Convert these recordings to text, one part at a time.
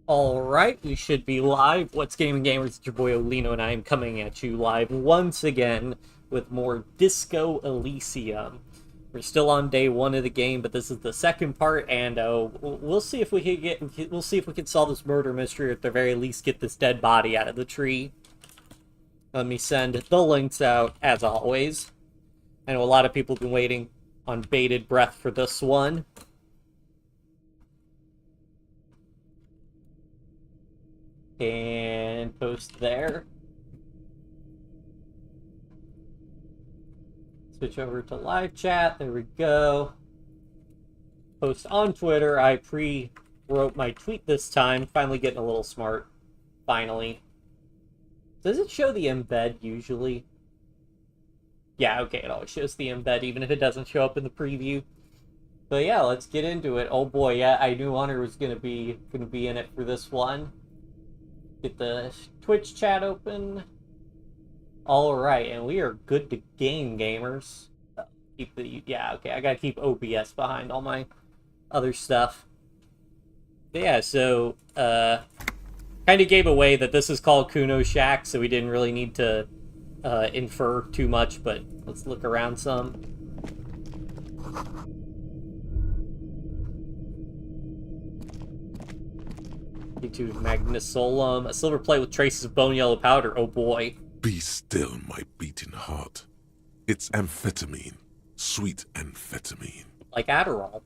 Alright, we should be live. What's Gaming Gamers? It's your boy Olino, and I am coming at you live once again with more Disco Elysium. We're still on day one of the game, but this is the second part, and we'll see if we can solve this murder mystery, or at the very least get this dead body out of the tree. Let me send the links out, as always. I know a lot of people have been waiting on bated breath for this one. And post there. Switch over to live chat. There we go. Post on Twitter. I pre-wrote my tweet this time. Finally getting a little smart. Finally. Does it show the embed usually? Yeah, okay, it always shows the embed even if it doesn't show up in the preview. But yeah, let's get into it. Oh boy, yeah, I knew Hunter was gonna be in it for this one. Get the Twitch chat open. Alright, and we are good to game, gamers. Yeah, okay, I gotta keep OBS behind all my other stuff. But yeah, so, kind of gave away that this is called Kuno Shack, so we didn't really need to infer too much, but let's look around some. To Magnesolum, a silver plate with traces of bone yellow powder. Oh boy. Be still, my beating heart. It's amphetamine. Sweet amphetamine. Like Adderall.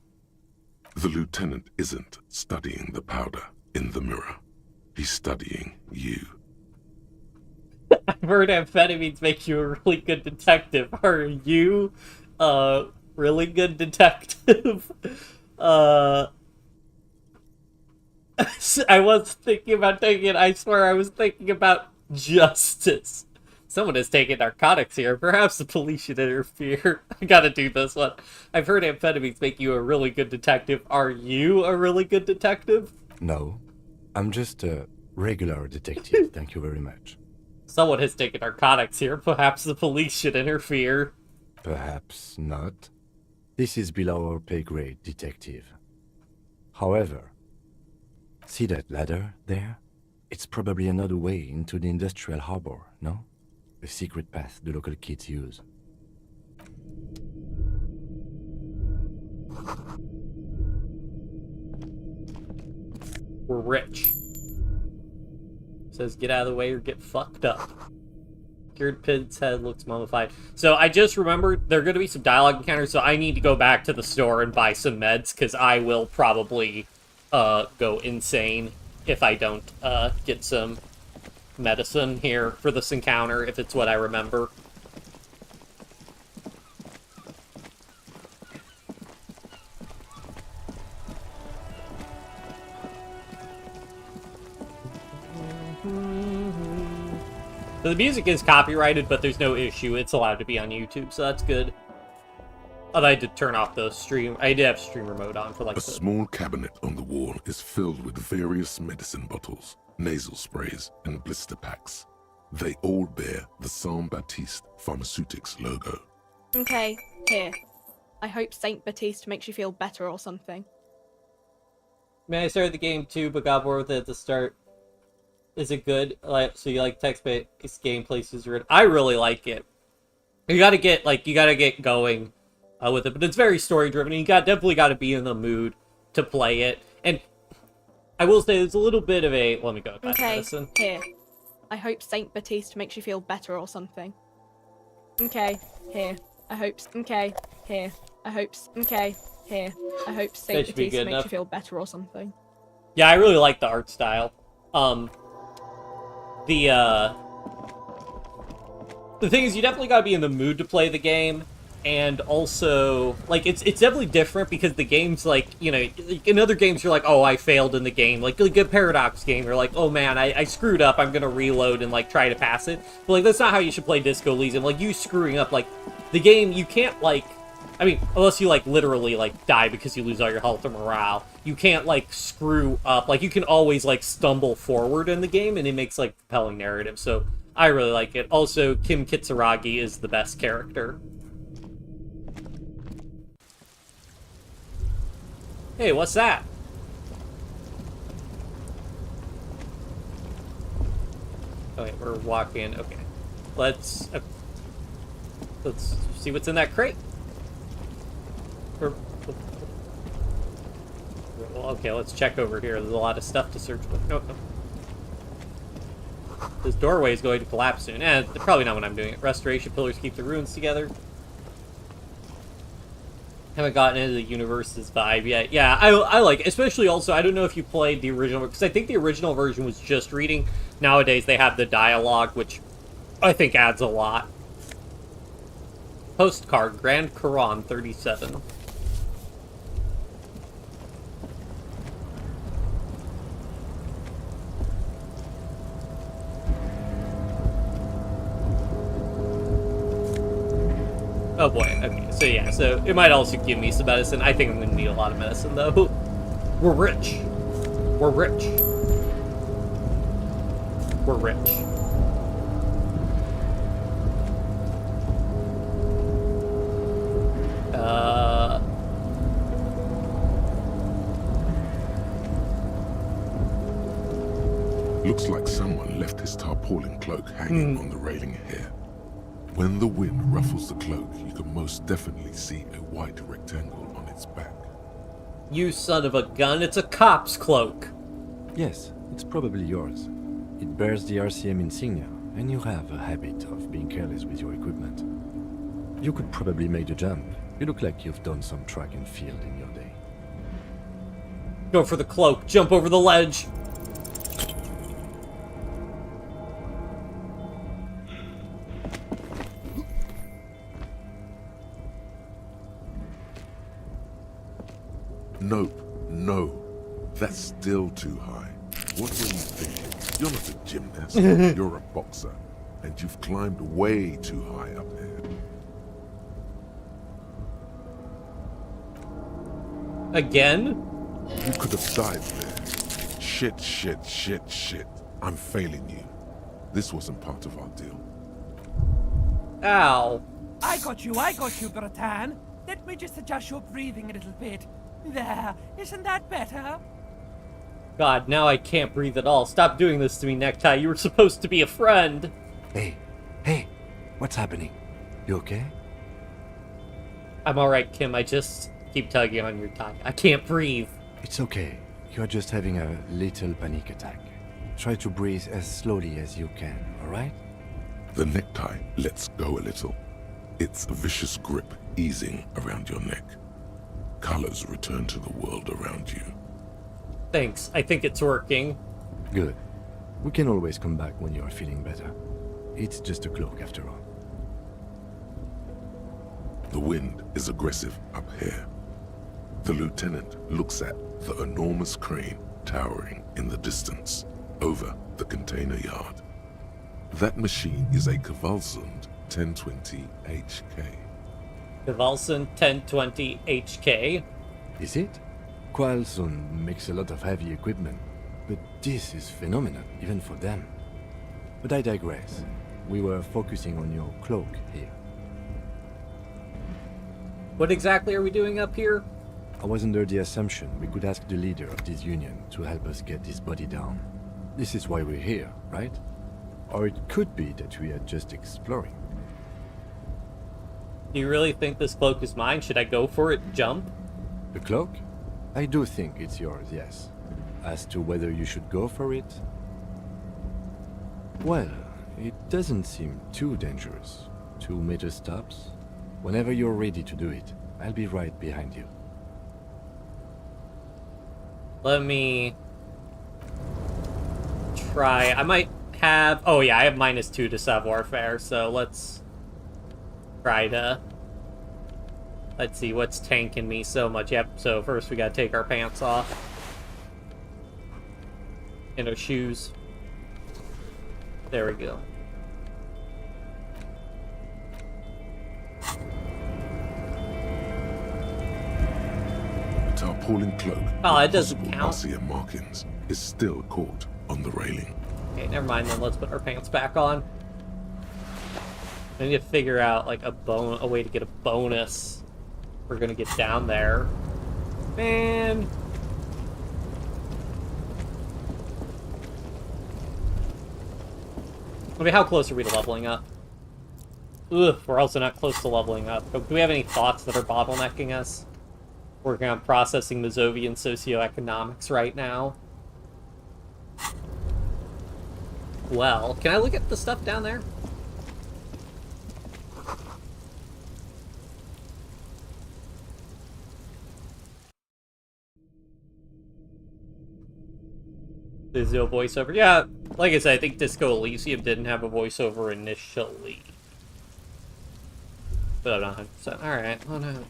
The lieutenant isn't studying the powder in the mirror. He's studying you. I've heard amphetamines make you a really good detective. Are you a really good detective? I was thinking about taking it. I swear I was thinking about justice. Someone has taken narcotics here. Perhaps the police should interfere. I gotta do this one. I've heard amphetamines make you a really good detective. Are you a really good detective? No. I'm just a regular detective, thank you very much. Someone has taken narcotics here. Perhaps the police should interfere. Perhaps not. This is below our pay grade, detective. However, see that ladder there? It's probably another way into the industrial harbor, no? A secret path the local kids use. We're rich. Says get out of the way or get fucked up. Cured pig's head looks mummified. So I just remembered there are going to be some dialogue encounters, so I need to go back to the store and buy some meds, because I will probably go insane if I don't get some medicine here for this encounter, if it's what I remember. So the music is copyrighted, but there's no issue. It's allowed to be on YouTube, so that's good. Although I did turn off the stream. I did have streamer mode on for like A small cabinet on the wall is filled with various medicine bottles, nasal sprays, and blister packs. They all bear the Saint Baptiste Pharmaceutics logo. Okay, here. I hope Saint Baptiste makes you feel better or something. Man, I started the game too, but got bored with it at the start. Is it good? Like, so you like text-based gameplay? I really like it. You gotta get going with it, but it's very story-driven, and you definitely gotta be in the mood to play it. And I will say there's a little bit of a... Let me go with that medicine. Here. I hope Saint Baptiste makes you feel better or something. Okay, here. I hope... Okay, here. I hope... Okay, here. I hope Saint Baptiste makes you feel better or something. Yeah, I really like the art style. The thing is, you definitely gotta be in the mood to play the game, and also, like, it's definitely different because the game's like, you know, in other games you're like, oh, I failed in the game. Like a Paradox game, you're like, oh man, I screwed up, I'm gonna reload and, like, try to pass it. But, like, that's not how you should play Disco Elysium. Like, you screwing up, like, the game, you can't, like, I mean, unless you, like, literally, like, die because you lose all your health or morale, you can't, like, screw up. Like, you can always, like, stumble forward in the game, and it makes, like, compelling narrative, so I really like it. Also, Kim Kitsuragi is the best character. Hey, what's that? we're walking. Okay. Let's see what's in that crate. Well, okay, let's check over here. There's a lot of stuff to search for. No. This doorway is going to collapse soon. Probably not when I'm doing it. Restoration pillars keep the ruins together. Haven't gotten into the universe's vibe yet. Yeah, I like it. Especially also, I don't know if you played the original, because I think the original version was just reading. Nowadays, they have the dialogue, which I think adds a lot. Postcard, Grand Quran 37. Oh boy, okay, so yeah, so it might also give me some medicine. I think I'm gonna need a lot of medicine, though. We're rich. We're rich. We're rich. Looks like someone left his tarpaulin cloak hanging on the railing here. When the wind ruffles the cloak, you can most definitely see a white rectangle on its back. You son of a gun, it's a cop's cloak. Yes, it's probably yours. It bears the RCM insignia, and you have a habit of being careless with your equipment. You could probably make the jump. You look like you've done some track and field in your day. Go for the cloak, jump over the ledge. Nope, no. That's still too high. What were you thinking? You're not a gymnast, you're a boxer. And you've climbed way too high up here. Again? You could have died there. Shit. I'm failing you. This wasn't part of our deal. Ow. I got you, Bratan. Let me just adjust your breathing a little bit. There, isn't that better? God, now I can't breathe at all. Stop doing this to me, Necktie. You were supposed to be a friend. Hey, what's happening? You okay? I'm alright, Kim. I just keep tugging on your tie. I can't breathe. It's okay. You're just having a little panic attack. Try to breathe as slowly as you can, alright? The necktie lets go a little. Its vicious grip easing around your neck. Colors return to the world around you. Thanks. I think it's working. Good. We can always come back when you're feeling better. It's just a cloak after all. The wind is aggressive up here. The lieutenant looks at the enormous crane towering in the distance over the container yard. That machine is a Kvalsund 1020 HK. Kvalsund 1020 HK. Is it? Kvalsund makes a lot of heavy equipment, but this is phenomenal, even for them. But I digress. We were focusing on your cloak here. What exactly are we doing up here? I was under the assumption we could ask the leader of this union to help us get this body down. This is why we're here, right? Or it could be that we are just exploring. Do you really think this cloak is mine? Should I go for it? Jump? The cloak? I do think it's yours, yes. As to whether you should go for it? Well, it doesn't seem too dangerous. 2 meter stops. Whenever you're ready to do it, I'll be right behind you. Let me try. I might have... Oh yeah, I have -2 to savoir-faire, so let's try to... Let's see, what's tanking me so much? Yep, so first we gotta take our pants off. And our shoes. There we go. The tarpaulin cloak Oh, it with doesn't possible count. RCM markings is still caught on the railing. Okay, never mind then. Let's put our pants back on. I need to figure out like a way to get a bonus. We're gonna get down there. Man. I mean, how close are we to leveling up? Ugh, we're also not close to leveling up. Do we have any thoughts that are bottlenecking us? Working on processing Mazovian socioeconomics right now. Well, can I look at the stuff down there? There's no voiceover. Yeah, like I said, I think Disco Elysium didn't have a voiceover initially. But I'm not 100%. Alright, oh no.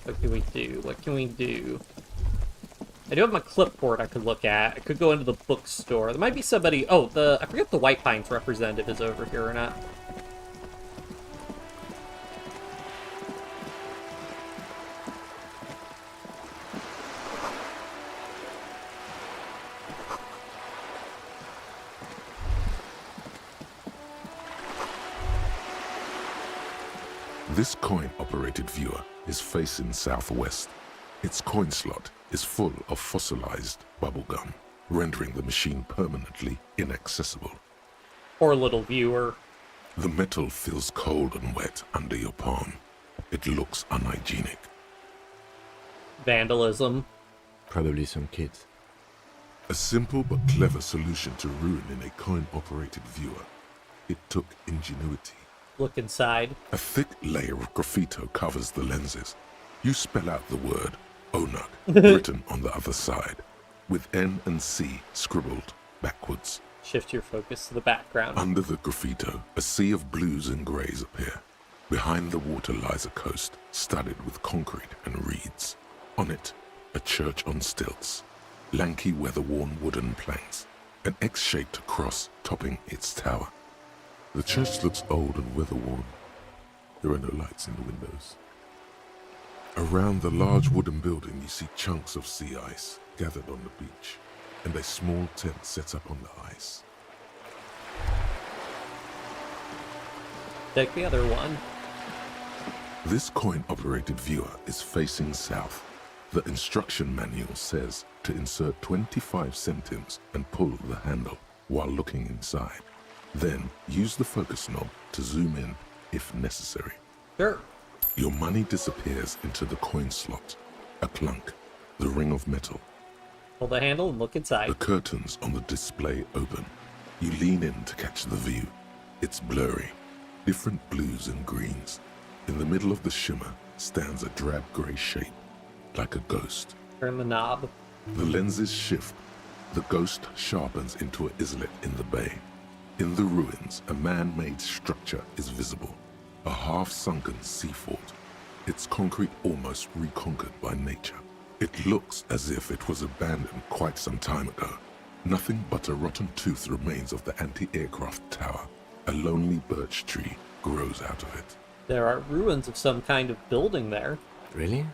What can we do? What can we do? I do have my clipboard I could look at. I could go into the bookstore. There might be somebody... Oh, I forget if the White Pines representative is over here or not. This coin-operated viewer is facing southwest. Its coin slot is full of fossilized bubblegum, rendering the machine permanently inaccessible. Poor little viewer. The metal feels cold and wet under your palm. It looks unhygienic. Vandalism. Probably some kids. A simple but clever solution to ruin in a coin-operated viewer. It took ingenuity. Look inside. A thick layer of graffito covers the lenses. You spell out the word Onug written on the other side, with N and C scribbled backwards. Shift your focus to the background. Under the graffito, a sea of blues and greys appear. Behind the water lies a coast, studded with concrete and reeds. On it, a church on stilts, lanky weather-worn wooden planks, an X-shaped cross topping its tower. The church looks old and weather-worn. There are no lights in the windows. Around the large wooden building, you see chunks of sea ice gathered on the beach, and a small tent set up on the ice. Take the other one. This coin-operated viewer is facing south. The instruction manual says to insert 25 centimes and pull the handle while looking inside. Then use the focus knob to zoom in if necessary. Sure. Your money disappears into the coin slot. A clunk, the ring of metal. Hold the handle and look inside. The curtains on the display open. You lean in to catch the view. It's blurry, different blues and greens. In the middle of the shimmer stands a drab grey shape, like a ghost. Turn the knob. The lenses shift. The ghost sharpens into an islet in the bay. In the ruins, a man-made structure is visible, a half-sunken sea fort, its concrete almost reconquered by nature. It looks as if it was abandoned quite some time ago. Nothing but a rotten tooth remains of the anti-aircraft tower. A lonely birch tree grows out of it. There are ruins of some kind of building there. Really?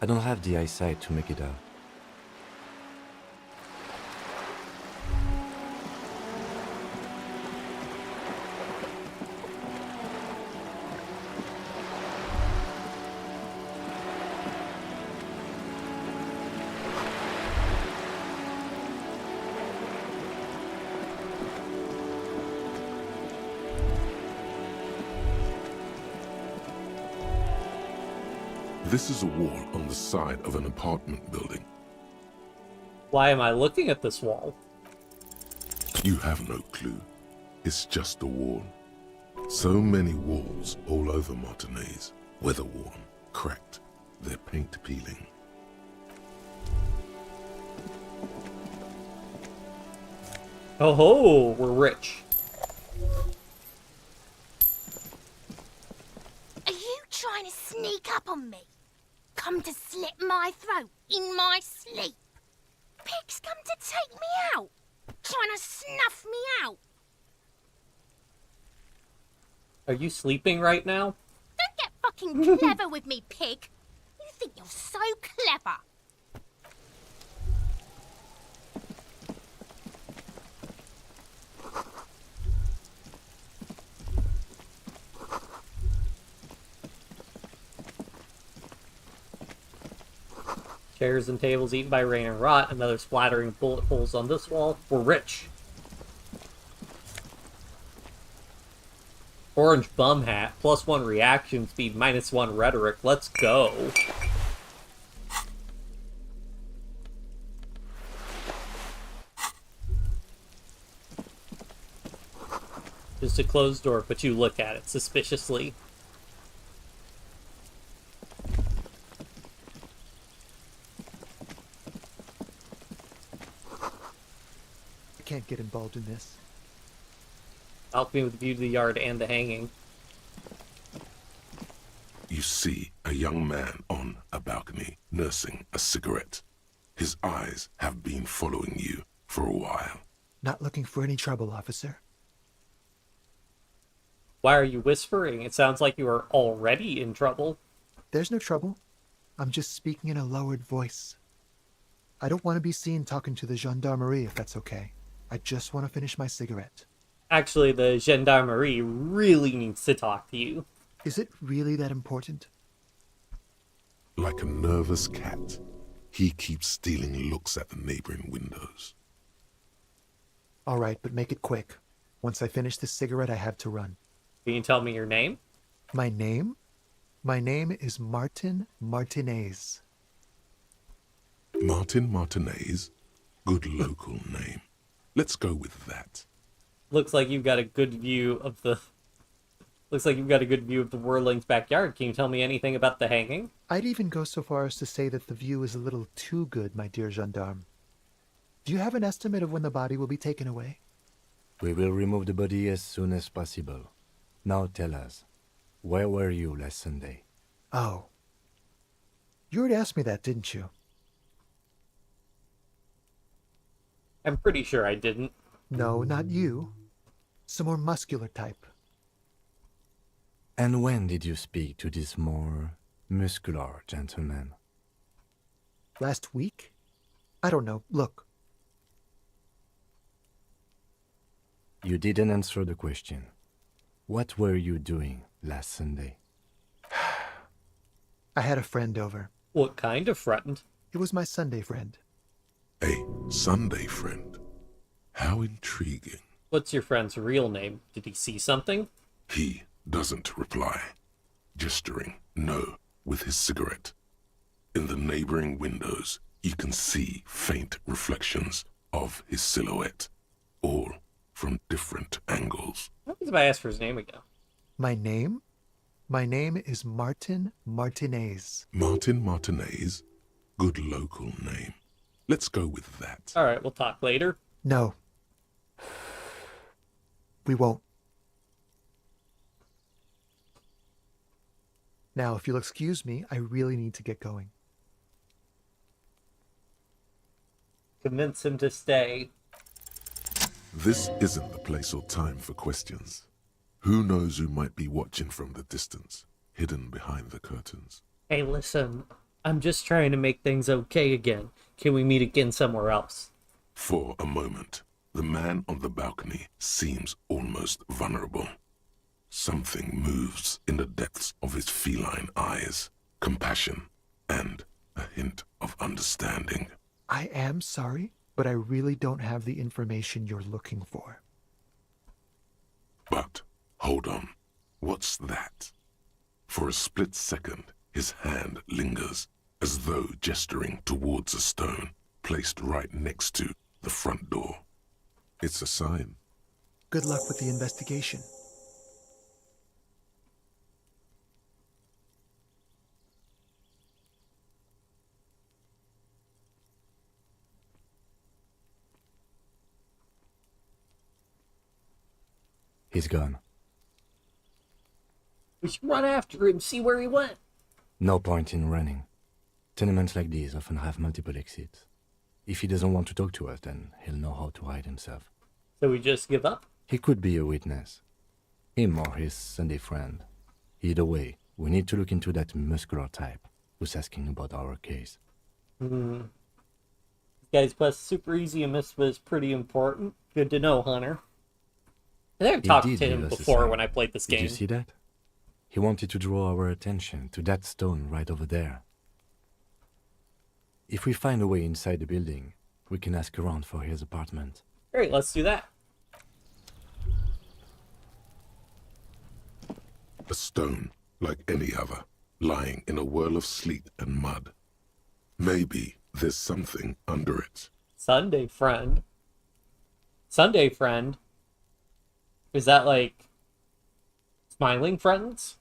I don't have the eyesight to make it out. This is a wall on the side of an apartment building. Why am I looking at this wall? You have no clue. It's just a wall. So many walls all over Martinez, weather-worn, cracked, their paint peeling. Oh ho, we're rich. Are you trying to sneak up on me? Come to slit my throat in my sleep? Pig's come to take me out, trying to snuff me out. Are you sleeping right now? Don't get fucking clever with me, pig. You think you're so clever. Chairs and tables eaten by rain and rot, another splattering bullet holes on this wall. We're rich. Orange bum hat, +1 reaction speed, -1 rhetoric. Let's go. Just a closed door, but you look at it suspiciously. I can't get involved in this. Balcony with view to the yard and the hanging. You see a young man on a balcony nursing a cigarette. His eyes have been following you for a while. Not looking for any trouble, officer. Why are you whispering? It sounds like you are already in trouble. There's no trouble. I'm just speaking in a lowered voice. I don't want to be seen talking to the gendarmerie if that's okay. I just want to finish my cigarette. Actually, the gendarmerie really needs to talk to you. Is it really that important? Like a nervous cat, he keeps stealing looks at the neighboring windows. All right, but make it quick. Once I finish this cigarette, I have to run. Can you tell me your name? My name? My name is Martin Martinez. Martin Martinez? Good local name. Let's go with that. Looks like you've got a good view of the... Looks like you've got a good view of the Whirling's backyard. Can you tell me anything about the hanging? I'd even go so far as to say that the view is a little too good, my dear gendarme. Do you have an estimate of when the body will be taken away? We will remove the body as soon as possible. Now tell us, where were you last Sunday? Oh. You already asked me that, didn't you? I'm pretty sure I didn't. No, not you. Some more muscular type. And when did you speak to this more muscular gentleman? Last week? I don't know. Look. You didn't answer the question. What were you doing last Sunday? I had a friend over. What kind of friend? It was my Sunday friend. A Sunday friend. How intriguing. What's your friend's real name? Did he see something? He doesn't reply, gesturing no with his cigarette. In the neighboring windows, you can see faint reflections of his silhouette, all from different angles. What happens if I ask for his name again? My name? My name is Martin Martinez. Martin Martinez? Good local name. Let's go with that. All right, we'll talk later. No. We won't. Now, if you'll excuse me, I really need to get going. Convince him to stay. This isn't the place or time for questions. Who knows who might be watching from the distance, hidden behind the curtains? Hey, listen, I'm just trying to make things okay again. Can we meet again somewhere else? For a moment, the man on the balcony seems almost vulnerable. Something moves in the depths of his feline eyes, compassion, and a hint of understanding. I am sorry, but I really don't have the information you're looking for. But, hold on, what's that? For a split second, his hand lingers, as though gesturing towards a stone placed right next to the front door. It's a sign. Good luck with the investigation. He's gone. We should run after him, see where he went. No point in running. Tenements like these often have multiple exits. If he doesn't want to talk to us, then he'll know how to hide himself. So we just give up? He could be a witness. Him or his Sunday friend. Either way, we need to look into that muscular type who's asking about our case. This guy's quest super easy and this was pretty important. Good to know, Hunter. I think I've talked to him before when I played this game. Did you see that? He wanted to draw our attention to that stone right over there. If we find a way inside the building, we can ask around for his apartment. Great, let's do that. A stone like any other, lying in a whirl of sleet and mud. Maybe there's something under it. Sunday friend. Sunday friend? Is that like smiling friends?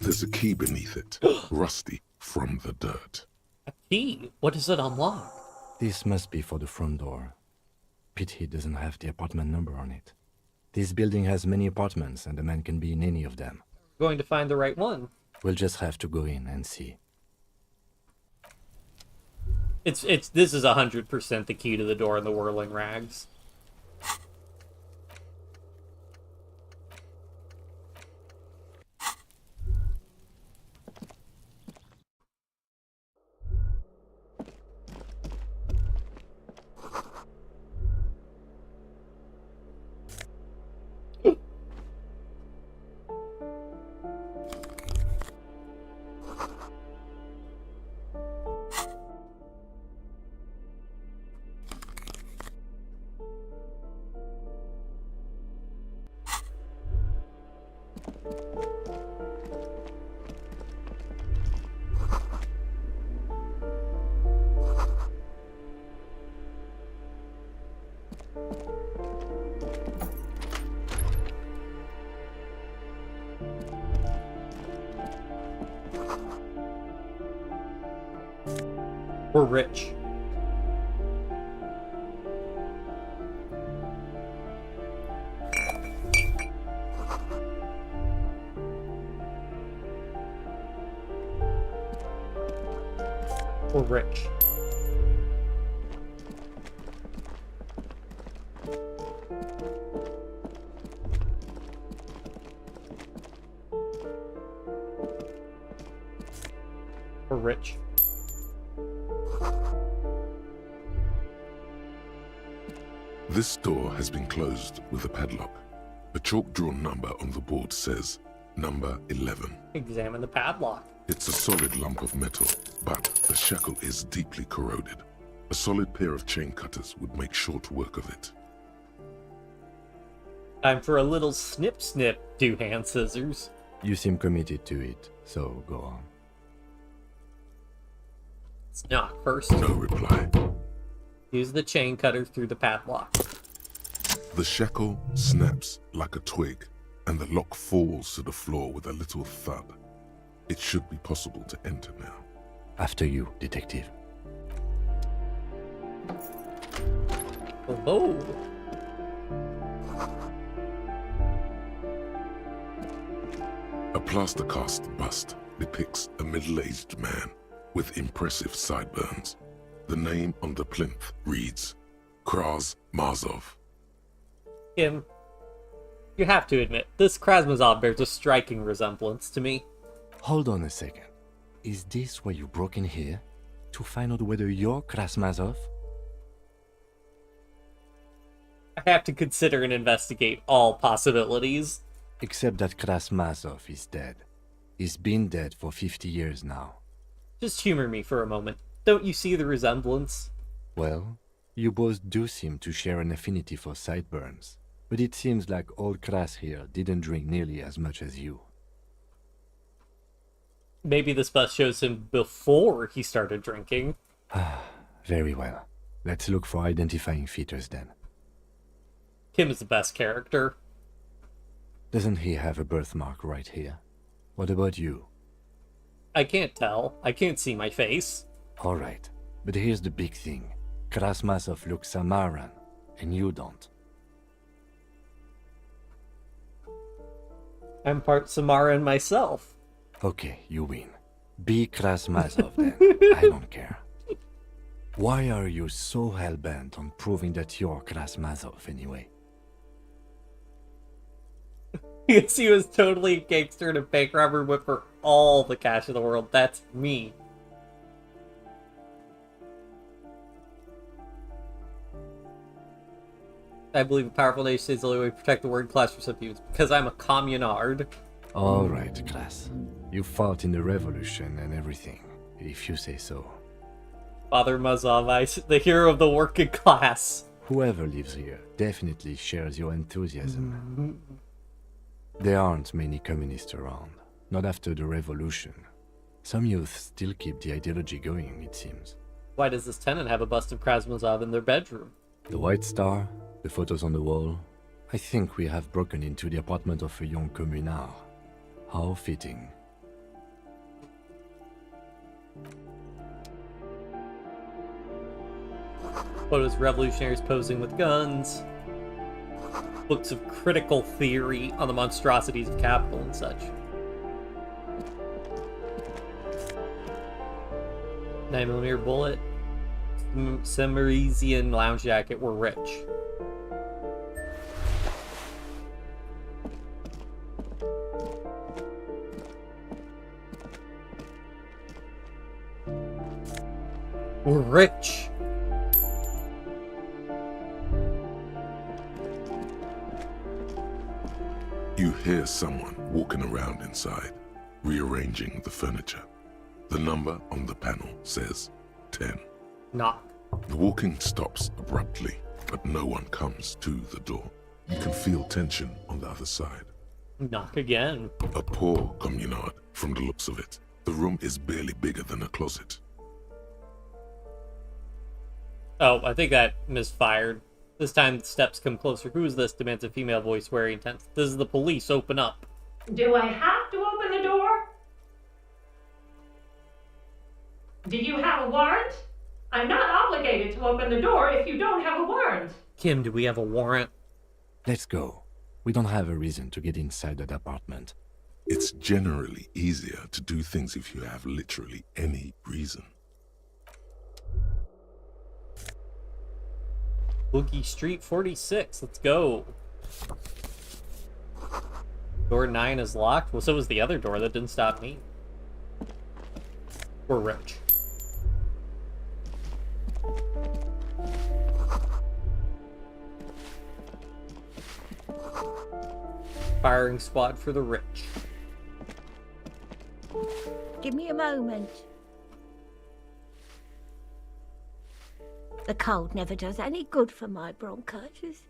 There's a key beneath it, rusty from the dirt. A key? What does it unlock? This must be for the front door. Pity doesn't have the apartment number on it. This building has many apartments, and a man can be in any of them. We're going to find the right one. We'll just have to go in and see. This is 100% the key to the door in the whirling rags. We're rich. We're rich. We're rich. This door has been closed with a padlock. A chalk-drawn number on the board says, number 11. Examine the padlock. It's a solid lump of metal, but the shackle is deeply corroded. A solid pair of chain cutters would make short work of it. Time for a little snip-snip, two-hand scissors. You seem committed to it, so go on. Let's knock first. No reply. Use the chain cutter through the padlock. The shackle snaps like a twig, and the lock falls to the floor with a little thud. It should be possible to enter now. After you, detective. Oh. A plaster cast bust depicts a middle-aged man with impressive sideburns. The name on the plinth reads, Kraz Mazov. Kim, you have to admit, this Krasmazov bears a striking resemblance to me. Hold on a second. Is this why you broke in here? To find out whether you're Krasmazov? I have to consider and investigate all possibilities. Except that Krasmazov is dead. He's been dead for 50 years now. Just humor me for a moment. Don't you see the resemblance? Well, you both do seem to share an affinity for sideburns. But it seems like old Kras here didn't drink nearly as much as you. Maybe this bus shows him before he started drinking. Very well. Let's look for identifying features then. Kim is the best character. Doesn't he have a birthmark right here? What about you? I can't tell. I can't see my face. Alright, but here's the big thing. Krasmazov looks Samaran, and you don't. I'm part Samaran myself. Okay, you win. Be Krasmazov then. I don't care. Why are you so hell-bent on proving that you're Krasmazov anyway? Because he was totally a gangster and a bank robber and went for all the cash in the world. That's me. I believe a powerful nation is the only way to protect the working class recipients because I'm a communard. Alright, Kras. You fought in the revolution and everything, if you say so. Father Mazov, the hero of the working class. Whoever lives here definitely shares your enthusiasm. There aren't many communists around, not after the revolution. Some youth still keep the ideology going, it seems. Why does this tenant have a bust of Krasnozov in their bedroom? The White Star, the photos on the wall. I think we have broken into the apartment of a young communard. How fitting. Photos of revolutionaries posing with guns. Books of critical theory on the monstrosities of capital and such. 9mm bullet. Cimmerizian lounge jacket. We're rich. We're rich. You hear someone walking around inside, rearranging the furniture. The number on the panel says 10. Knock. The walking stops abruptly, but no one comes to the door. You can feel tension on the other side. Knock again. A poor communard, from the looks of it. The room is barely bigger than a closet. Oh, I think that misfired. This time the steps come closer. Who is this? Demands a female voice, very intense. This is the police. Open up. Do I have to open the door? Do you have a warrant? I'm not obligated to open the door if you don't have a warrant. Kim, do we have a warrant? Let's go. We don't have a reason to get inside that apartment. It's generally easier to do things if you have literally any reason. Boogie Street 46. Let's go. Door 9 is locked. Well, so was the other door. That didn't stop me. We're rich. Firing squad for the rich. Give me a moment. The cold never does any good for my bronchitis.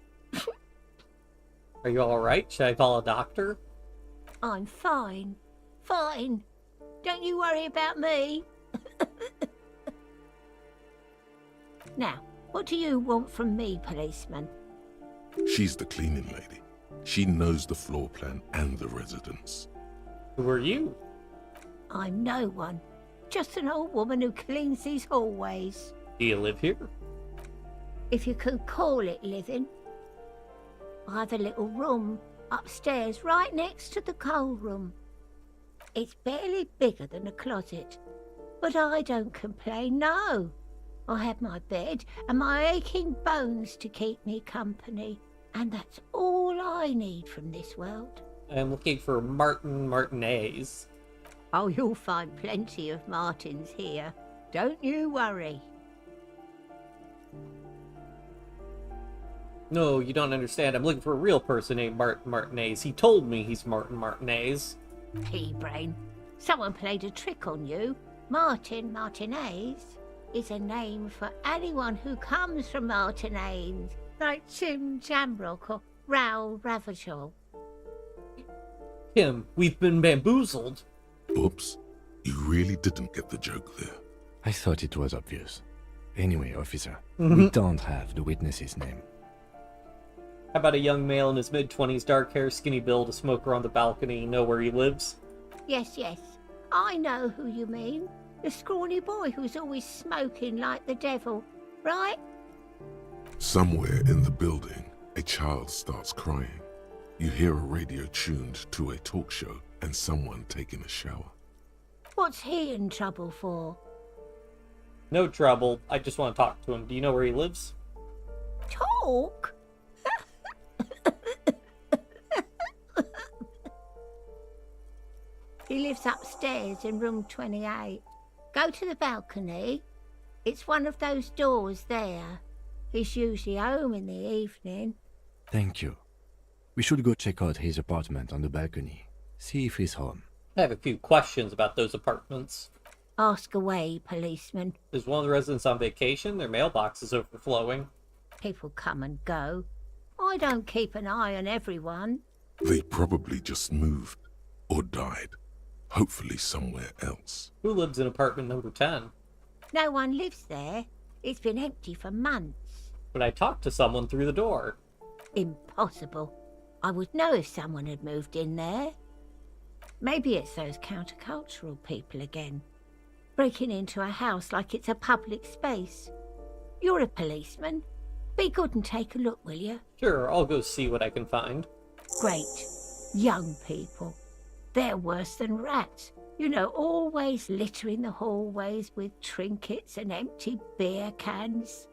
Are you alright? Should I call a doctor? I'm fine. Fine. Don't you worry about me. Now, what do you want from me, policeman? She's the cleaning lady. She knows the floor plan and the residence. Who are you? I'm no one. Just an old woman who cleans these hallways. Do you live here? If you can call it living. I have a little room upstairs right next to the coal room. It's barely bigger than a closet. But I don't complain, no. I have my bed and my aching bones to keep me company. And that's all I need from this world. I'm looking for Martin Martinez. Oh, you'll find plenty of Martins here. Don't you worry. No, you don't understand. I'm looking for a real person named Martin Martinez. He told me he's Martin Martinez. Pea-brain. Someone played a trick on you. Martin Martinez is a name for anyone who comes from Martinez, like Tim Jamrock or Raoul Ravachol. Kim, we've been bamboozled. Oops, you really didn't get the joke there. I thought it was obvious. Anyway, officer, we don't have the witness's name. How about a young male in his mid-20s, dark hair, skinny build, a smoker on the balcony? You know where he lives? Yes, yes. I know who you mean. The scrawny boy who's always smoking like the devil, right? Somewhere in the building, a child starts crying. You hear a radio tuned to a talk show and someone taking a shower. What's he in trouble for? No trouble. I just want to talk to him. Do you know where he lives? Talk? He lives upstairs in room 28. Go to the balcony. It's one of those doors there. He's usually home in the evening. Thank you. We should go check out his apartment on the balcony. See if he's home. I have a few questions about those apartments. Ask away, policeman. Is one of the residents on vacation? Their mailbox is overflowing. People come and go. I don't keep an eye on everyone. They probably just moved or died, hopefully somewhere else. Who lives in apartment number 10? No one lives there. It's been empty for months. But I talked to someone through the door. Impossible. I would know if someone had moved in there. Maybe it's those countercultural people again, breaking into a house like it's a public space. You're a policeman. Be good and take a look, will you? Sure, I'll go see what I can find. Great. Young people. They're worse than rats. You know, always littering the hallways with trinkets and empty beer cans.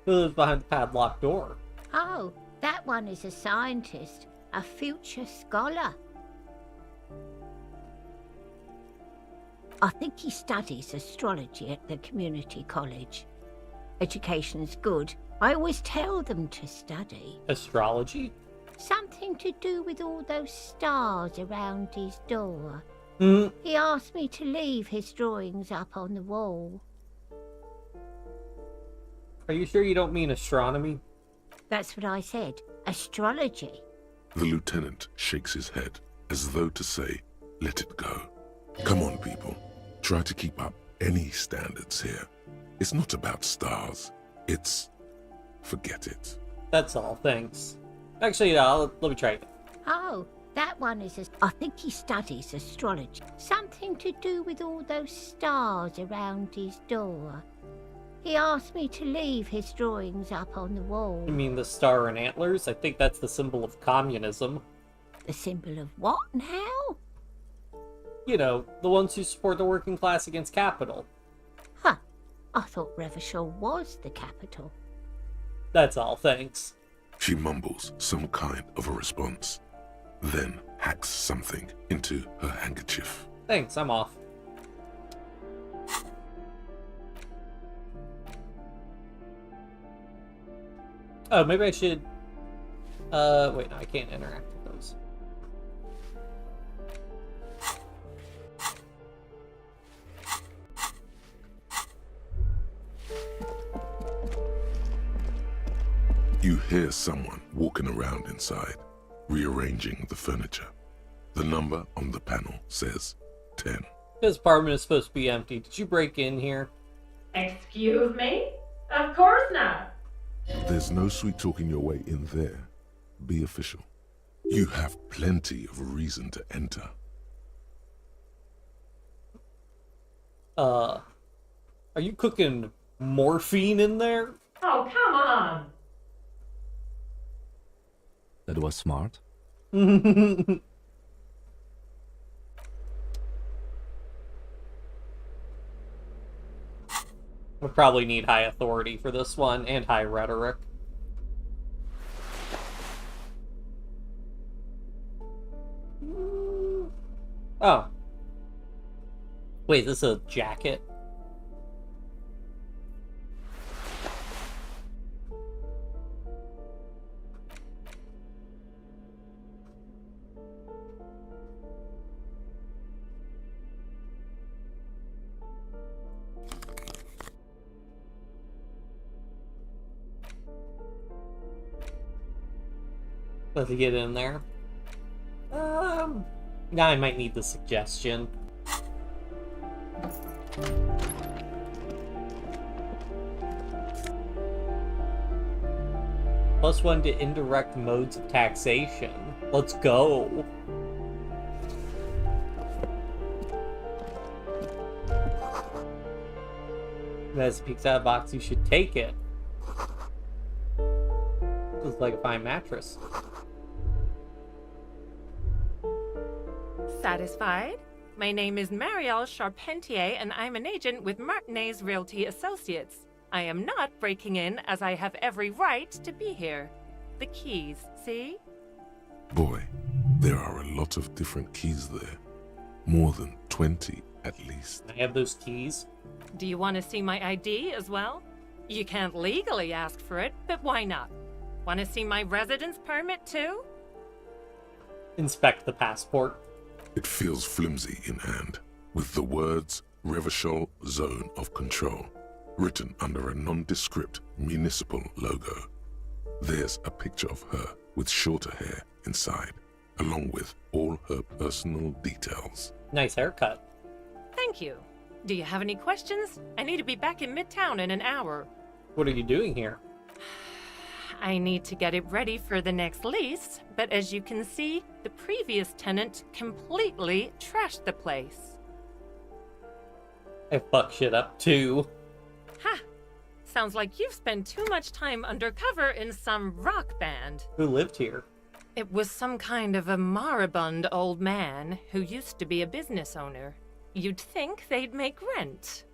Who lives behind the padlocked door? Oh, that one is a scientist, a future scholar. I think he studies astrology at the community college. Education's good. I always tell them to study. Astrology? Something to do with all those stars around his door. He asked me to leave his drawings up on the wall. Are you sure you don't mean astronomy? That's what I said. Astrology. The lieutenant shakes his head, as though to say, let it go. Come on, people. Try to keep up any standards here. It's not about stars. It's... forget it. That's all, thanks. Actually, no, let me try it. Oh, that one is I think he studies astrology. Something to do with all those stars around his door. He asked me to leave his drawings up on the wall. You mean the star and antlers? I think that's the symbol of communism. The symbol of what and how? You know, the ones who support the working class against capital. Huh. I thought Revachol was the capital. That's all, thanks. She mumbles some kind of a response, then hacks something into her handkerchief. Thanks, I'm off. Oh, maybe I should... wait, no, I can't interact with those. You hear someone walking around inside, rearranging the furniture. The number on the panel says 10. This apartment is supposed to be empty. Did you break in here? Excuse me? Of course not. There's no sweet talking your way in there. Be official. You have plenty of reason to enter. Are you cooking morphine in there? Oh, come on. That was smart. We'll probably need high authority for this one, and high rhetoric. Oh. Wait, this is a jacket? Let's get in there. Now I might need the suggestion. +1 to indirect modes of taxation. Let's go. As it peeks out of the box, you should take it. Looks like a fine mattress. Satisfied? My name is Marielle Charpentier, and I'm an agent with Martinez Realty Associates. I am not breaking in, as I have every right to be here. The keys, see? Boy, there are a lot of different keys there. More than 20, at least. I have those keys. Do you want to see my ID as well? You can't legally ask for it, but why not? Want to see my residence permit too? Inspect the passport. It feels flimsy in hand, with the words Revachol Zone of Control written under a nondescript municipal logo. There's a picture of her with shorter hair inside, along with all her personal details. Nice haircut. Thank you. Do you have any questions? I need to be back in Midtown in an hour. What are you doing here? I need to get it ready for the next lease, but as you can see, the previous tenant completely trashed the place. I fuck shit up too. Ha! Sounds like you've spent too much time undercover in some rock band. Who lived here? It was some kind of a moribund old man who used to be a business owner. You'd think they'd make rent.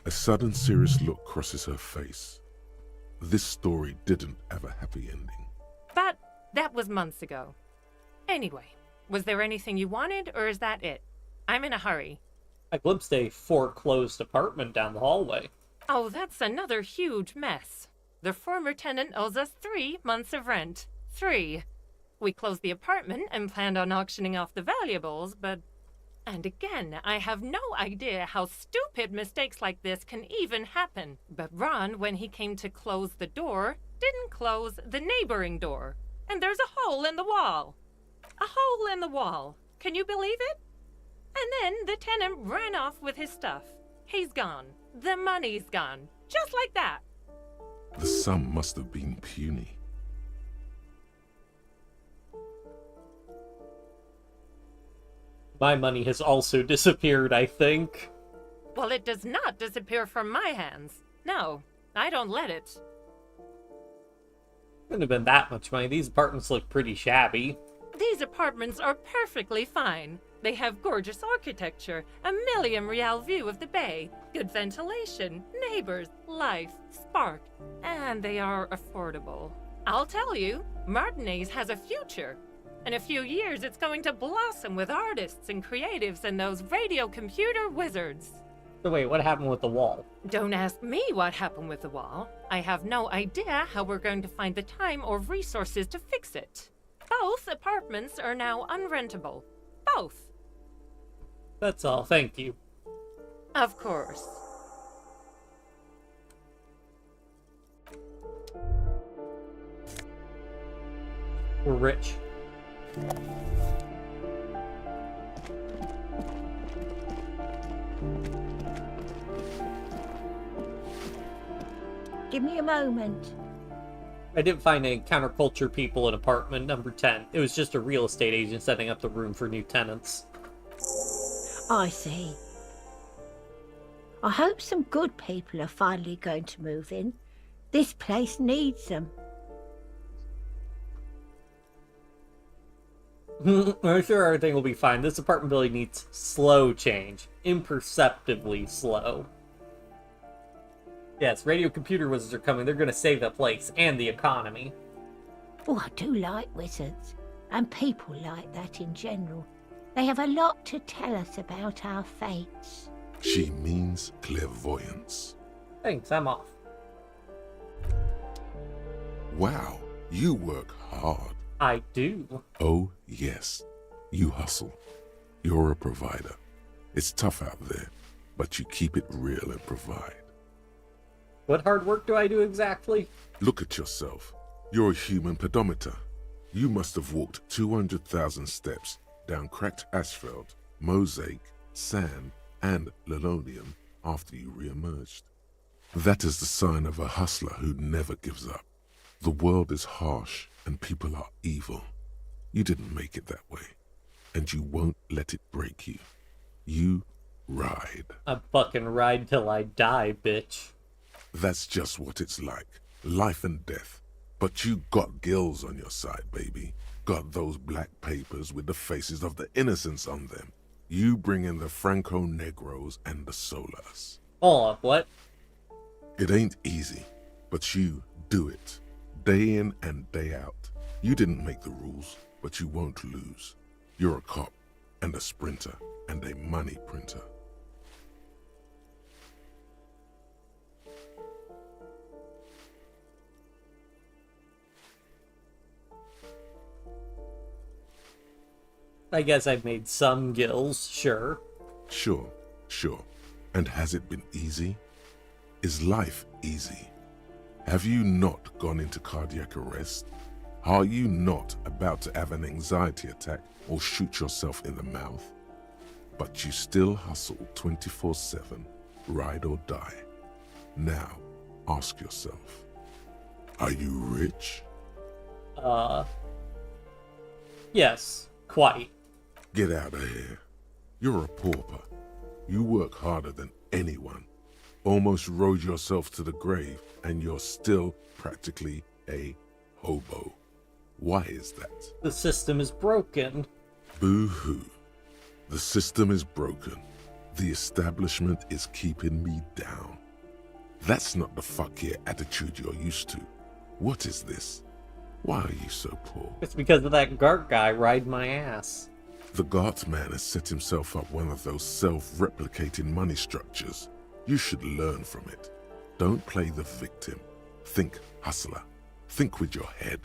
A sudden serious look crosses her face. This story didn't have a happy ending. But that was months ago. Anyway, was there anything you wanted, or is that it? I'm in a hurry. I glimpsed a foreclosed apartment down the hallway. Oh, that's another huge mess. The former tenant owes us 3 months of rent. 3. We closed the apartment and planned on auctioning off the valuables, but... And again, I have no idea how stupid mistakes like this can even happen. But Ron, when he came to close the door, didn't close the neighboring door. And there's a hole in the wall. A hole in the wall. Can you believe it? And then the tenant ran off with his stuff. He's gone. The money's gone. Just like that. The sum must have been puny. My money has also disappeared, I think. Well, it does not disappear from my hands. No, I don't let it. Couldn't have been that much money. These apartments look pretty shabby. These apartments are perfectly fine. They have gorgeous architecture, a million-real view of the bay, good ventilation, neighbors, life, spark, and they are affordable. I'll tell you, Martinez has a future. In a few years, it's going to blossom with artists and creatives and those radio computer wizards. So wait, what happened with the wall? Don't ask me what happened with the wall. I have no idea how we're going to find the time or resources to fix it. Both apartments are now unrentable. Both. That's all, thank you. Of course. We're rich. Give me a moment. I didn't find any counterculture people in apartment number 10. It was just a real estate agent setting up the room for new tenants. I see. I hope some good people are finally going to move in. This place needs them. I'm sure everything will be fine. This apartment building needs slow change. Imperceptibly slow. Yes, radio computer wizards are coming. They're going to save the place and the economy. Oh, I do like wizards. And people like that in general. They have a lot to tell us about our fates. She means clairvoyance. Thanks, I'm off. Wow, you work hard. I do. Oh, yes. You hustle. You're a provider. It's tough out there, but you keep it real and provide. What hard work do I do exactly? Look at yourself. You're a human pedometer. You must have walked 200,000 steps down cracked asphalt, mosaic, sand, and linoleum after you re-emerged. That is the sign of a hustler who never gives up. The world is harsh and people are evil. You didn't make it that way, and you won't let it break you. You ride. I fucking ride till I die, bitch. That's just what it's like. Life and death. But you got gills on your side, baby. Got those black papers with the faces of the innocents on them. You bring in the Franco-Negros and the Solas. Hold up, what? It ain't easy, but you do it. Day in and day out. You didn't make the rules, but you won't lose. You're a cop, and a sprinter, and a money printer. I guess I've made some gills, sure. Sure. And has it been easy? Is life easy? Have you not gone into cardiac arrest? Are you not about to have an anxiety attack or shoot yourself in the mouth? But you still hustle 24/7, ride or die. Now, ask yourself, are you rich? Yes, quite. Get out of here. You're a pauper. You work harder than anyone. Almost rode yourself to the grave, and you're still practically a hobo. Why is that? The system is broken. Boo-hoo. The system is broken. The establishment is keeping me down. That's not the fuck yeah attitude you're used to. What is this? Why are you so poor? It's because of that Gart guy riding my ass. The Gart man has set himself up one of those self-replicating money structures. You should learn from it. Don't play the victim. Think, hustler. Think with your head.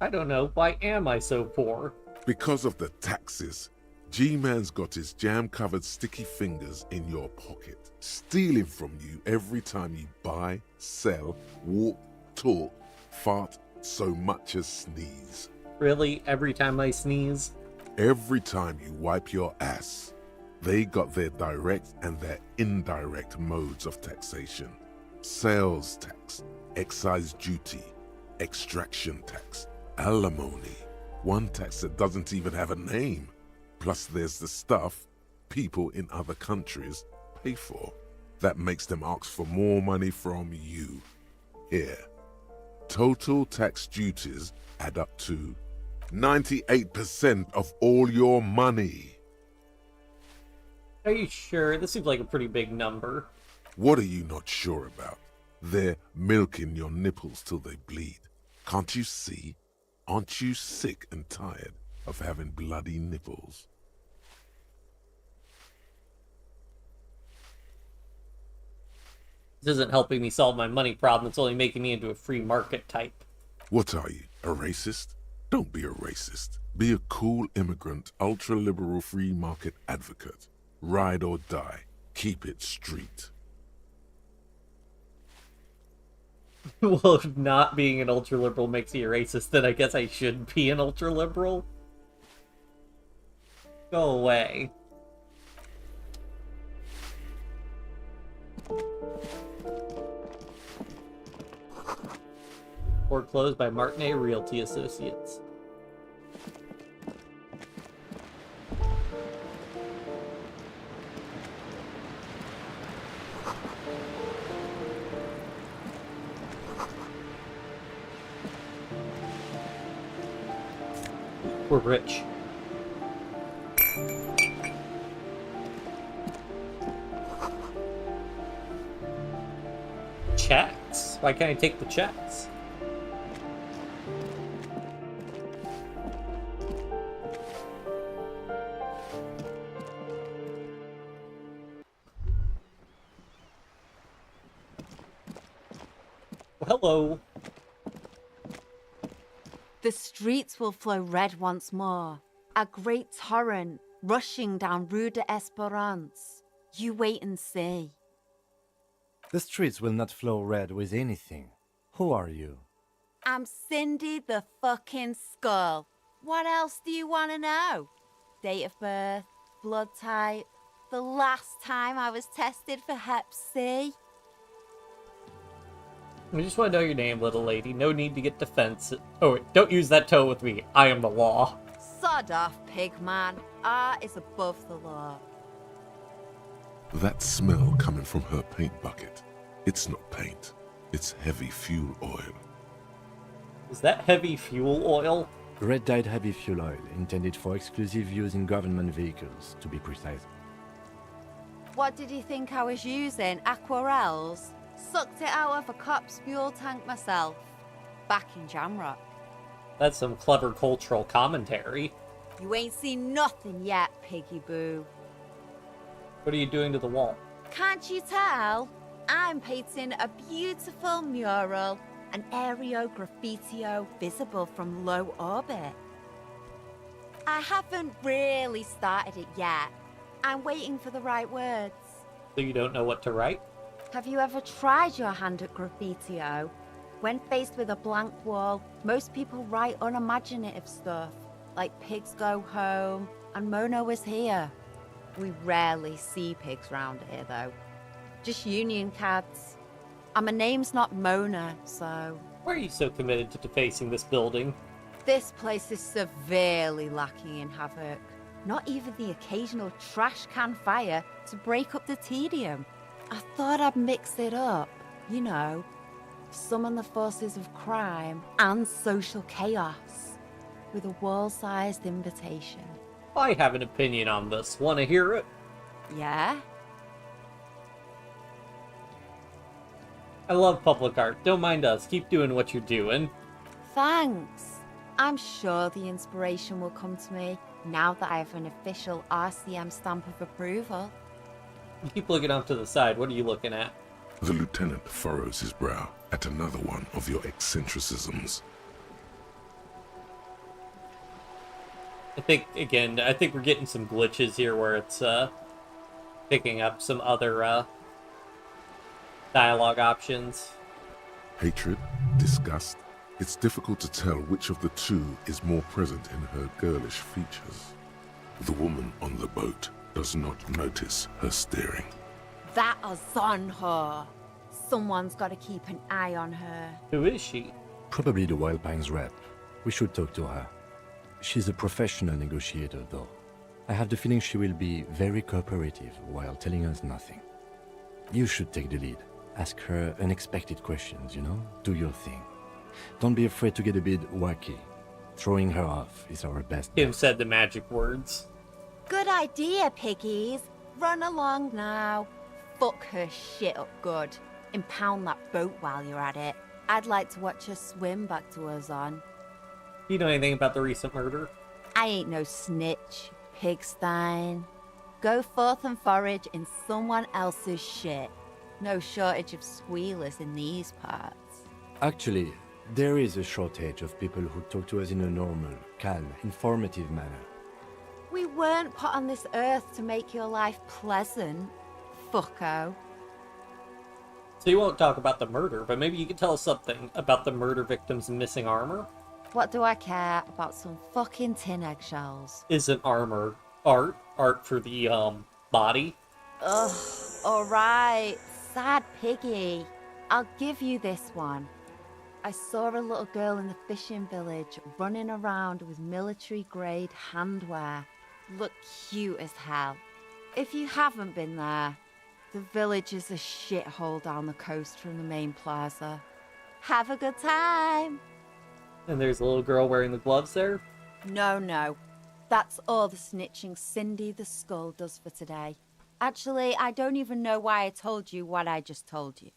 I don't know. Why am I so poor? Because of the taxes. G-Man's got his jam-covered sticky fingers in your pocket, stealing from you every time you buy, sell, walk, talk, fart, so much as sneeze. Really? Every time I sneeze? Every time you wipe your ass. They got their direct and their indirect modes of taxation. Sales tax, excise duty, extraction tax, alimony. One tax that doesn't even have a name. Plus there's the stuff people in other countries pay for. That makes them ask for more money from you. Here. Total tax duties add up to 98% of all your money. Are you sure? This seems like a pretty big number. What are you not sure about? They're milking your nipples till they bleed. Can't you see? Aren't you sick and tired of having bloody nipples? This isn't helping me solve my money problem. It's only making me into a free market type. What are you, a racist? Don't be a racist. Be a cool immigrant, ultra-liberal free market advocate. Ride or die. Keep it street. Well, if not being an ultra-liberal makes you a racist, then I guess I should be an ultra-liberal. Go away. Foreclosed by Martinet Realty Associates. We're rich. Checks? Why can't I take the checks? Hello. The streets will flow red once more, a great torrent rushing down Rue de Esperance. You wait and see. The streets will not flow red with anything. Who are you? I'm Cindy the fucking Skull. What else do you want to know? Date of birth, blood type, the last time I was tested for Hep C. I just want to know your name, little lady. No need to get defensive. Oh, wait, don't use that tone with me. I am the law. Sod off, pig man. Art is above the law. That smell coming from her paint bucket. It's not paint. It's heavy fuel oil. Is that heavy fuel oil? Red-dyed heavy fuel oil, intended for exclusive use in government vehicles, to be precise. What did you think I was using? Aquarels? Sucked it out of a cop's fuel tank myself. Back in Jamrock. That's some clever cultural commentary. You ain't seen nothing yet, piggy boo. What are you doing to the wall? Can't you tell? I'm painting a beautiful mural, an aereo graffitio visible from low orbit. I haven't really started it yet. I'm waiting for the right words. So you don't know what to write? Have you ever tried your hand at graffitio? When faced with a blank wall, most people write unimaginative stuff, like pigs go home and Mona was here. We rarely see pigs round here, though. Just union cats. And my name's not Mona, so... Why are you so committed to defacing this building? This place is severely lacking in havoc. Not even the occasional trash can fire to break up the tedium. I thought I'd mix it up, you know. Summon the forces of crime and social chaos with a wall-sized invitation. I have an opinion on this. Want to hear it? Yeah? I love public art. Don't mind us. Keep doing what you're doing. Thanks. I'm sure the inspiration will come to me now that I have an official RCM stamp of approval. You keep looking off to the side. What are you looking at? The lieutenant furrows his brow at another one of your eccentricisms. I think we're getting some glitches here where it's picking up some other dialogue options. Hatred, disgust. It's difficult to tell which of the two is more present in her girlish features. The woman on the boat does not notice her staring. That is on her. Someone's got to keep an eye on her. Who is she? Probably the Wild Pines rep. We should talk to her. She's a professional negotiator, though. I have the feeling she will be very cooperative while telling us nothing. You should take the lead. Ask her unexpected questions, you know? Do your thing. Don't be afraid to get a bit wacky. Throwing her off is our best bet. Kim said the magic words. Good idea, piggies. Run along now. Fuck her shit up good. Impound that boat while you're at it. I'd like to watch her swim back to her on. Do you know anything about the recent murder? I ain't no snitch, pigstein. Go forth and forage in someone else's shit. No shortage of squealers in these parts. Actually, there is a shortage of people who talk to us in a normal, calm, informative manner. We weren't put on this earth to make your life pleasant, fucko. So you won't talk about the murder, but maybe you could tell us something about the murder victim's missing armor? What do I care about some fucking tin eggshells? Isn't armor art? Art for the, body? Ugh, alright, sad piggy. I'll give you this one. I saw a little girl in the fishing village running around with military-grade handwear. Looked cute as hell. If you haven't been there, the village is a shithole down the coast from the main plaza. Have a good time! And there's a little girl wearing the gloves there? No. That's all the snitching Cindy the Skull does for today. Actually, I don't even know why I told you what I just told you.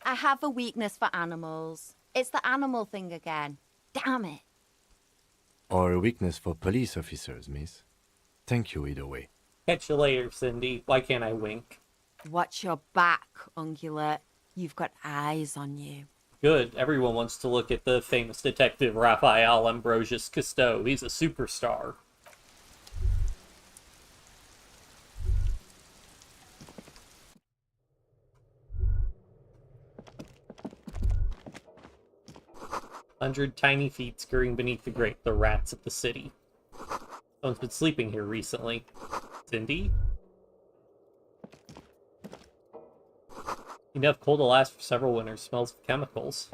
I have a weakness for animals. It's the animal thing again. Damn it. Or a weakness for police officers, miss. Thank you either way. Catch you later, Cindy. Why can't I wink? Watch your back, Ungulate. You've got eyes on you. Good. Everyone wants to look at the famous detective Raphael Ambrosius Cousteau. He's a superstar. "100 tiny feet scurrying beneath the grate, the rats of the city. Someone's been sleeping here recently. Cindy? Enough coal to last for several winters. Smells of chemicals.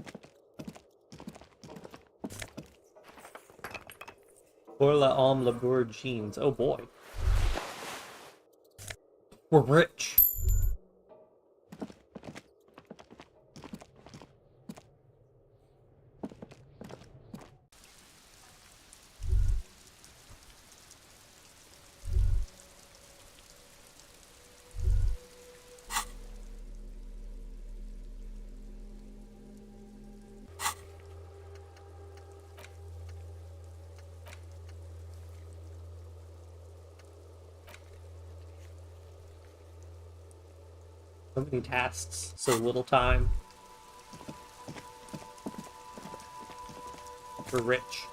Pour la homme labour jeans. Oh boy. We're rich. So many tasks, so little time. We're rich.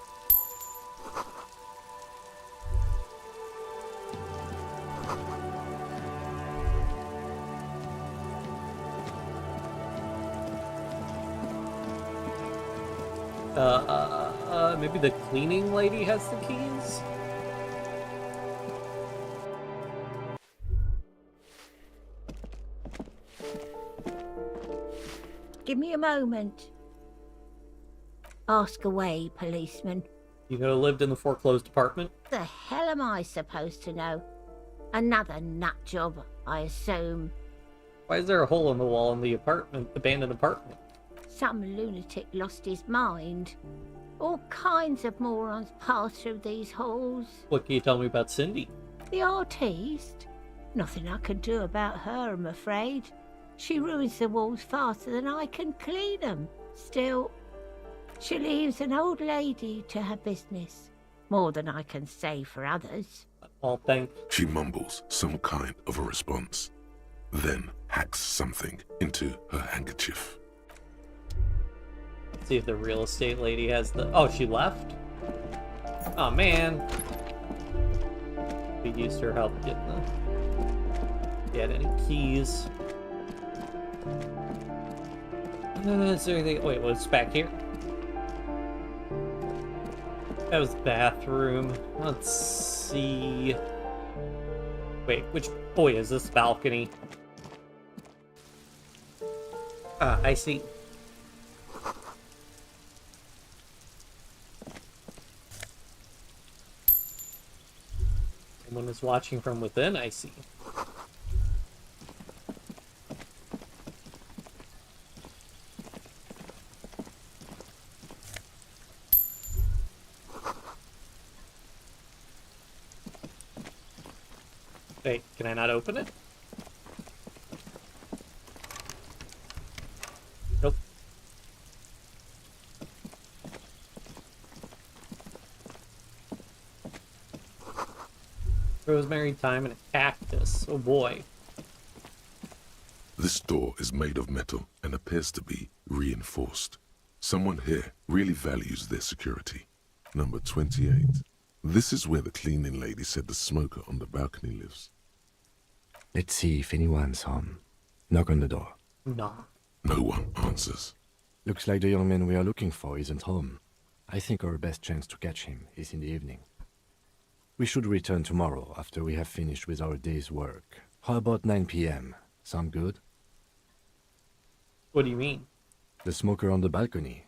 Maybe the cleaning lady has the keys? Give me a moment. Ask away, policeman. You know, lived in the foreclosed apartment? The hell am I supposed to know? Another nut job, I assume. Why is there a hole in the wall in the abandoned apartment? Some lunatic lost his mind. All kinds of morons pass through these halls. What can you tell me about Cindy? The artiste? Nothing I can do about her, I'm afraid. She ruins the walls faster than I can clean them. Still, she leaves an old lady to her business. More than I can say for others. Well, thank... She mumbles some kind of a response, then hacks something into her handkerchief. See if the real estate lady has the... Oh, she left? Oh, man. We used her help getting the... Get any keys. Is there anything... Wait, what's back here? That was the bathroom. Let's see... Wait, which... Oh, wait, is this balcony? Ah, I see. Someone is watching from within, I see. Wait, can I not open it? Nope. Rosemary, thyme, and a cactus. Oh boy. This door is made of metal and appears to be reinforced. Someone here really values their security. Number 28. This is where the cleaning lady said the smoker on the balcony lives. Let's see if anyone's home. Knock on the door. No. No one answers. Looks like the young man we are looking for isn't home. I think our best chance to catch him is in the evening. We should return tomorrow after we have finished with our day's work. How about 9 p.m.? Sound good? What do you mean? The smoker on the balcony.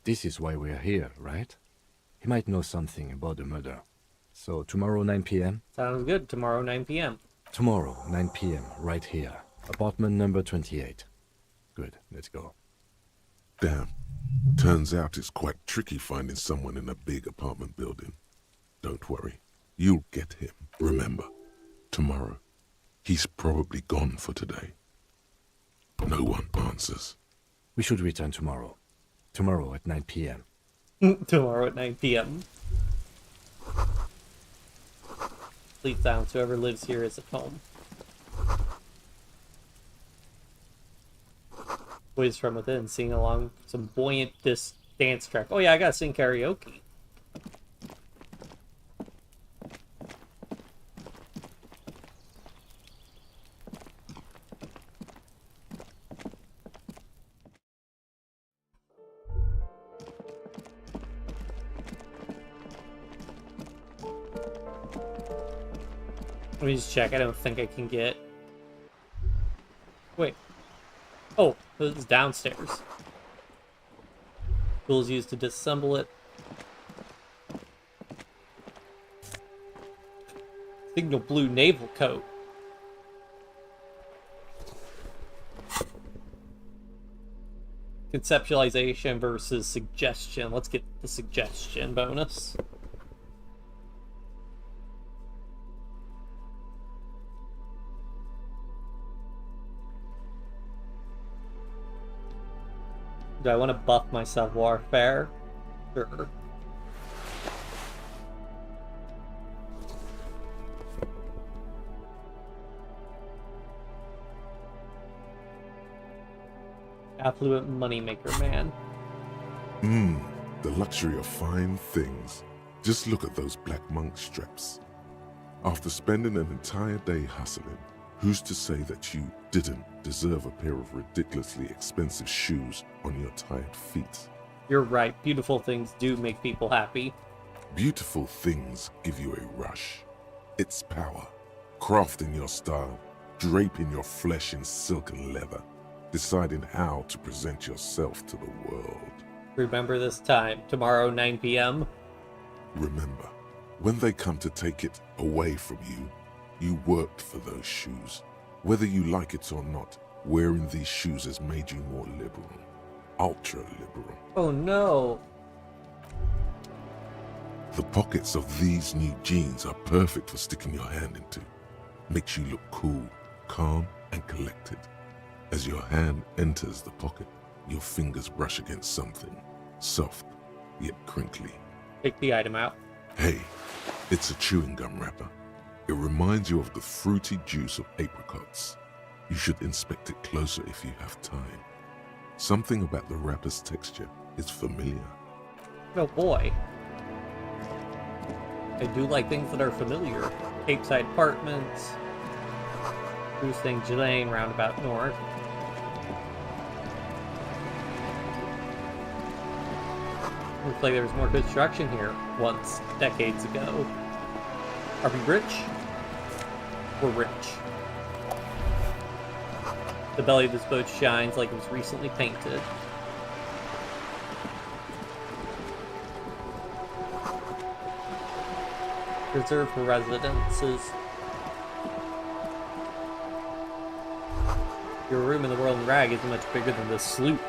This is why we're here, right? He might know something about the murder. So tomorrow 9 p.m.? Sounds good. Tomorrow 9 p.m. Tomorrow 9 p.m. right here. Apartment number 28. Good, let's go. Damn. Turns out it's quite tricky finding someone in a big apartment building. Don't worry. You'll get him. Remember, tomorrow. He's probably gone for today. No one answers. We should return tomorrow. Tomorrow at 9 p.m. Tomorrow at 9 p.m. Complete silence. Whoever lives here is at home. Voice from within, singing along some buoyant dance track. Oh yeah, I gotta sing karaoke. Let me just check. I don't think I can get... Wait. Oh, this is downstairs. Tools used to disassemble it. Signal blue naval coat. Conceptualization versus suggestion. Let's get the suggestion bonus. Do I want to buff my savoir-faire? Sure. Affluent moneymaker man. The luxury of fine things. Just look at those black monk straps. After spending an entire day hustling, who's to say that you didn't deserve a pair of ridiculously expensive shoes on your tired feet? You're right. Beautiful things do make people happy. Beautiful things give you a rush. It's power. Crafting your style, draping your flesh in silk and leather, deciding how to present yourself to the world. Remember this time, tomorrow 9 p.m. Remember, when they come to take it away from you, you worked for those shoes. Whether you like it or not, wearing these shoes has made you more liberal. Ultra-liberal. Oh no. The pockets of these new jeans are perfect for sticking your hand into. Makes you look cool, calm, and collected. As your hand enters the pocket, your fingers brush against something, soft, yet crinkly. Take the item out. Hey, it's a chewing gum wrapper. It reminds you of the fruity juice of apricots. You should inspect it closer if you have time. Something about the wrapper's texture is familiar. Oh boy. I do like things that are familiar. Cape Side Apartments, Goose Lane, Roundabout North. Looks like there was more construction here once, decades ago. Are we rich? We're rich. The belly of this boat shines like it was recently painted. Reserved for residences. Your room in the World in Rag is much bigger than this sloop.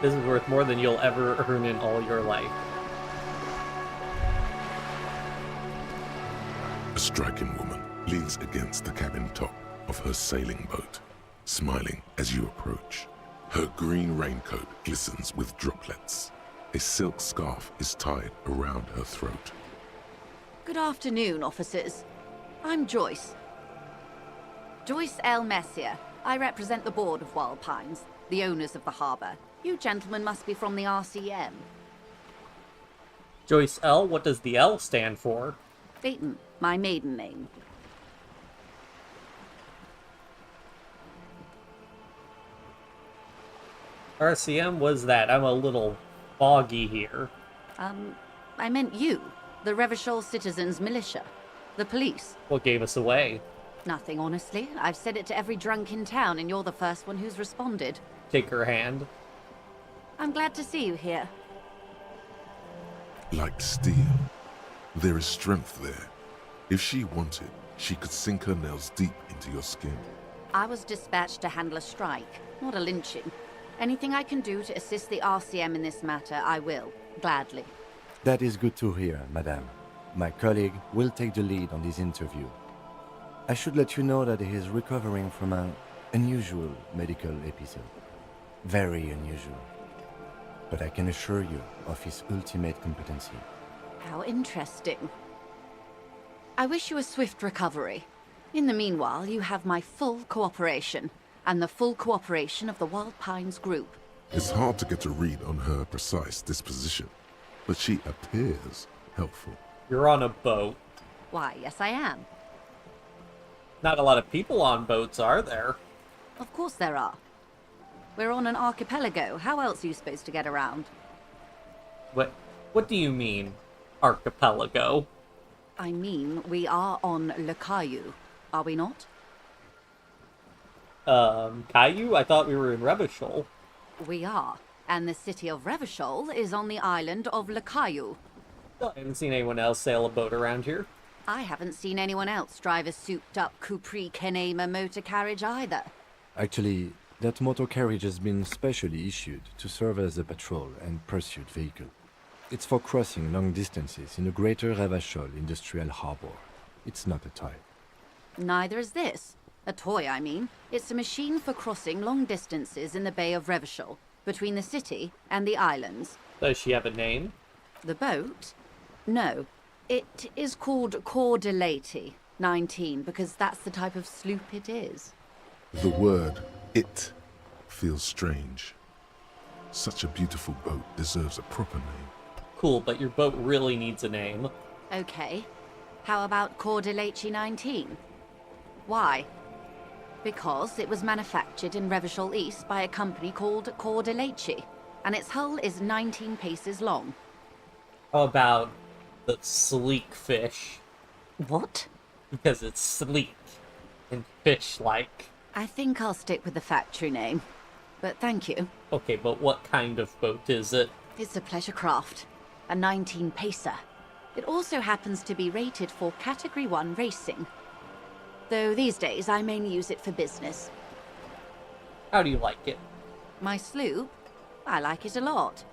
This is worth more than you'll ever earn in all your life. A striking woman leans against the cabin top of her sailing boat, smiling as you approach. Her green raincoat glistens with droplets. A silk scarf is tied around her throat. Good afternoon, officers. I'm Joyce. Joyce L. Messier. I represent the board of Wild Pines, the owners of the harbor. You gentlemen must be from the RCM. Joyce L., what does the L stand for? Dayton, my maiden name. RCM was that? I'm a little foggy here. I meant you. The Revachol Citizens Militia. The police. What gave us away? Nothing, honestly. I've said it to every drunk in town, and you're the first one who's responded. Take her hand. I'm glad to see you here. Like steel, there is strength there. If she wanted, she could sink her nails deep into your skin. I was dispatched to handle a strike, not a lynching. Anything I can do to assist the RCM in this matter, I will. Gladly. That is good to hear, madame. My colleague will take the lead on this interview. I should let you know that he is recovering from an unusual medical episode. Very unusual. But I can assure you of his ultimate competency. How interesting. I wish you a swift recovery. In the meanwhile, you have my full cooperation, and the full cooperation of the Wild Pines group. It's hard to get a read on her precise disposition, but she appears helpful. You're on a boat. Why, yes I am. Not a lot of people on boats, are there? Of course there are. We're on an archipelago. How else are you supposed to get around? What do you mean, archipelago? I mean, we are on Le Caillou, are we not? Caillou? I thought we were in Revachol. We are, and the city of Revachol is on the island of Le Caillou. I haven't seen anyone else sail a boat around here. I haven't seen anyone else drive a souped-up Capri Kenema motor carriage either. Actually, that motor carriage has been specially issued to serve as a patrol and pursuit vehicle. It's for crossing long distances in the greater Revachol industrial harbor. It's not a toy. Neither is this. A toy, I mean. It's a machine for crossing long distances in the Bay of Revachol, between the city and the islands. Does she have a name? The boat? No. It is called Coeur de Leyte 19, because that's the type of sloop it is. The word, it, feels strange. Such a beautiful boat deserves a proper name. Cool, but your boat really needs a name. Okay. How about Coeur de Leyte 19? Why? Because it was manufactured in Revachol East by a company called Coeur de Leyte. and its hull is 19 paces long. How about the sleek fish? What? Because it's sleek and fish-like. I think I'll stick with the factory name, but thank you. Okay, but what kind of boat is it? It's a pleasure craft, a 19-pacer. It also happens to be rated for Category 1 racing, though these days I mainly use it for business. How do you like it? My sloop? I like it a lot.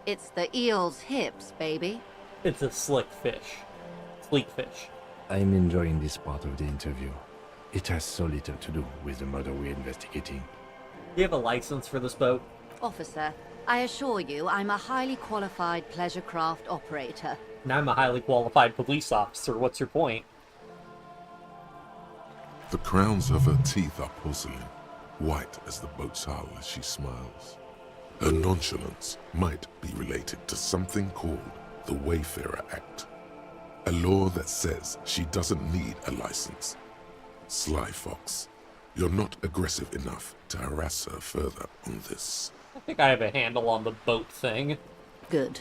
It's the eel's hips, baby. It's a slick fish. Sleek fish. I'm enjoying this part of the interview. It has so little to do with the murder we're investigating. Do you have a license for this boat? Officer, I assure you I'm a highly qualified pleasure craft operator. And I'm a highly qualified police officer. What's your point? The crowns of her teeth are porcelain, white as the boat's hull as she smiles. Her nonchalance might be related to something called the Wayfarer Act, a law that says she doesn't need a license. Sly Fox, you're not aggressive enough to harass her further on this. I think I have a handle on the boat thing. Good.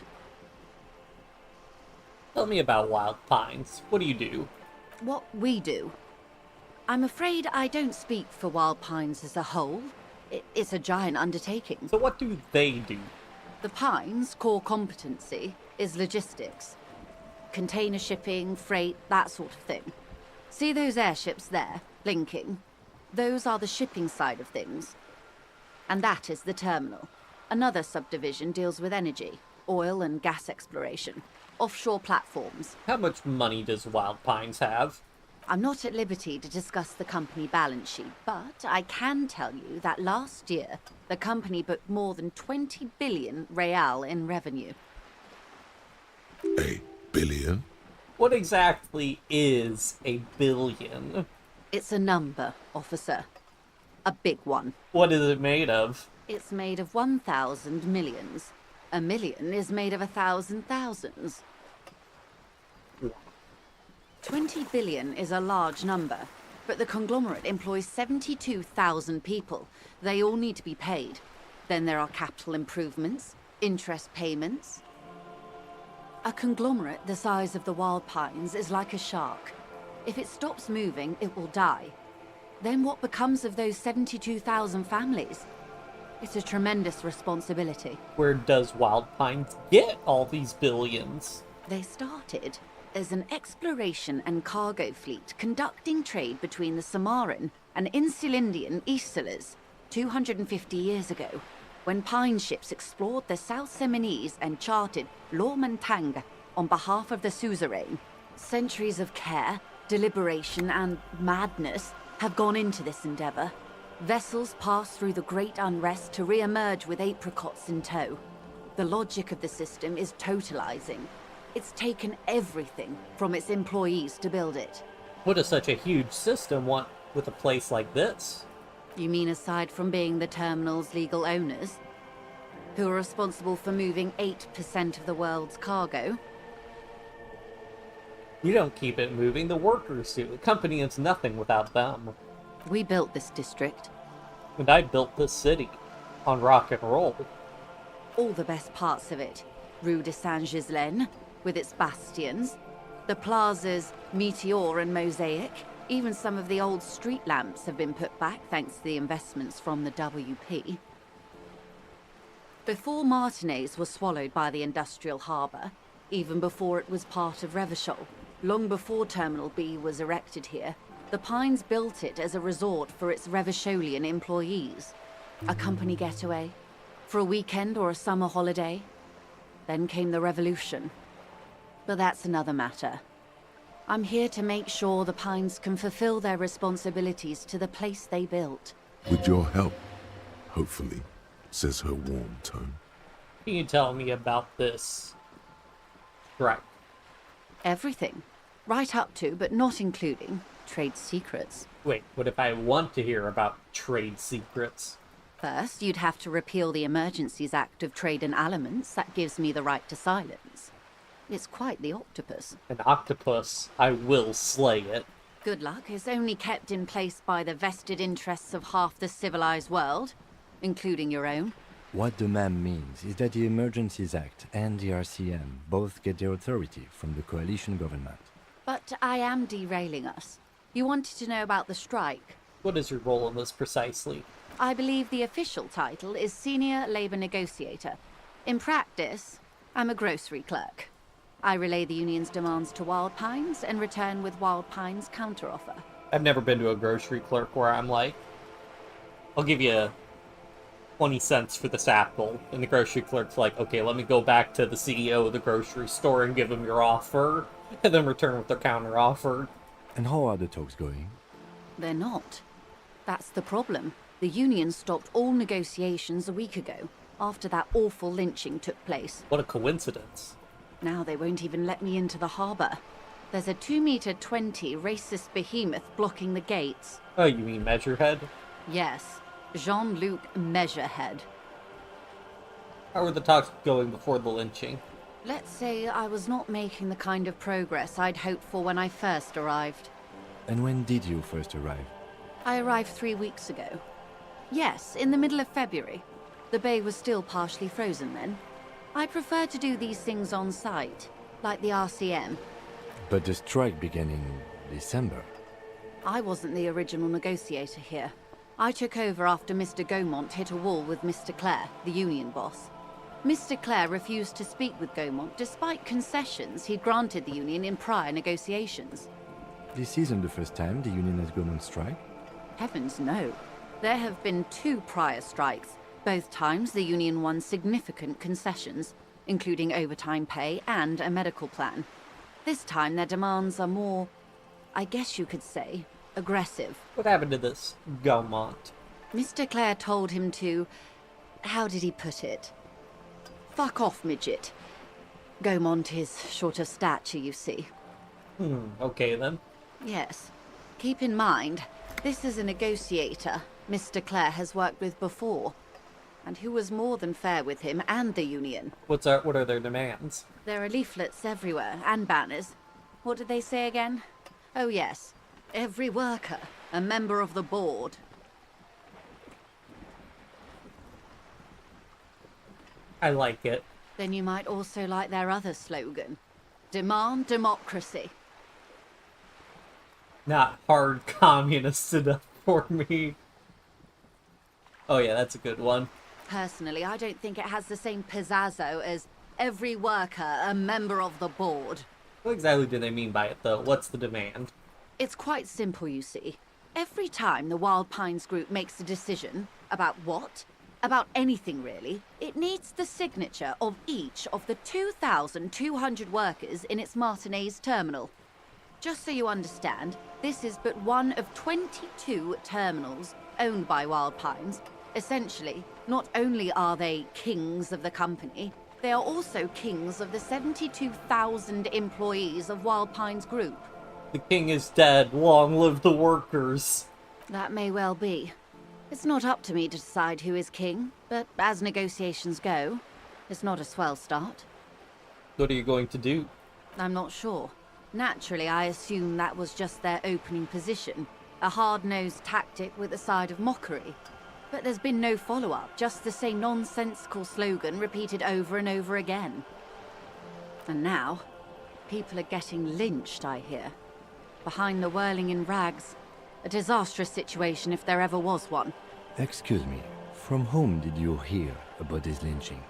Tell me about Wild Pines. What do you do? What we do? I'm afraid I don't speak for Wild Pines as a whole. It's a giant undertaking. So what do they do? The Pines' core competency is logistics. Container shipping, freight, that sort of thing. See those airships there, blinking? Those are the shipping side of things. And that is the terminal. Another subdivision deals with energy, oil and gas exploration, offshore platforms. How much money does Wild Pines have? I'm not at liberty to discuss the company balance sheet, but I can tell you that last year, the company booked more than 20 billion real in revenue. A billion? What exactly is a billion? It's a number, officer. A big one. What is it made of? It's made of 1,000 millions. A million is made of 1,000 thousands. 20 billion is a large number, but the conglomerate employs 72,000 people. They all need to be paid. Then there are capital improvements, interest payments. A conglomerate the size of the Wild Pines is like a shark. If it stops moving, it will die. Then what becomes of those 72,000 families? It's a tremendous responsibility. Where does Wild Pines get all these billions? They started as an exploration and cargo fleet conducting trade between the Samaran and Insulindian Isolas 250 years ago, when Pine ships explored the South Seminese and charted Lomantang on behalf of the suzerain. Centuries of care, deliberation, and madness have gone into this endeavor. Vessels pass through the great unrest to re-emerge with apricots in tow. The logic of the system is totalizing. It's taken everything from its employees to build it. What does such a huge system want with a place like this? You mean aside from being the terminal's legal owners, who are responsible for moving 8% of the world's cargo? You don't keep it moving, the workers do. The company is nothing without them. We built this district. And I built this city. On rock and roll. All the best parts of it. Rue de Saint-Ghislain, with its bastions. The plaza's Meteor and Mosaic. Even some of the old street lamps have been put back thanks to the investments from the WP. Before Martinez was swallowed by the industrial harbour, even before it was part of Revachol, long before Terminal B was erected here, the Pines built it as a resort for its Revacholian employees. A company getaway, for a weekend or a summer holiday. Then came the revolution. But that's another matter. I'm here to make sure the Pines can fulfill their responsibilities to the place they built. With your help, hopefully, says her warm tone. Can you tell me about this? Right. Everything. Right up to, but not including, trade secrets. Wait, what if I want to hear about trade secrets? First, you'd have to repeal the Emergencies Act of Trade and Aliments. That gives me the right to silence. It's quite the octopus. An octopus. I will slay it. Good luck is only kept in place by the vested interests of half the civilized world, including your own. What the ma'am means is that the Emergencies Act and the RCM both get their authority from the coalition government. But I am derailing us. You wanted to know about the strike. What is your role in this precisely? I believe the official title is Senior Labor Negotiator. In practice, I'm a grocery clerk. I relay the union's demands to Wild Pines and return with Wild Pines' counteroffer. I've never been to a grocery clerk where I'm like, I'll give you 20 cents for this apple. And the grocery clerk's like, okay, let me go back to the CEO of the grocery store and give him your offer, and then return with their counteroffer. And how are the talks going? They're not. That's the problem. The union stopped all negotiations a week ago, after that awful lynching took place. What a coincidence. Now they won't even let me into the harbour. There's a 2-meter 20 racist behemoth blocking the gates. Oh, you mean Measurehead? Yes, Jean-Luc Measurehead. How were the talks going before the lynching? Let's say I was not making the kind of progress I'd hoped for when I first arrived. And when did you first arrive? I arrived 3 weeks ago. Yes, in the middle of February. The bay was still partially frozen then. I prefer to do these things on site, like the RCM. But the strike began in December. I wasn't the original negotiator here. I took over after Mr. Gaumont hit a wall with Mr. Clare, the union boss. Mr. Clare refused to speak with Gaumont despite concessions he'd granted the union in prior negotiations. This isn't the first time the union has gone on strike? Heavens no. There have been 2 prior strikes. Both times the union won significant concessions, including overtime pay and a medical plan. This time their demands are more, I guess you could say, aggressive. What happened to this Gaumont? Mr. Clare told him to... how did he put it? Fuck off, midget. Gaumont is short of stature, you see. Okay then. Yes. Keep in mind, this is a negotiator Mr. Clare has worked with before, and who was more than fair with him and the union. What are their demands? There are leaflets everywhere, and banners. What did they say again? Oh yes, every worker, a member of the board. I like it. Then you might also like their other slogan. Demand democracy. Not hard communist enough for me. Oh yeah, that's a good one. Personally, I don't think it has the same pizzazzo as every worker, a member of the board. What exactly do they mean by it, though? What's the demand? It's quite simple, you see. Every time the Wild Pines group makes a decision about what, about anything really, it needs the signature of each of the 2,200 workers in its Martinez terminal. Just so you understand, this is but one of 22 terminals owned by Wild Pines. Essentially, not only are they kings of the company, they are also kings of the 72,000 employees of Wild Pines Group. The king is dead. Long live the workers. That may well be. It's not up to me to decide who is king, but as negotiations go, it's not a swell start. What are you going to do? I'm not sure. Naturally, I assume that was just their opening position, a hard-nosed tactic with a side of mockery. But there's been no follow-up, just the same nonsensical slogan repeated over and over again. And now, people are getting lynched, I hear. Behind the whirling in rags. A disastrous situation if there ever was one. Excuse me, from whom did you hear about this lynching?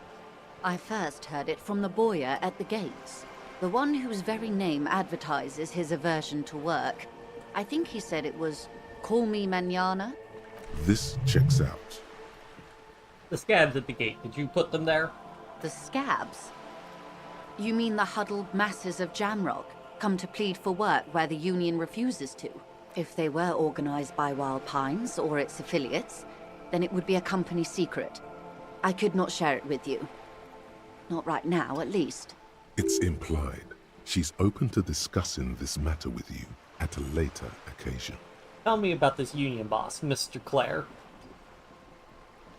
I first heard it from the bowyer at the gates. The one whose very name advertises his aversion to work. I think he said it was, "Call me Manana." This checks out. The scabs at the gate, did you put them there? The scabs? You mean the huddled masses of Jamrock, come to plead for work where the union refuses to? If they were organized by Wild Pines or its affiliates, then it would be a company secret. I could not share it with you. Not right now, at least. It's implied. She's open to discussing this matter with you at a later occasion. Tell me about this union boss, Mr. Clare.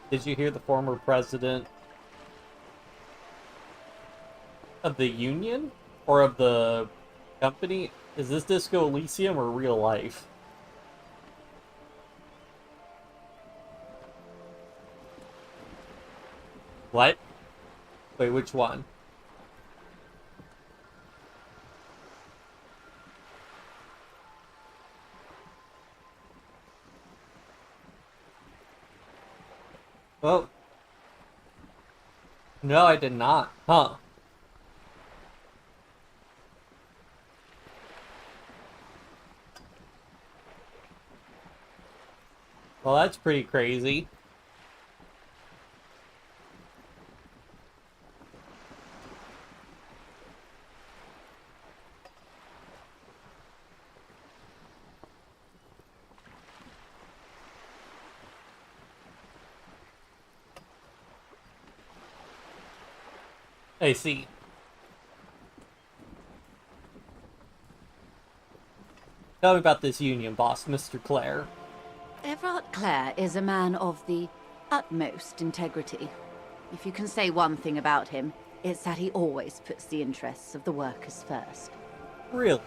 Did you hear the former president of the union? Or of the company? Is this Disco Elysium or real life? What? Wait, which one? Oh. No, I did not. Huh. Well, that's pretty crazy. I see. Tell me about this union boss, Mr. Clare. Everard Clare is a man of the utmost integrity. If you can say one thing about him, it's that he always puts the interests of the workers first. Really?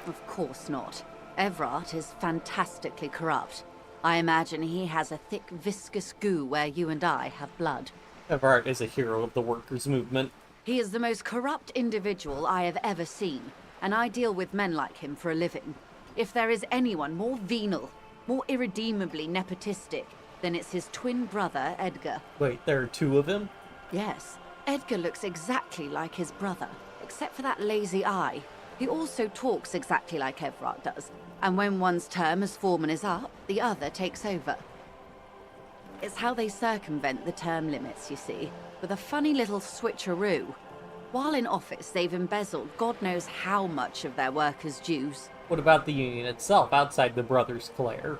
Of course not. Everard is fantastically corrupt. I imagine he has a thick, viscous goo where you and I have blood. Everard is a hero of the workers' movement. He is the most corrupt individual I have ever seen, and I deal with men like him for a living. If there is anyone more venal, more irredeemably nepotistic, then it's his twin brother, Edgar. Wait, there are two of him? Yes. Edgar looks exactly like his brother, except for that lazy eye. He also talks exactly like Everard does, and when one's term as foreman is up, the other takes over. It's how they circumvent the term limits, you see, with a funny little switcheroo. While in office, they've embezzled God knows how much of their workers' dues. What about the union itself, outside the Brothers Clare?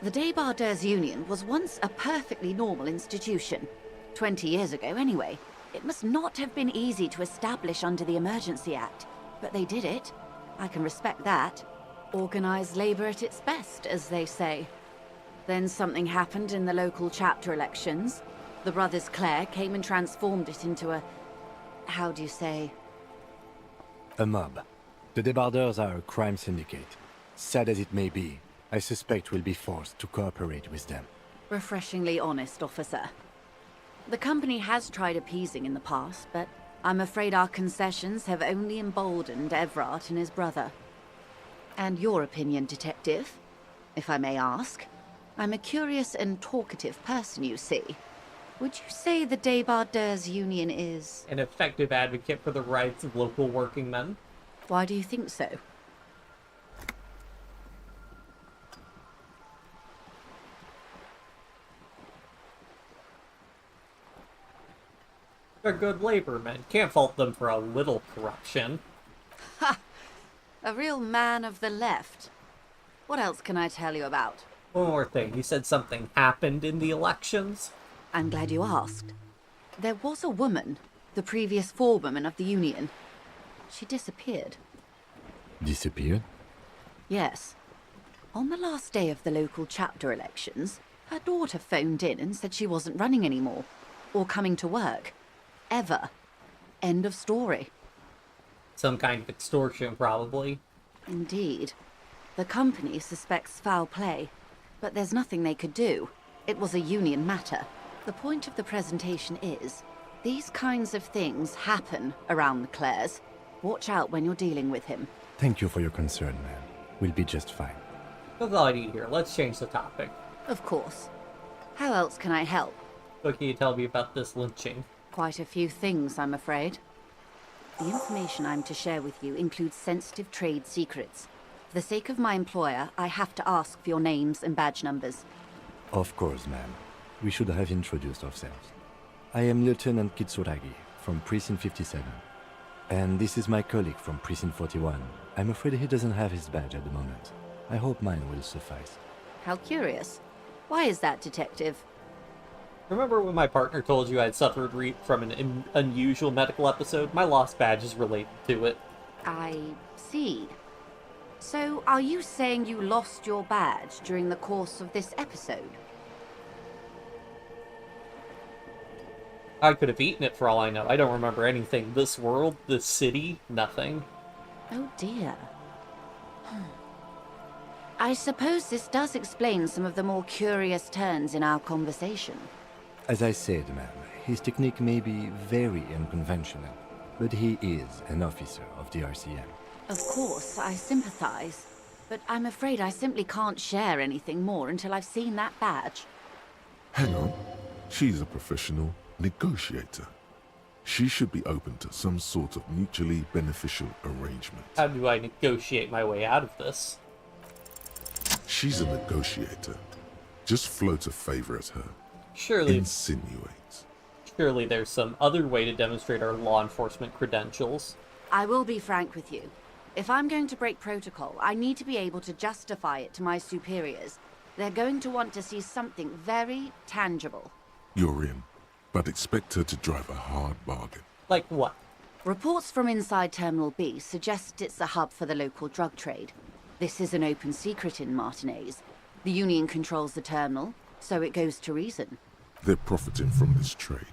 The Débardeurs Union was once a perfectly normal institution. 20 years ago, anyway. It must not have been easy to establish under the Emergency Act, but they did it. I can respect that. Organized labor at its best, as they say. Then something happened in the local chapter elections. The Brothers Clare came and transformed it into a... how do you say? A mob. The Débardeurs are a crime syndicate. Sad as it may be, I suspect we'll be forced to cooperate with them. Refreshingly honest, officer. The company has tried appeasing in the past, but I'm afraid our concessions have only emboldened Everard and his brother. And your opinion, detective, if I may ask? I'm a curious and talkative person, you see. Would you say the Débardeurs Union is... an effective advocate for the rights of local working men? Why do you think so? They're good labormen. Can't fault them for a little corruption. Ha! A real man of the left. What else can I tell you about? One more thing. You said something happened in the elections? I'm glad you asked. There was a woman, the previous forewoman of the union. She disappeared. Disappeared? Yes. On the last day of the local chapter elections, her daughter phoned in and said she wasn't running anymore, or coming to work. Ever. End of story. Some kind of extortion, probably. Indeed. The company suspects foul play, but there's nothing they could do. It was a union matter. The point of the presentation is, these kinds of things happen around the Clares. Watch out when you're dealing with him. Thank you for your concern, man. We'll be just fine. That's all I need here. Let's change the topic. Of course. How else can I help? What can you tell me about this lynching? Quite a few things, I'm afraid. The information I'm to share with you includes sensitive trade secrets. For the sake of my employer, I have to ask for your names and badge numbers. Of course, ma'am. We should have introduced ourselves. I am Lieutenant Kitsuragi, from Precinct 57. And this is my colleague from Precinct 41. I'm afraid he doesn't have his badge at the moment. I hope mine will suffice. How curious. Why is that, Detective? Remember when my partner told you I'd suffered from an unusual medical episode? My lost badge is related to it. I see. So, are you saying you lost your badge during the course of this episode? I could have eaten it for all I know. I don't remember anything. This world, this city, nothing. Oh dear. I suppose this does explain some of the more curious turns in our conversation. As I said, ma'am, His technique may be very unconventional, but he is an officer of the RCM. Of course, I sympathize. But I'm afraid I simply can't share anything more until I've seen that badge. Hang on. She's a professional negotiator. She should be open to some sort of mutually beneficial arrangement. How do I negotiate my way out of this? She's a negotiator. Just float a favor at her. Surely there's some other way to demonstrate our law enforcement credentials. I will be frank with you. If I'm going to break protocol, I need to be able to justify it to my superiors. They're going to want to see something very tangible. You're in, but expect her to drive a hard bargain. Like what? Reports from inside Terminal B suggest it's a hub for the local drug trade. This is an open secret in Martinez. The Union controls the terminal, so it goes to reason. They're profiting from this trade.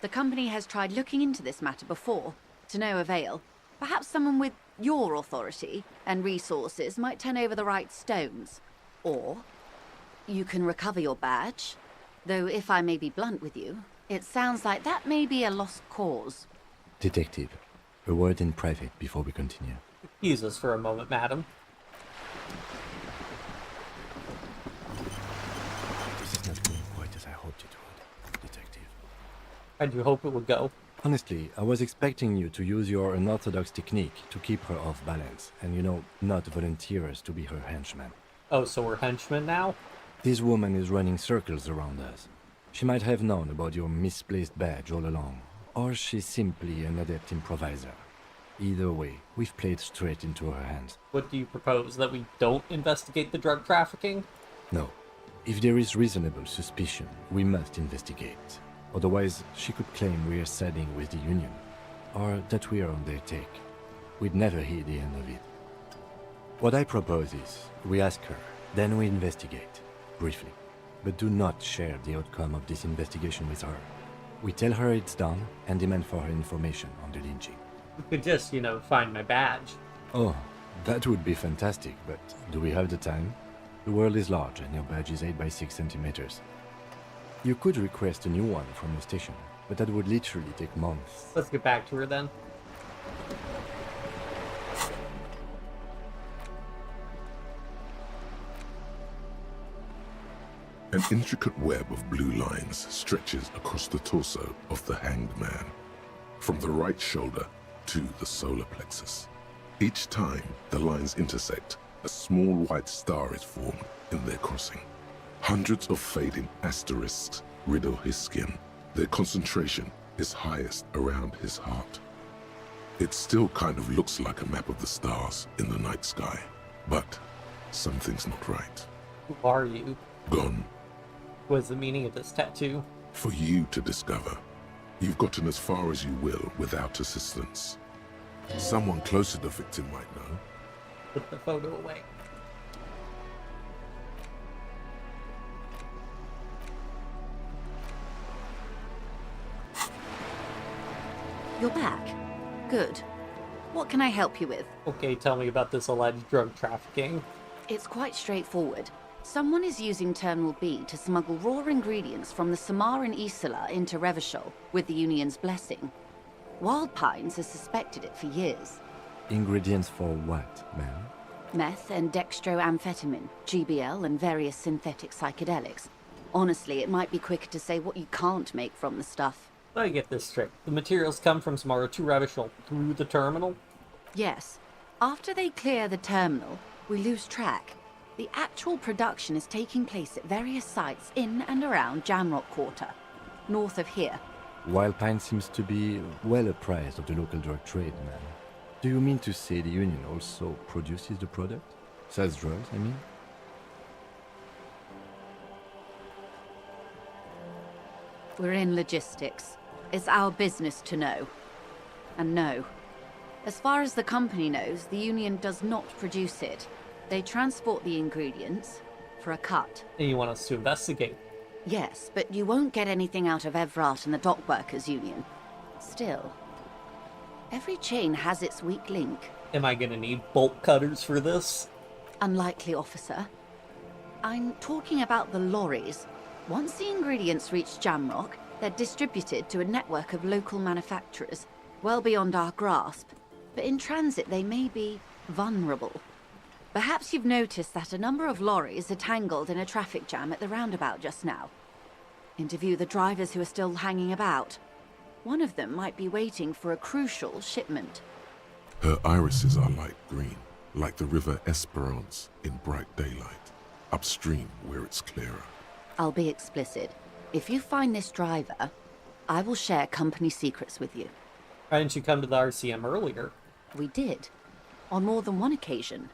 The company has tried looking into this matter before, to no avail. Perhaps someone with your authority and resources might turn over the right stones. Or you can recover your badge. Though if I may be blunt with you, it sounds like that may be a lost cause. Detective, a word in private before we continue. Excuse us for a moment, madam. This is not going quite as I hoped it would, Detective. How'd you hope it would go? Honestly, I was expecting you to use your unorthodox technique to keep her off balance, and not volunteer us to be her henchmen. Oh, so we're henchmen now? This woman is running circles around us. She might have known about your misplaced badge all along, or she's simply an adept improviser. Either way, we've played straight into her hands. What do you propose, that we don't investigate the drug trafficking? No. If there is reasonable suspicion, we must investigate. Otherwise, she could claim we're siding with the Union, or that we're on their take. We'd never hear the end of it. What I propose is, we ask her, then we investigate, briefly. But do not share the outcome of this investigation with her. We tell her it's done, and demand for her information on the lynching. We could just, find my badge. Oh, that would be fantastic, but do we have the time? The world is large, and your badge is 8 by 6 centimeters. You could request a new one from the station, but that would literally take months. Let's get back to her then. An intricate web of blue lines stretches across the torso of the hanged man, from the right shoulder to the solar plexus. Each time the lines intersect, a small white star is formed in their crossing. Hundreds of fading asterisks riddle his skin. Their concentration is highest around his heart. It still kind of looks like a map of the stars in the night sky, but something's not right. Who are you? Gone. What's the meaning of this tattoo? For you to discover. You've gotten as far as you will without assistance. Someone close to the victim might know. Put the photo away. You're back. Good. What can I help you with? Okay, tell me about this alleged drug trafficking. It's quite straightforward. Someone is using Terminal B to smuggle raw ingredients from the Samaran Isola into Revachol with the Union's blessing. Wild Pines has suspected it for years. Ingredients for what, ma'am? Meth and dextroamphetamine, GBL, and various synthetic psychedelics. Honestly, it might be quicker to say what you can't make from the stuff. Let me get this straight. The materials come from Samara to Revachol through the terminal? Yes. After they clear the terminal, we lose track. The actual production is taking place at various sites in and around Jamrock Quarter, north of here. Wild Pine seems to be well apprised of the local drug trade, ma'am. Do you mean to say the Union also produces the product? Sells drugs, I mean? We're in logistics. It's our business to know. And no. As far as the company knows, the Union does not produce it. They transport the ingredients for a cut. And you want us to investigate? Yes, but you won't get anything out of Evrat and the Dock Workers Union. Still, every chain has its weak link. Am I gonna need bolt cutters for this? Unlikely, officer. I'm talking about the lorries. Once the ingredients reach Jamrock, They're distributed to a network of local manufacturers, well beyond our grasp, but in transit they may be vulnerable. Perhaps you've noticed that a number of lorries are tangled in a traffic jam at the roundabout just now. Interview the drivers who are still hanging about. One of them might be waiting for a crucial shipment. Her irises are light green, like the river Esperance in bright daylight, upstream where it's clearer. I'll be explicit. If you find this driver, I will share company secrets with you. Why didn't you come to the RCM earlier? We did. On more than one occasion.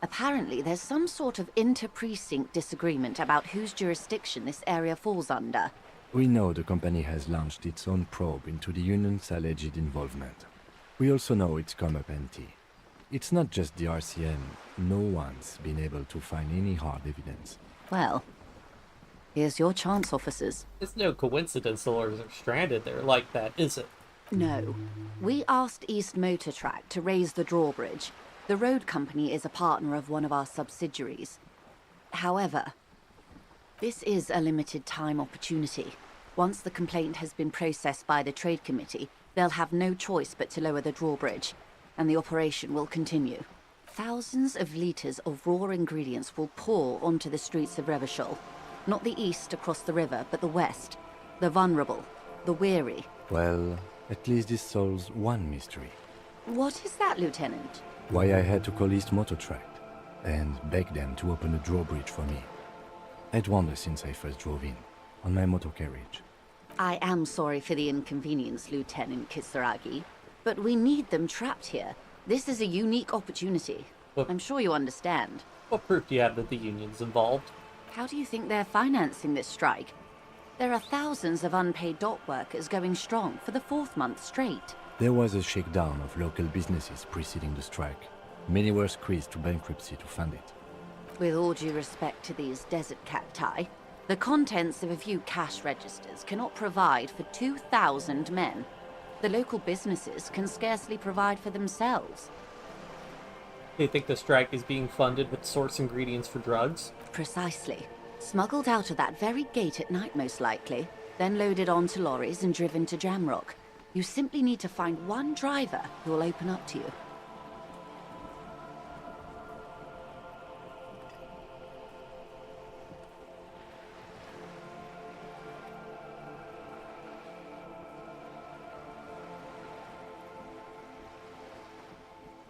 Apparently, there's some sort of inter-precinct disagreement about whose jurisdiction this area falls under. We know the company has launched its own probe into the Union's alleged involvement. We also know it's come up empty. It's not just the RCM. No one's been able to find any hard evidence. Well, here's your chance, officers. It's no coincidence the lawyers are stranded there like that, is it? No. We asked East Motor Track to raise the drawbridge. The road company is a partner of one of our subsidiaries. However, this is a limited time opportunity. Once the complaint has been processed by the Trade Committee, they'll have no choice but to lower the drawbridge, and the operation will continue. Thousands of litres of raw ingredients will pour onto the streets of Revachol. Not the east across the river, but the west. The vulnerable, the weary. Well, at least this solves one mystery. What is that, Lieutenant? Why I had to call East Motor Track and beg them to open the drawbridge for me. I'd wondered since I first drove in, on my motor carriage. I am sorry for the inconvenience, Lieutenant Kisaragi, but we need them trapped here. This is a unique opportunity. I'm sure you understand. What proof do you have that the Union's involved? How do you think they're financing this strike? There are thousands of unpaid dock workers going strong for the 4th month straight. There was a shakedown of local businesses preceding the strike. Many were squeezed to bankruptcy to fund it. With all due respect to these desert cacti, the contents of a few cash registers cannot provide for 2,000 men. The local businesses can scarcely provide for themselves. Do you think the strike is being funded with source ingredients for drugs? Precisely. Smuggled out of that very gate at night, most likely, then loaded onto lorries and driven to Jamrock. You simply need to find one driver who will open up to you.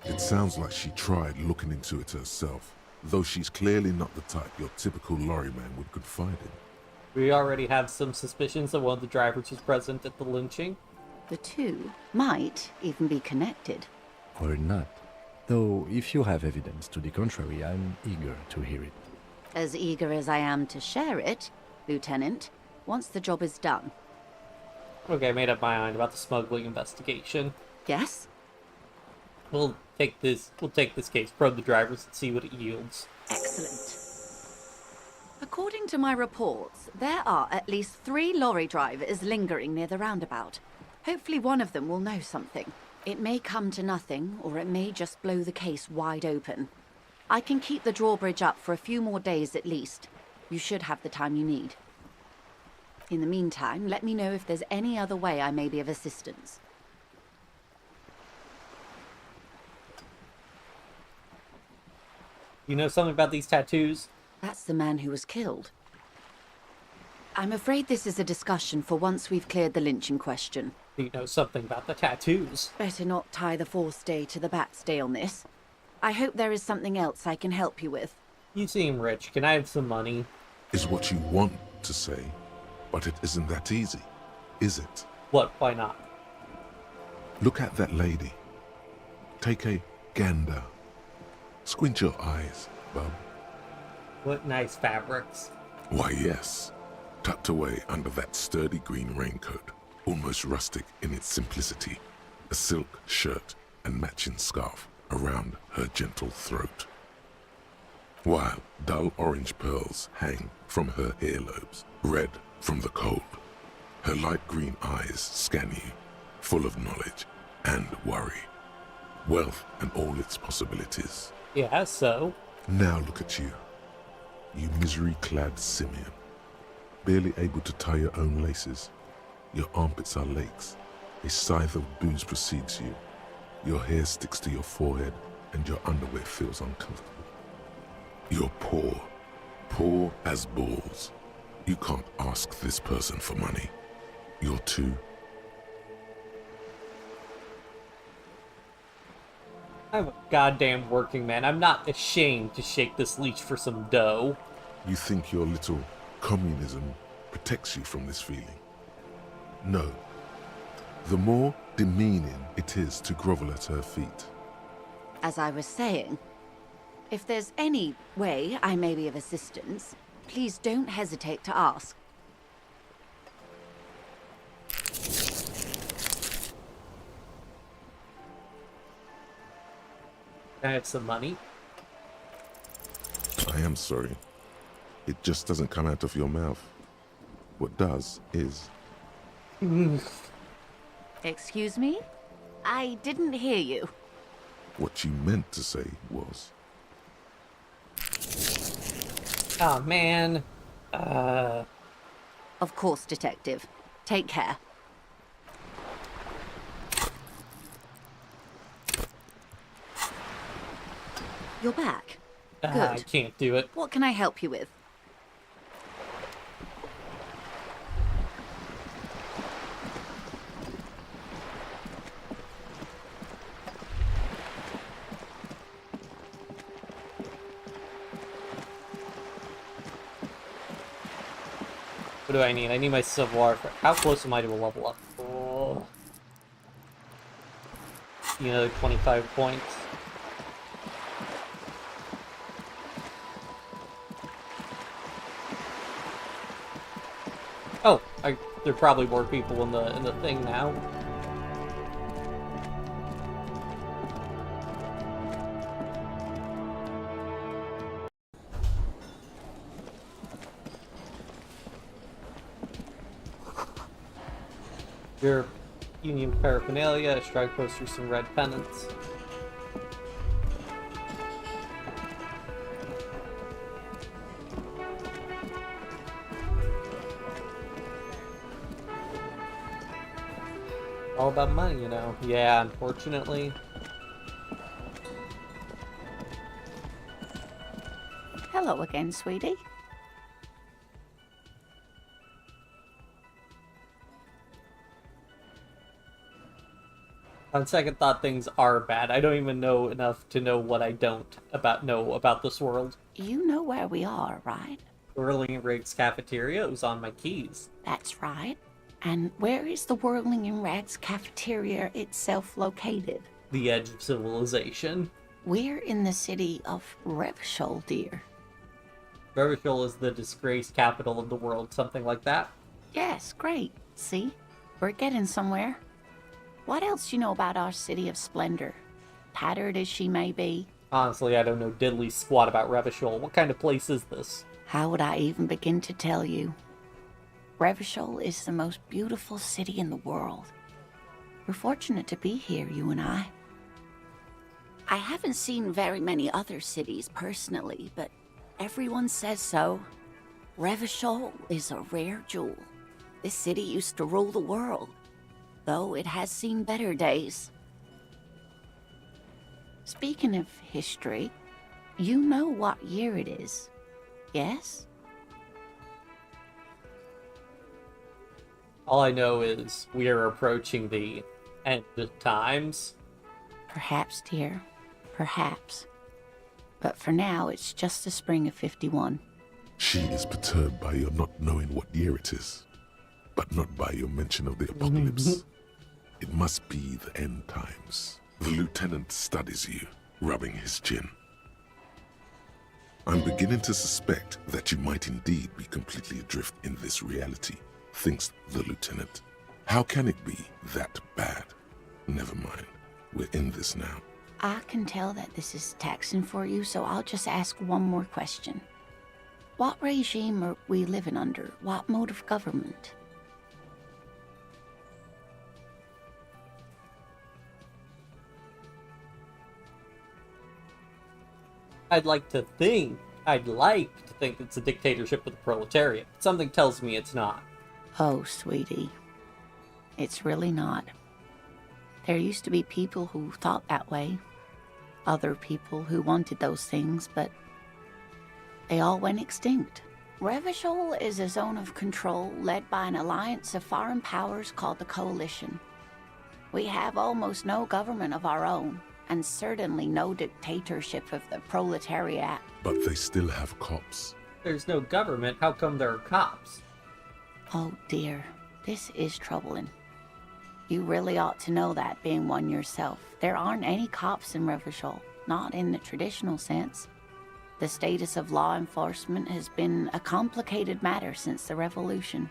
It sounds like she tried looking into it herself, though she's clearly not the type your typical lorryman would confide in. We already have some suspicions that one of the drivers was present at the lynching. The two might even be connected. Or not. Though, if you have evidence to the contrary, I'm eager to hear it. As eager as I am to share it, Lieutenant, once the job is done. Okay, I made up my mind about the smuggling investigation. Yes? We'll take this case, probe the drivers, and see what it yields. Excellent. According to my reports, there are at least 3 lorry drivers lingering near the roundabout. Hopefully one of them will know something. It may come to nothing, or it may just blow the case wide open. I can keep the drawbridge up for a few more days at least. You should have the time you need. In the meantime, let me know if there's any other way I may be of assistance. You know something about these tattoos? That's the man who was killed. I'm afraid this is a discussion for once we've cleared the lynching question. You know something about the tattoos? Better not tie the 4th day to the Bat's day on this. I hope there is something else I can help you with. You seem rich. Can I have some money? Is what you want to say, but it isn't that easy, is it? What? Why not? Look at that lady. Take a gander. Squint your eyes, bub. What nice fabrics. Why, yes. Tucked away under that sturdy green raincoat, almost rustic in its simplicity, a silk shirt and matching scarf around her gentle throat, while dull orange pearls hang from her earlobes, red from the cold. Her light green eyes scan you, full of knowledge and worry, wealth and all its possibilities. Yeah, so? Now look at you, you misery-clad simian, barely able to tie your own laces. Your armpits are lakes. A scythe of booze precedes you. Your hair sticks to your forehead, and your underwear feels uncomfortable. You're poor. Poor as balls. You can't ask this person for money. You're too... I'm a goddamn working man. I'm not ashamed to shake this leash for some dough. You think your little communism protects you from this feeling? No. The more demeaning it is to grovel at her feet. As I was saying, if there's any way I may be of assistance, please don't hesitate to ask. Can I have some money? I am sorry. It just doesn't come out of your mouth. What does is... Excuse me? I didn't hear you. What you meant to say was... Oh, man. Of course, Detective. Take care. You're back. Good. I can't do it. What can I help you with? What do I need? I need my Savoir. How close am I to a level up? Oh. You know, 25 points. Oh, there are probably more people in the thing now. Your Union paraphernalia, a strike poster, some red pennants. All about money, you know. Yeah, unfortunately. Hello again, sweetie. On second thought, things are bad. I don't even know enough to know what I don't know about this world. You know where we are, right? Whirling Riggs cafeteria. It was on my keys. That's right. And where is the Whirling in Rags cafeteria itself located? The edge of civilization. We're in the city of Revachol, dear. Revachol is the disgraced capital of the world, something like that. Yes, great. See? We're getting somewhere. What else do you know about our city of splendor? Tattered as she may be. Honestly, I don't know diddly squat about Revachol. What kind of place is this? How would I even begin to tell you? Revachol is the most beautiful city in the world. We're fortunate to be here, you and I. I haven't seen very many other cities personally, but everyone says so. Revachol is a rare jewel. This city used to rule the world, though it has seen better days. Speaking of history, you know what year it is, yes? All I know is we are approaching the end of times. Perhaps, dear. Perhaps. But for now, it's just the spring of 51. She is perturbed by your not knowing what year it is, but not by your mention of the apocalypse. It must be the end times. The lieutenant studies you, rubbing his chin. I'm beginning to suspect that you might indeed be completely adrift in this reality, thinks the lieutenant. How can it be that bad? Never mind. We're in this now. I can tell that this is taxing for you, so I'll just ask one more question. What regime are we living under? What mode of government? I'd like to think it's a dictatorship of the proletariat. Something tells me it's not. Oh, sweetie. It's really not. There used to be people who thought that way. Other people who wanted those things, but they all went extinct. Revachol is a zone of control led by an alliance of foreign powers called the Coalition. We have almost no government of our own, and certainly no dictatorship of the proletariat. But they still have cops. There's no government, how come there are cops? Oh dear, this is troubling. You really ought to know that, being one yourself. There aren't any cops in Revachol, not in the traditional sense. The status of law enforcement has been a complicated matter since the revolution.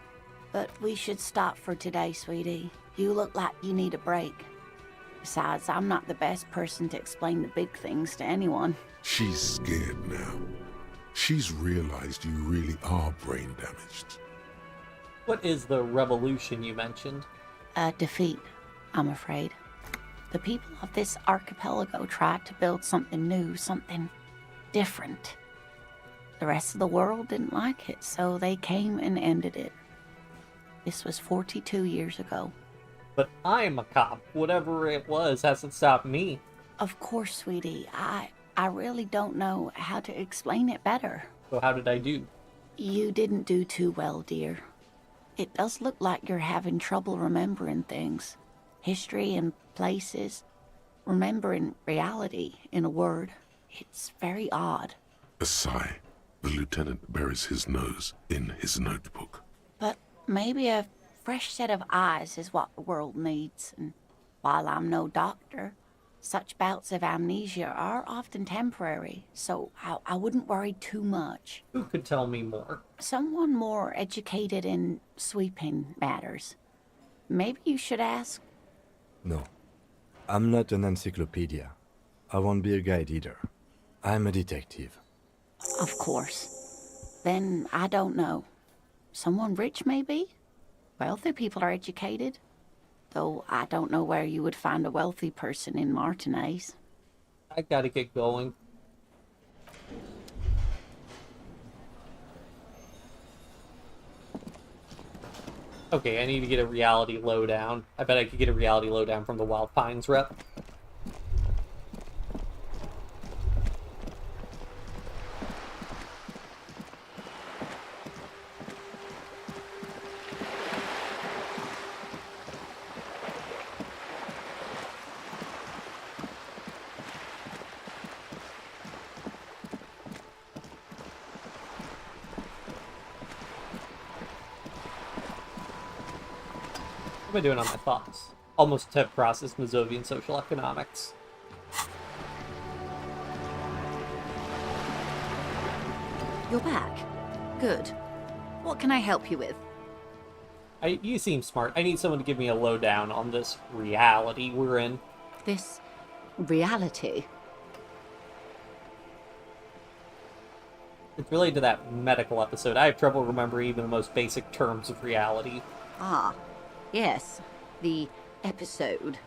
But we should stop for today, sweetie. You look like you need a break. Besides, I'm not the best person to explain the big things to anyone. She's scared now. She's realized you really are brain damaged. What is the revolution you mentioned? A defeat, I'm afraid. The people of this archipelago tried to build something new, something different. The rest of the world didn't like it, so they came and ended it. This was 42 years ago. But I'm a cop. Whatever it was hasn't stopped me. Of course, sweetie. I really don't know how to explain it better. So how did I do? You didn't do too well, dear. It does look like you're having trouble remembering things. History and places. Remembering reality, in a word. It's very odd. A sigh. The lieutenant buries his nose in his notebook. But maybe a fresh set of eyes is what the world needs. And while I'm no doctor, such bouts of amnesia are often temporary, so I wouldn't worry too much. Who could tell me more? Someone more educated in sweeping matters. Maybe you should ask. No. I'm not an encyclopedia. I won't be a guide either. I'm a detective. Of course. Then I don't know. Someone rich, maybe? Wealthy people are educated. Though I don't know where you would find a wealthy person in Martinez. I gotta get going. Okay, I need to get a reality lowdown. I bet I could get a reality lowdown from the Wild Pines rep. What am I doing on my thoughts? Almost 10th process Mazovian social economics. You're back. Good. What can I help you with? You seem smart. I need someone to give me a lowdown on this reality we're in. This reality? It's related to that medical episode. I have trouble remembering even the most basic terms of reality. Ah, yes. The episode.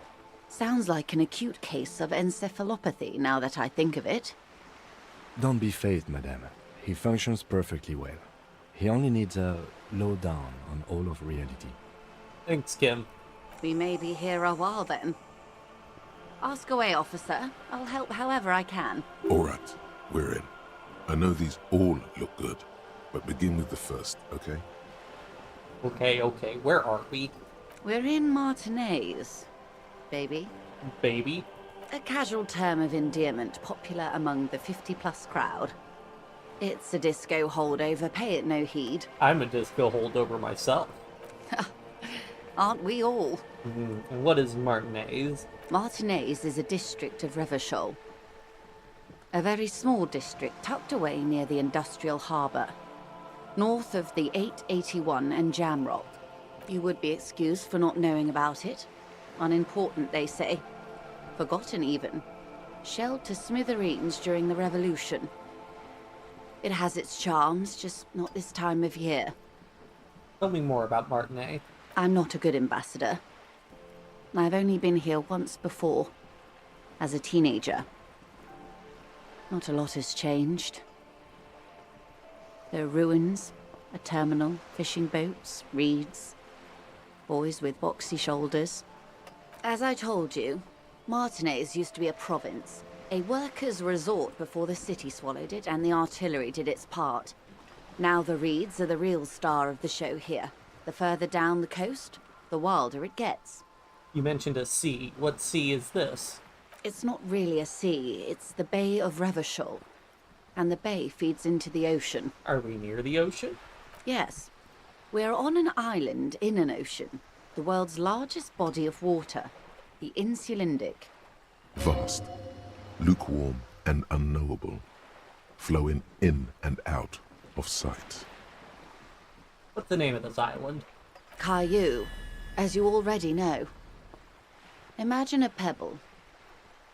Sounds like an acute case of encephalopathy, now that I think of it. Don't be phased, madame. He functions perfectly well. He only needs a lowdown on all of reality. Thanks, Kim. We may be here a while then. Ask away, officer. I'll help however I can. All right, we're in. I know these all look good, but begin with the first, okay? Okay. Where are we? We're in Martinez, baby. Baby? A casual term of endearment popular among the 50-plus crowd. It's a disco holdover, pay it no heed. I'm a disco holdover myself. Aren't we all? And what is Martinez? Martinez is a district of Revachol. A very small district tucked away near the industrial harbour, north of the 881 and Jamrock. You would be excused for not knowing about it. Unimportant, they say. Forgotten, even. Shelled to smithereens during the Revolution. It has its charms, just not this time of year. Tell me more about Martinez. I'm not a good ambassador. I've only been here once before, as a teenager. Not a lot has changed. There are ruins, a terminal, fishing boats, reeds. Boys with boxy shoulders. As I told you, Martinez used to be a province. A workers' resort before the city swallowed it and the artillery did its part. Now the Reeds are the real star of the show here. The further down the coast, the wilder it gets. You mentioned a sea. What sea is this? It's not really a sea, it's the Bay of Revachol. And the bay feeds into the ocean. Are we near the ocean? Yes. We're on an island in an ocean. The world's largest body of water. The Insulindic. Vast, lukewarm and unknowable, flowing in and out of sight. What's the name of this island? Caillou, as you already know. Imagine a pebble.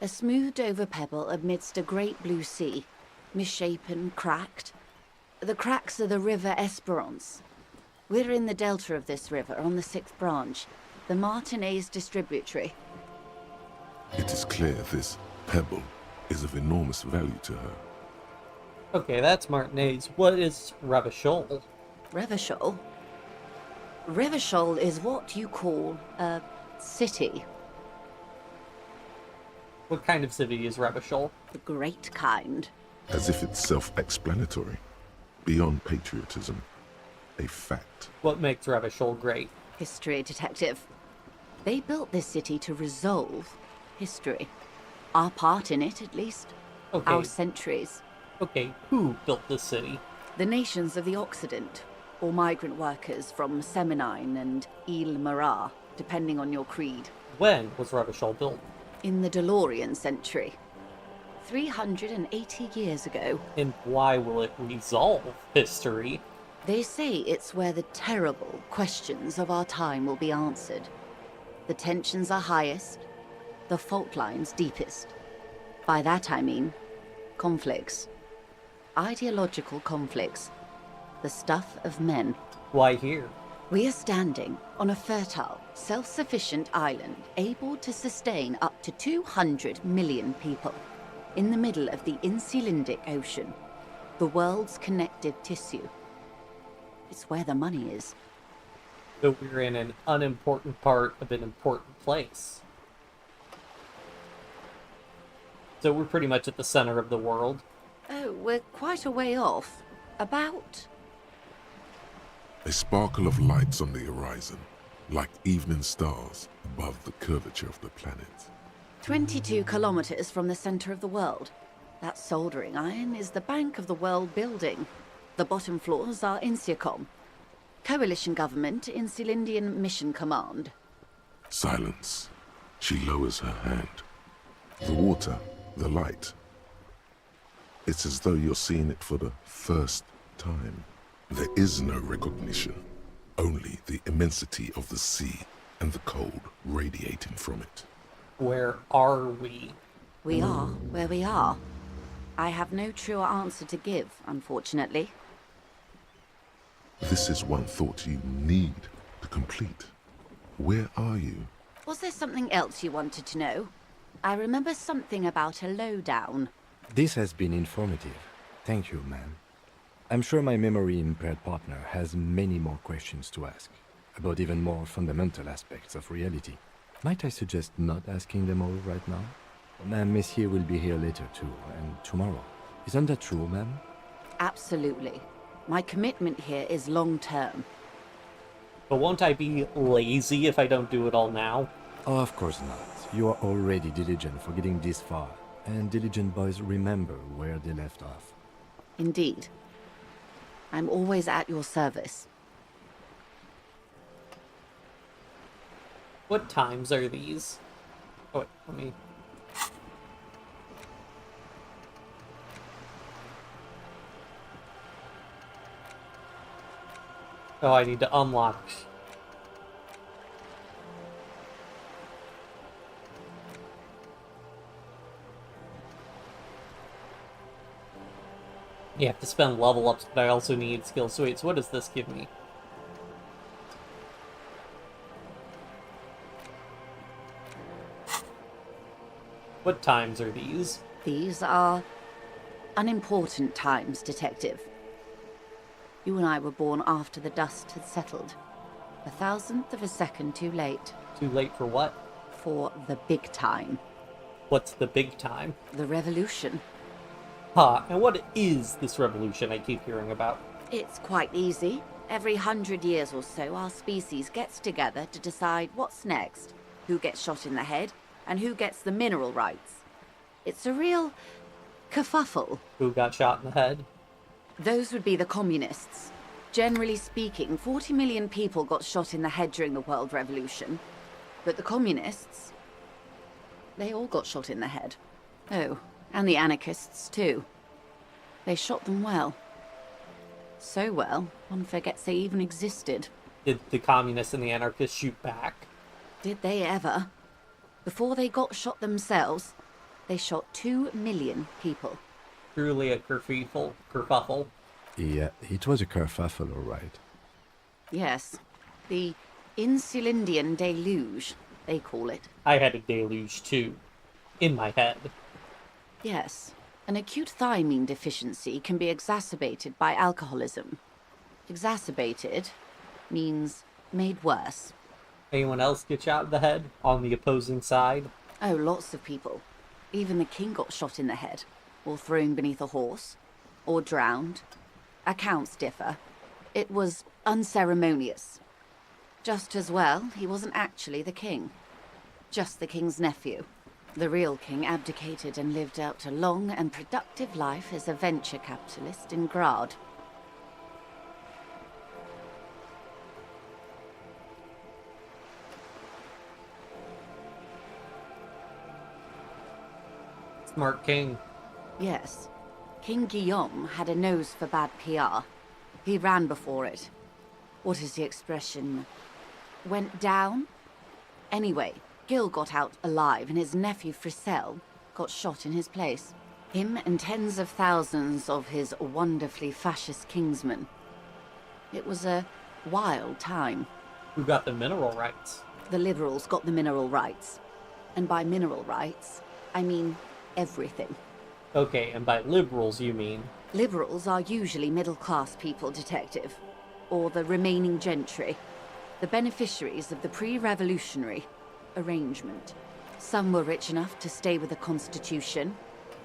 A smoothed-over pebble amidst a great blue sea, misshapen, cracked. The cracks are the river Esperance. We're in the delta of this river, on the 6th branch, the Martinez distributary. It is clear this pebble is of enormous value to her. Okay, that's Martinez. What is Revachol? Revachol? Revachol is what you call a city. What kind of city is Revachol? The great kind. As if it's self-explanatory, beyond patriotism, a fact. What makes Revachol great? History, detective. They built this city to resolve history. Our part in it, at least. Okay. Our centuries. Okay, who built this city? The nations of the Occident, or migrant workers from Seminine and Ile Marat, depending on your creed. When was Revachol built? In the DeLorean century. 380 years ago. And why will it resolve history? They say it's where the terrible questions of our time will be answered. The tensions are highest, the fault lines deepest. By that I mean conflicts. Ideological conflicts. The stuff of men. Why here? We are standing on a fertile, self-sufficient island able to sustain up to 200 million people in the middle of the Insulindic Ocean, the world's connective tissue. It's where the money is. So we're in an unimportant part of an important place. So we're pretty much at the center of the world. Oh, we're quite a way off. About... A sparkle of lights on the horizon, like evening stars above the curvature of the planet. 22 kilometers from the center of the world. That soldering iron is the bank of the world building. The bottom floors are Insiacom. Coalition government, Insulindian Mission Command. Silence. She lowers her hand. The water, the light. It's as though you're seeing it for the first time. There is no recognition, only the immensity of the sea and the cold radiating from it. Where are we? We are where we are. I have no truer answer to give, unfortunately. This is one thought you need to complete. Where are you? Was there something else you wanted to know? I remember something about a lowdown. This has been informative. Thank you, ma'am. I'm sure my memory-impaired partner has many more questions to ask, about even more fundamental aspects of reality. Might I suggest not asking them all right now? Ma'am, Messier will be here later too, and tomorrow. Isn't that true, ma'am? Absolutely. My commitment here is long-term. But won't I be lazy if I don't do it all now? Oh, of course not. You are already diligent for getting this far, and diligent boys remember where they left off. Indeed. I'm always at your service. What times are these? Oh, wait, let me... Oh, I need to unlock... You have to spend level ups, but I also need skill. So wait, so what does this give me? What times are these? These are unimportant times, Detective. You and I were born after the dust had settled. 1,000th of a second too late. Too late for what? For the big time. What's the big time? The revolution. And what is this revolution I keep hearing about? It's quite easy. Every 100 years or so, our species gets together to decide what's next, who gets shot in the head, and who gets the mineral rights. It's a real kerfuffle. Who got shot in the head? Those would be the communists. Generally speaking, 40 million people got shot in the head during the World Revolution. But the communists, they all got shot in the head. Oh, and the anarchists too. They shot them well. So well, one forgets they even existed. Did the communists and the anarchists shoot back? Did they ever? Before they got shot themselves, they shot 2 million people. Truly a kerfuffle. Yeah, it was a kerfuffle, all right. Yes, the Insulindian deluge, they call it. I had a deluge too, in my head. Yes, an acute thiamine deficiency can be exacerbated by alcoholism. Exacerbated means made worse. Anyone else get shot in the head on the opposing side? Oh, lots of people. Even the king got shot in the head, or thrown beneath a horse, or drowned. Accounts differ. It was unceremonious. Just as well, he wasn't actually the king. Just the king's nephew. The real king abdicated and lived out a long and productive life as a venture capitalist in Grad. Smart king. Yes. King Guillaume had a nose for bad PR. He ran before it. What is the expression? Went down? Anyway, Gil got out alive and his nephew Frisell got shot in his place. Him and tens of thousands of his wonderfully fascist kingsmen. It was a wild time. Who got the mineral rights? The liberals got the mineral rights. And by mineral rights, I mean everything. Okay, and by liberals you mean? Liberals are usually middle-class people, Detective. Or the remaining gentry. The beneficiaries of the pre-revolutionary arrangement. Some were rich enough to stay with the Constitution,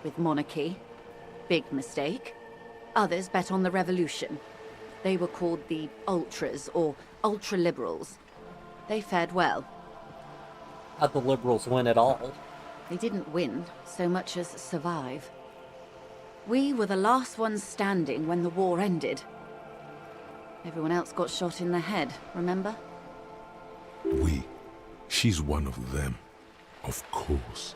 with monarchy. Big mistake. Others bet on the revolution. They were called the ultras, or ultra-liberals. They fared well. How'd the liberals win at all? They didn't win so much as survive. We were the last ones standing when the war ended. Everyone else got shot in the head, remember? She's one of them. Of course.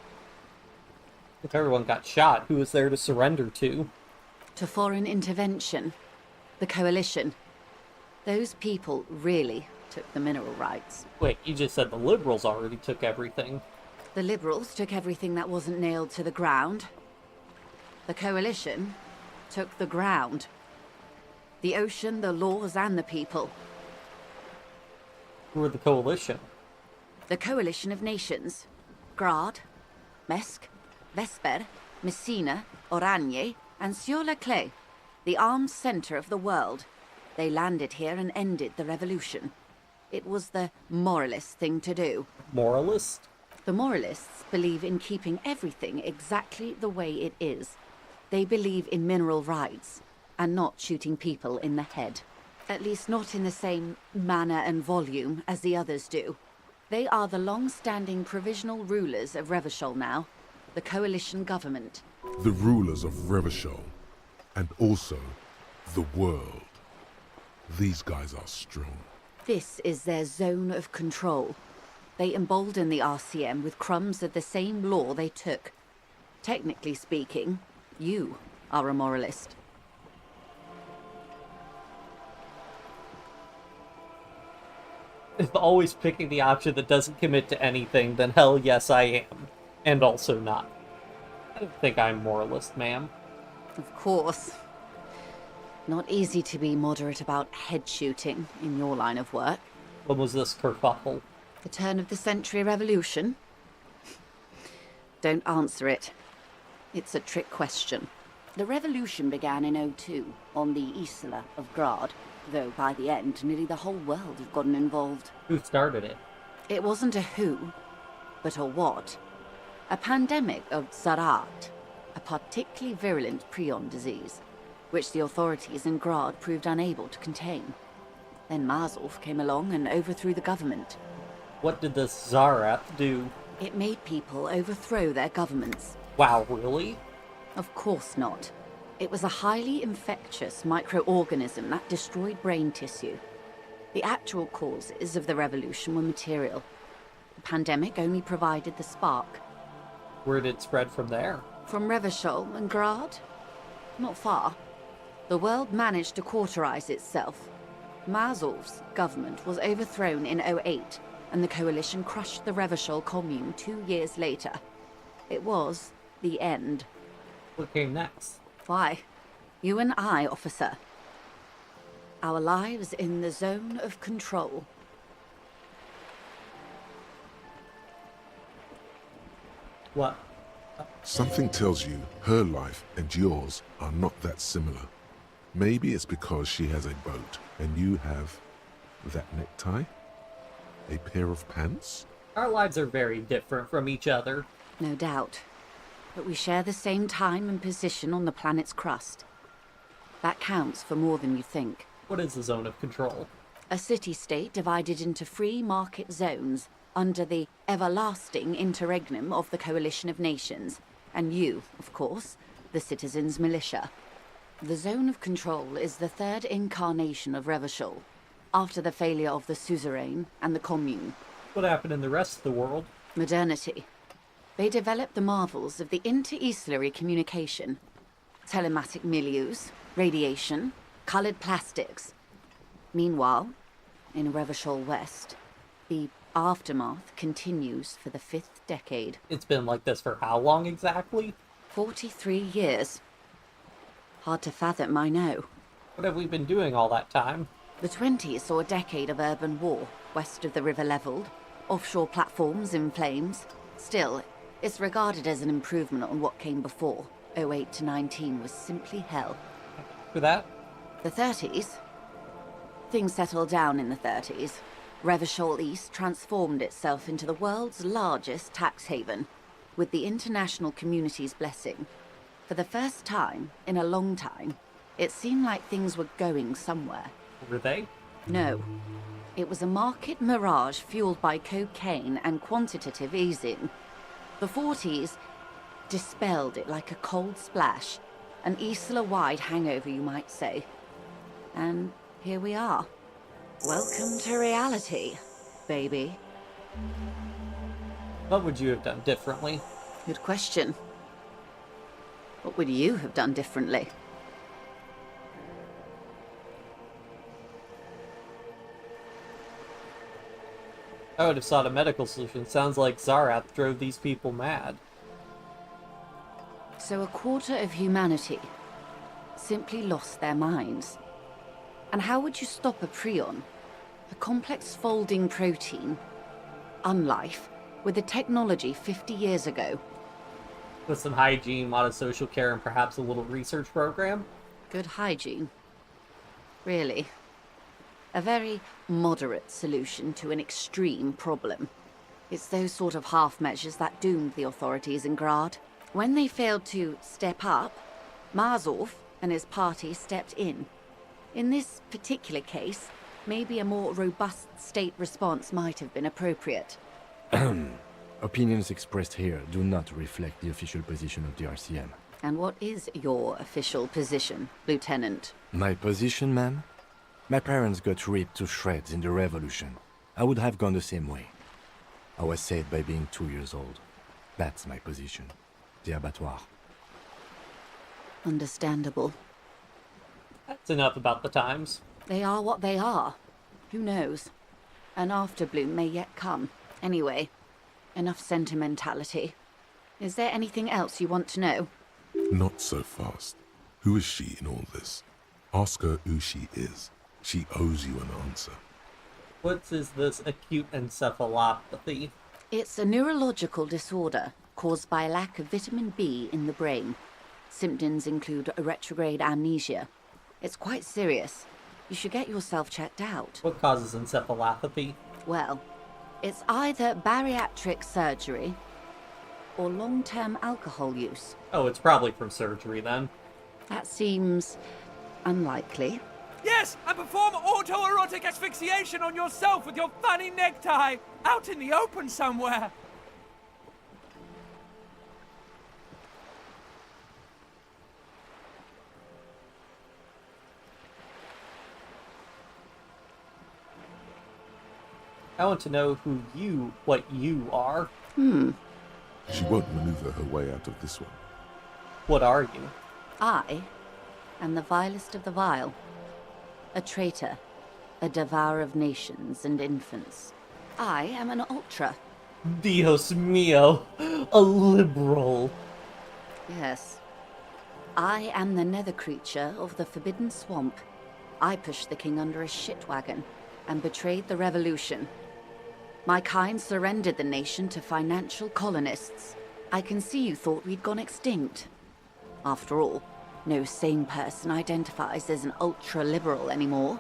If everyone got shot, who was there to surrender to? To foreign intervention. The coalition. Those people really took the mineral rights. Wait, you just said the liberals already took everything. The liberals took everything that wasn't nailed to the ground. The coalition took the ground. The ocean, the laws, and the people. Who were the coalition? The coalition of nations. Grad, Mesk, Vesper, Messina, Oranje, and Sur-le-Clay. The armed center of the world. They landed here and ended the revolution. It was the moralist thing to do. Moralist? The moralists believe in keeping everything exactly the way it is. They believe in mineral rights, and not shooting people in the head. At least not in the same manner and volume as the others do. They are the long-standing provisional rulers of Revachol now, the coalition government. The rulers of Revachol, and also the world. These guys are strong. This is their zone of control. They embolden the RCM with crumbs of the same law they took. Technically speaking, you are a moralist. If always picking the option that doesn't commit to anything, then hell yes I am. And also not. I don't think I'm moralist, ma'am. Of course. Not easy to be moderate about head shooting in your line of work. When was this kerfuffle? The turn of the century revolution? Don't answer it. It's a trick question. The revolution began in '02 on the Isla of Grad. though by the end, nearly the whole world had gotten involved. Who started it? It wasn't a who, but a what. A pandemic of Zarat, a particularly virulent prion disease, which the authorities in Grad proved unable to contain. Then Marzolf came along and overthrew the government. What did the Zarath do? It made people overthrow their governments. Wow, really? Of course not. It was a highly infectious microorganism that destroyed brain tissue. The actual causes of the revolution were material. The pandemic only provided the spark. Where did it spread from there? From Revachol and Grad? Not far. The world managed to cauterize itself. Marzolf's government was overthrown in 08, and the coalition crushed the Revachol commune 2 years later. It was the end. What came next? Why? You and I, officer. Our lives in the zone of control. What? Something tells you her life and yours are not that similar. Maybe it's because she has a boat and you have that necktie? A pair of pants? Our lives are very different from each other. No doubt. But we share the same time and position on the planet's crust. That counts for more than you think. What is the zone of control? A city-state divided into free market zones under the everlasting interregnum of the Coalition of Nations, and you, of course, the citizens' militia. The zone of control is the third incarnation of Revachol, after the failure of the suzerain and the commune. What happened in the rest of the world? Modernity. They developed the marvels of the inter-easlary communication, telematic milieus, radiation, colored plastics. Meanwhile, in Revachol West, the aftermath continues for the 5th decade. It's been like this for how long exactly? 43 years. Hard to fathom, I know. What have we been doing all that time? The 20s saw a decade of urban war, west of the river leveled, offshore platforms in flames. Still, it's regarded as an improvement on what came before. 08 to 19 was simply hell. For that? The 30s? Things settled down in the 30s. Revachol East transformed itself into the world's largest tax haven, with the international community's blessing. For the first time in a long time, it seemed like things were going somewhere. Were they? No. It was a market mirage fueled by cocaine and quantitative easing. The 40s dispelled it like a cold splash, an Isla-wide hangover, you might say. And here we are. Welcome to reality, baby. What would you have done differently? Good question. What would you have done differently? I would have sought a medical solution. Sounds like Zarath drove these people mad. So a quarter of humanity simply lost their minds. And how would you stop a prion? A complex folding protein, unlife, with the technology 50 years ago. With some hygiene, a lot of social care, and perhaps a little research program? Good hygiene. Really. A very moderate solution to an extreme problem. It's those sort of half measures that doomed the authorities in Grad. When they failed to step up, Marzolf and his party stepped in. In this particular case, maybe a more robust state response might have been appropriate. Opinions expressed here do not reflect the official position of the RCM. And what is your official position, Lieutenant? My position, ma'am? My parents got ripped to shreds in the revolution. I would have gone the same way. I was saved by being 2 years old. That's my position. The abattoir. Understandable. That's enough about the times. They are what they are. Who knows? An afterbloom may yet come. Anyway, enough sentimentality. Is there anything else you want to know? Not so fast. Who is she in all this? Ask her who she is. She owes you an answer. What is this acute encephalopathy? It's a neurological disorder caused by a lack of vitamin B in the brain. Symptoms include a retrograde amnesia. It's quite serious. You should get yourself checked out. What causes encephalopathy? Well, it's either bariatric surgery or long-term alcohol use. Oh, it's probably from surgery then. That seems unlikely. Yes, and perform autoerotic asphyxiation on yourself with your funny necktie, out in the open somewhere. I want to know what you are. She won't maneuver her way out of this one. What are you? I am the vilest of the vile. A traitor, a devourer of nations and infants. I am an ultra. Dios mío, a liberal. Yes. I am the nether creature of the Forbidden Swamp. I pushed the king under a shit wagon and betrayed the revolution. My kind surrendered the nation to financial colonists. I can see you thought we'd gone extinct. After all, no sane person identifies as an ultra-liberal anymore.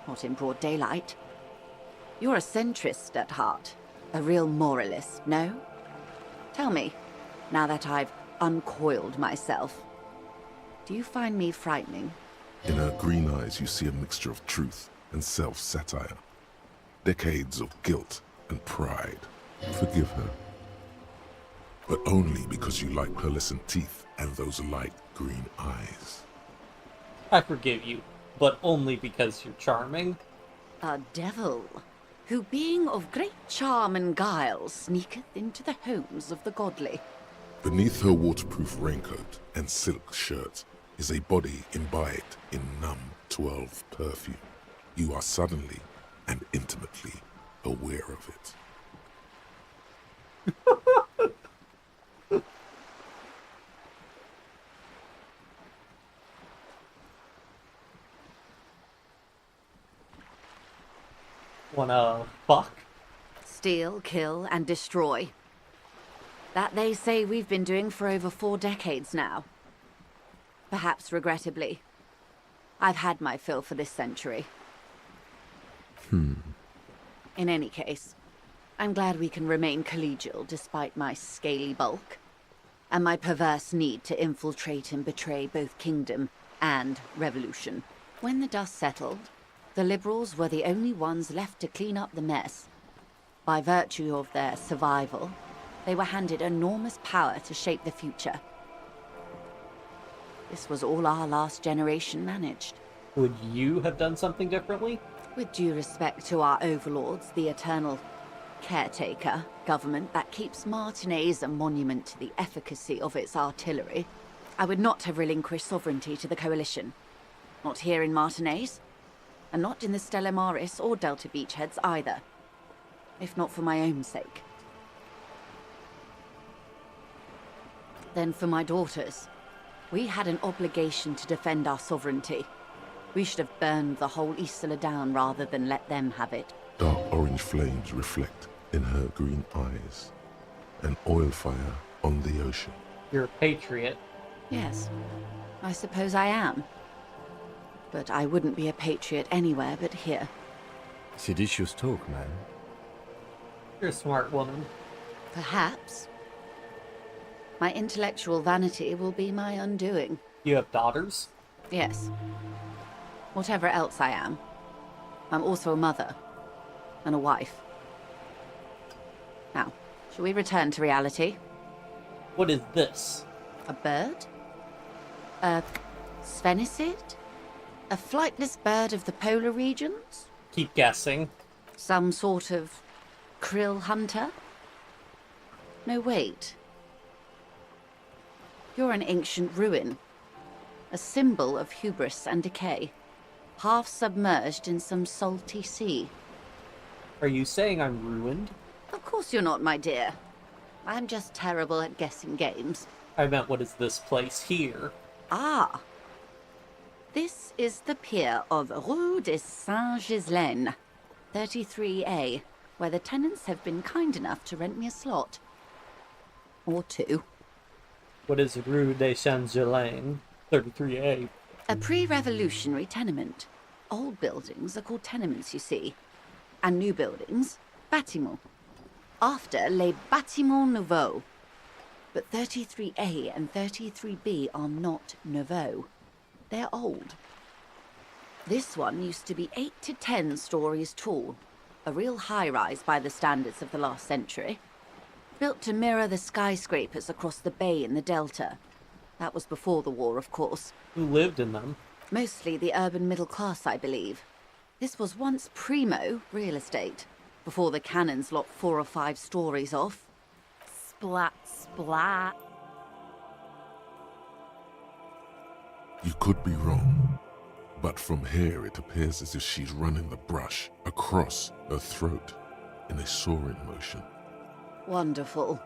Not in broad daylight. You're a centrist at heart. A real moralist, no? Tell me, now that I've uncoiled myself, do you find me frightening? In her green eyes, you see a mixture of truth and self-satire. Decades of guilt and pride. Forgive her. But only because you like pearlescent teeth and those light green eyes. I forgive you, but only because you're charming. A devil, who being of great charm and guile, sneaketh into the homes of the godly. Beneath her waterproof raincoat and silk shirt is a body imbibed in numb 12 perfume. You are suddenly and intimately aware of it. Wanna fuck? Steal, kill, and destroy. That they say we've been doing for over 4 decades now. Perhaps regrettably. I've had my fill for this century. In any case, I'm glad we can remain collegial despite my scaly bulk, and my perverse need to infiltrate and betray both kingdom and revolution. When the dust settled, the liberals were the only ones left to clean up the mess. By virtue of their survival, they were handed enormous power to shape the future. This was all our last generation managed. Would you have done something differently? With due respect to our overlords, the eternal caretaker government that keeps Martinez a monument to the efficacy of its artillery, I would not have relinquished sovereignty to the Coalition. Not here in Martinez, and not in the Stella Maris or Delta Beachheads either, if not for my own sake. Then for my daughters, we had an obligation to defend our sovereignty. We should have burned the whole Isola down rather than let them have it. Dark orange flames reflect in her green eyes. An oil fire on the ocean. You're a patriot. Yes, I suppose I am. But I wouldn't be a patriot anywhere but here. Seditious talk, man. You're a smart woman. Perhaps. My intellectual vanity will be my undoing. You have daughters? Yes. Whatever else I am, I'm also a mother and a wife. Now, shall we return to reality? What is this? A bird? A sphenicid? A flightless bird of the polar regions? Keep guessing. Some sort of krill hunter? No, wait. You're an ancient ruin. A symbol of hubris and decay. Half submerged in some salty sea. Are you saying I'm ruined? Of course you're not, my dear. I'm just terrible at guessing games. I meant, what is this place here? Ah. This is the pier of Rue de Saint-Ghislaine, 33A, where the tenants have been kind enough to rent me a slot. Or 2. What is Rue de Saint-Ghislaine? 33A. A pre-revolutionary tenement. Old buildings are called tenements, you see. And new buildings, bâtiments. After les bâtiments nouveaux. But 33A and 33B are not nouveaux. They're old. This one used to be 8 to 10 stories tall. A real high-rise by the standards of the last century. Built to mirror the skyscrapers across the bay in the Delta. That was before the war, of course. Who lived in them? Mostly the urban middle class, I believe. This was once primo real estate, before the cannons lopped 4 or 5 stories off. Splat, splat. You could be wrong, but from here it appears as if she's running the brush across her throat in a soaring motion. Wonderful.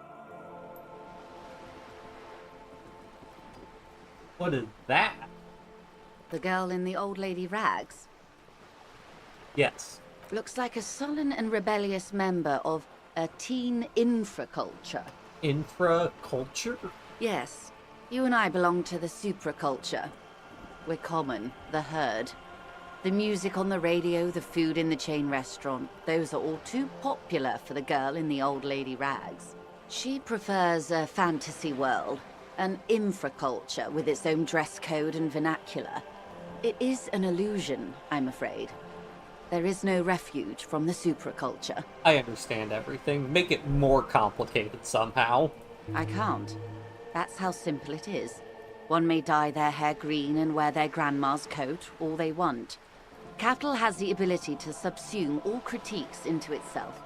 What is that? The girl in the old lady rags. Yes. Looks like a sullen and rebellious member of a teen infraculture. Infraculture? Yes. You and I belong to the supraculture. We're common, the herd. The music on the radio, the food in the chain restaurant, those are all too popular for the girl in the old lady rags. She prefers a fantasy world, an infraculture with its own dress code and vernacular. It is an illusion, I'm afraid. There is no refuge from the supraculture. I understand everything. Make it more complicated somehow. I can't. That's how simple it is. One may dye their hair green and wear their grandma's coat all they want. Capital has the ability to subsume all critiques into itself.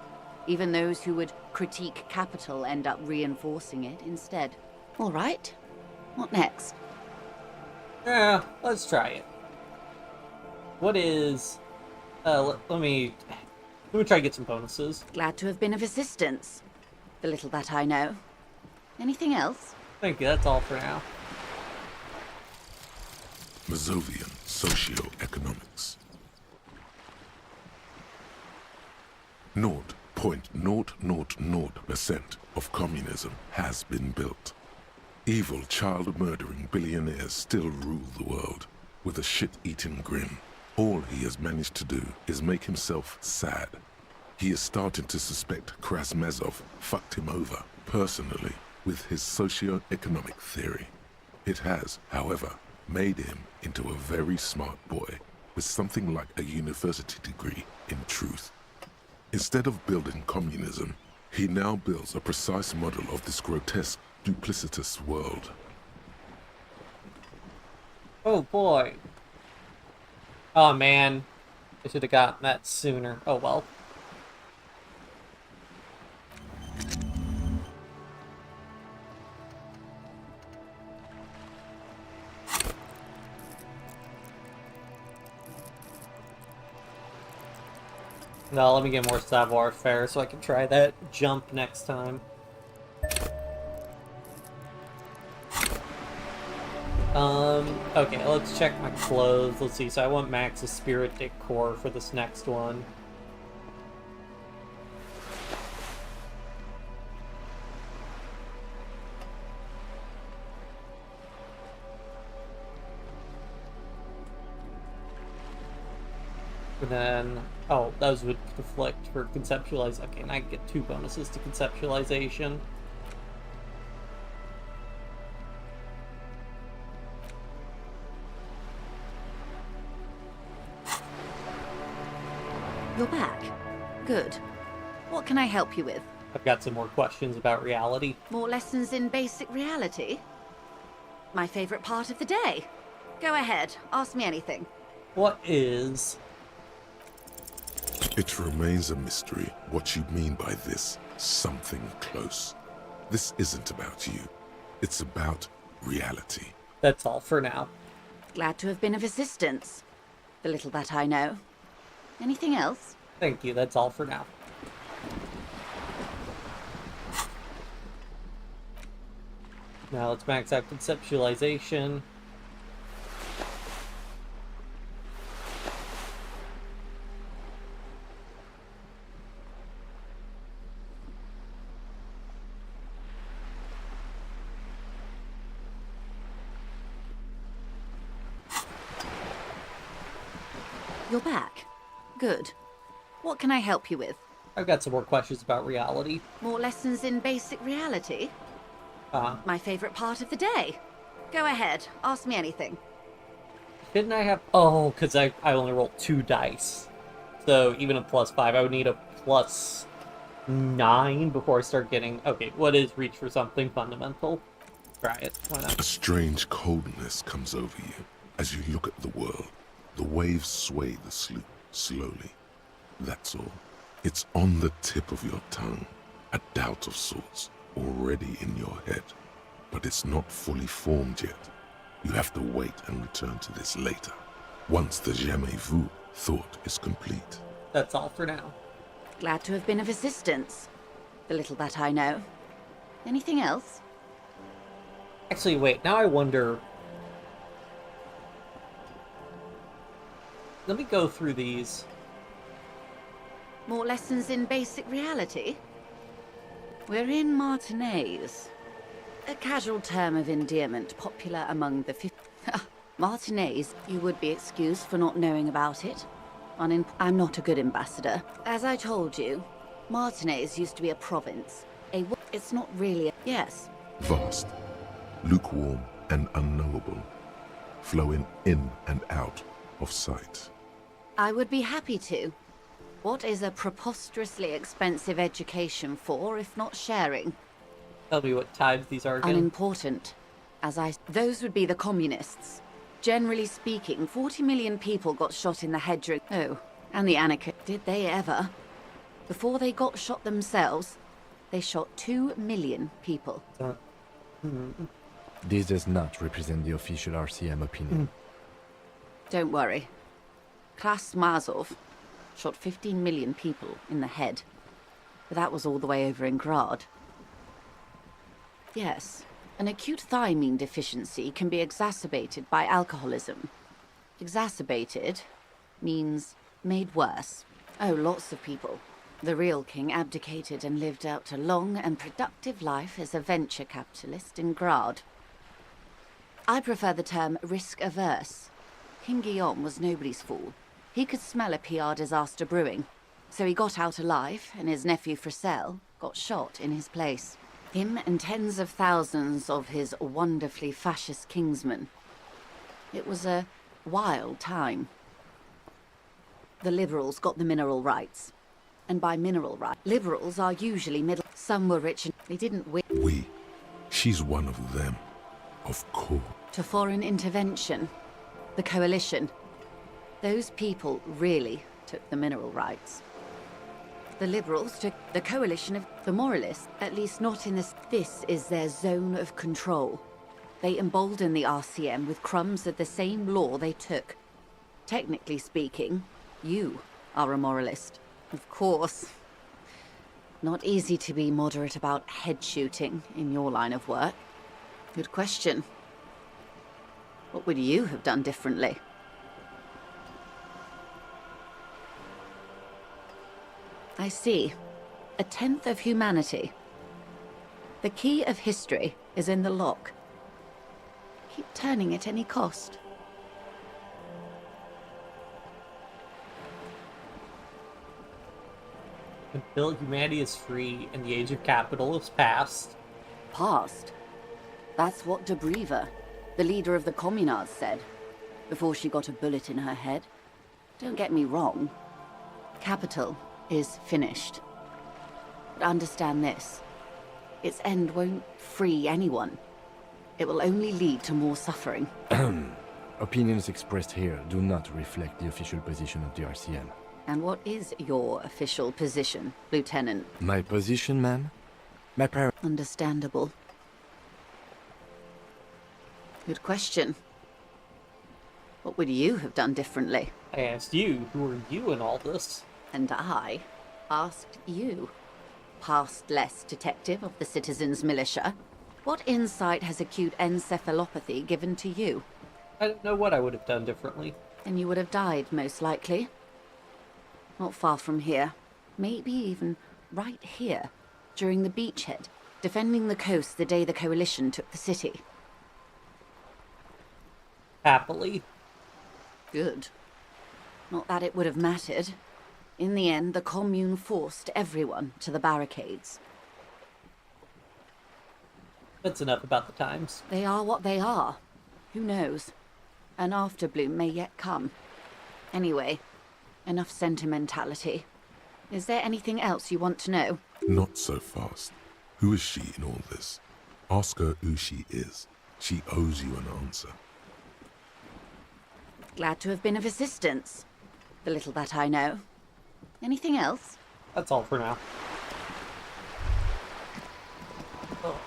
Even those who would critique capital end up reinforcing it instead. All right. What next? Yeah, let's try it. What is... let me try to get some bonuses. Glad to have been of assistance. The little that I know. Anything else? Thank you, that's all for now. Mazovian Socioeconomics. 0.000% of communism has been built. Evil, child-murdering billionaires still rule the world with a shit-eating grin. All he has managed to do is make himself sad. He is starting to suspect Krasmezov fucked him over, personally, with his socio-economic theory. It has, however, made him into a very smart boy with something like a university degree in truth. Instead of building communism, he now builds a precise model of this grotesque, duplicitous world. Oh boy. Oh man. I should have gotten that sooner. Oh well. No, let me get more savoir-faire so I can try that jump next time. Okay, let's check my clothes. Let's see, so I want Max's Spirit Decor for this next one. And then, oh, those would conflict for conceptualize. Okay, and I get 2 bonuses to conceptualization. You're back. Good. What can I help you with? I've got some more questions about reality. More lessons in basic reality? My favorite part of the day. Go ahead, ask me anything. What is... It remains a mystery what you mean by this something close. This isn't about you. It's about reality. That's all for now. Glad to have been of assistance. The little that I know. Anything else? Thank you, that's all for now. Now let's max out conceptualization. You're back. Good. What can I help you with? I've got some more questions about reality. More lessons in basic reality? My favorite part of the day. Go ahead, ask me anything. Didn't I have... Oh, because I only rolled 2 dice. So even a +5, I would need a +9 before I start getting... Okay, what is reach for something fundamental? Try it. Why not? A strange coldness comes over you as you look at the world. The waves sway the sloop slowly. That's all. It's on the tip of your tongue. A doubt of sorts already in your head. But it's not fully formed yet. You have to wait and return to this later. Once the jamais vu thought is complete. That's all for now. Glad to have been of assistance. The little that I know. Anything else? Actually, wait. Now I wonder... Let me go through these. More lessons in basic reality? We're in Martinez. A casual term of endearment popular among the Martinez, you would be excused for not knowing about it. I'm not a good ambassador. As I told you, Martinez used to be a province. It's not really a... Yes. Vast, lukewarm and unknowable, flowing in and out of sight. I would be happy to. What is a preposterously expensive education for, if not sharing? Tell me what times these are again. Unimportant. Those would be the communists. Generally speaking, 40 million people got shot in the head during... Oh, and the anarchists. Did they ever? Before they got shot themselves, they shot 2 million people. This does not represent the official RCM opinion. Don't worry. Klas Mazov shot 15 million people in the head. But that was all the way over in Grad. Yes, an acute thiamine deficiency can be exacerbated by alcoholism. Exacerbated means made worse. Oh, lots of people. The real king abdicated and lived out a long and productive life as a venture capitalist in Grad. I prefer the term risk-averse. King Guillaume was nobody's fool. He could smell a PR disaster brewing. So he got out alive, and his nephew Fricelle got shot in his place. Him and tens of thousands of his wonderfully fascist kingsmen. It was a wild time. The liberals got the mineral rights. And by mineral rights, liberals are usually middle. Some were rich and they didn't win. She's one of them. Of course. To foreign intervention. The coalition. Those people really took the mineral rights. The liberals took the coalition of the moralists, at least not in this. This is their zone of control. They embolden the RCM with crumbs of the same law they took. Technically speaking, you are a moralist. Of course. Not easy to be moderate about head shooting in your line of work. Good question. What would you have done differently? I see. 1/10 of humanity. The key of history is in the lock. Keep turning at any cost. Until humanity is free and the age of capital is past. Past? That's what De Briever, the leader of the Communards, said, before she got a bullet in her head. Don't get me wrong. Capital is finished. But understand this. Its end won't free anyone. It will only lead to more suffering. Opinions expressed here do not reflect the official position of the RCM. And what is your official position, Lieutenant? My position, ma'am? My Understandable. Good question. What would you have done differently? I asked you, who are you in all this? And I asked you, past-less detective of the Citizens Militia, what insight has acute encephalopathy given to you? I don't know what I would have done differently. And you would have died, most likely. Not far from here. Maybe even right here, during the beachhead, defending the coast the day the Coalition took the city. Happily. Good. Not that it would have mattered. In the end, the commune forced everyone to the barricades. That's enough about the times. They are what they are. Who knows? An afterbloom may yet come. Anyway, enough sentimentality. Is there anything else you want to know? Not so fast. Who is she in all this? Ask her who she is. She owes you an answer. Glad to have been of assistance. The little that I know. Anything else? That's all for now. Oh.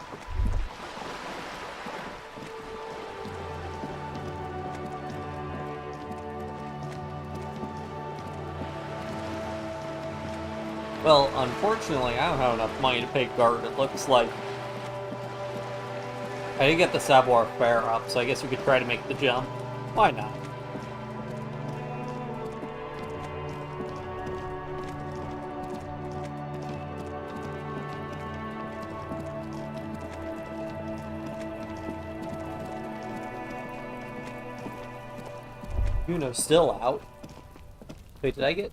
Well, unfortunately, I don't have enough money to pay guard, it looks like. I did get the savoir-faire up, so I guess we could try to make the jump. Why not? Yuno's still out. Wait, did I get...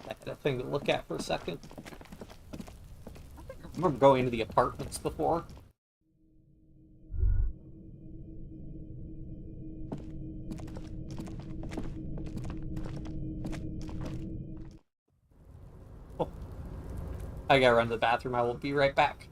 I had a thing to look at for a second. I remember going to the apartments before. Oh. I gotta run to the bathroom. I will be right back.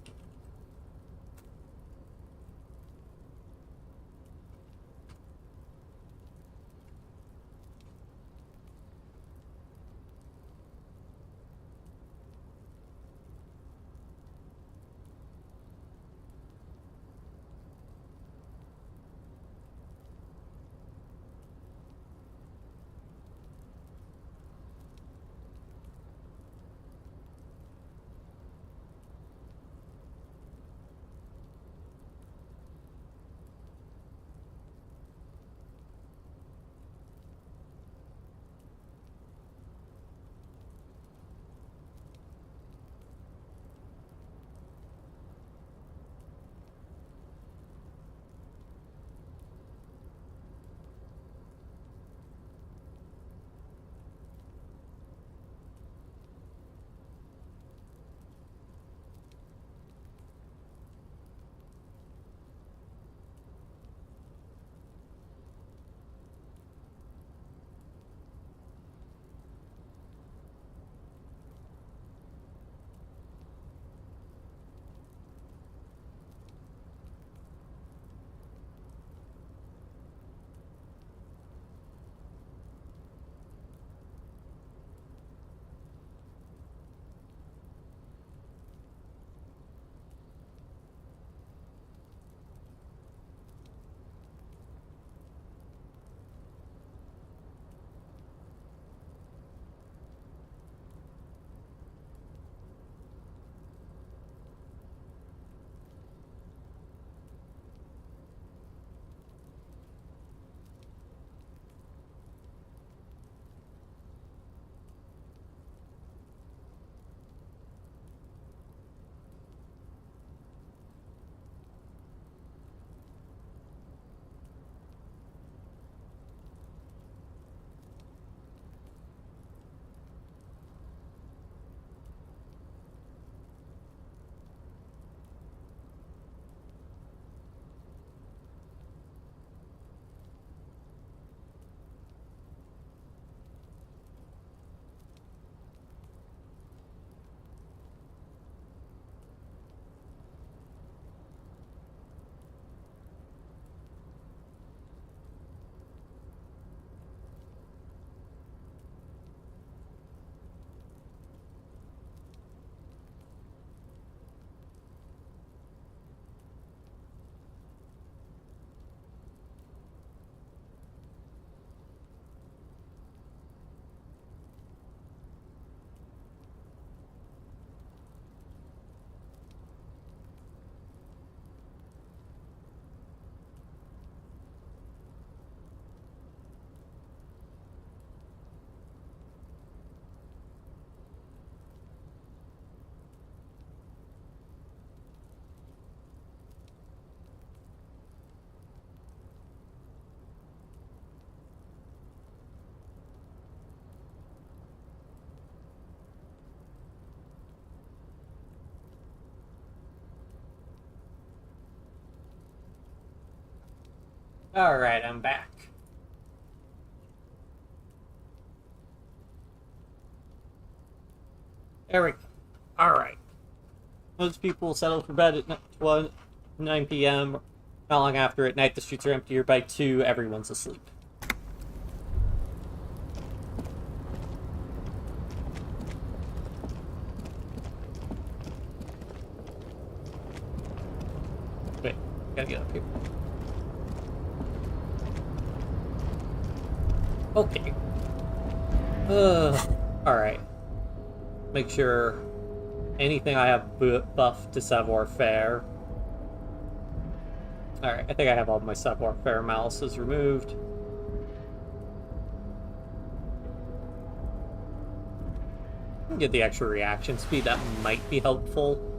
Alright, I'm back. There we go. Alright. Most people settle for bed at 9 p.m. Not long after at night, the streets are emptier. By 2, everyone's asleep. Wait, gotta get up here. Okay. Alright. Make sure anything I have buffed to savoir-faire. Alright, I think I have all my savoir-faire malices removed. Get the extra reaction speed, that might be helpful.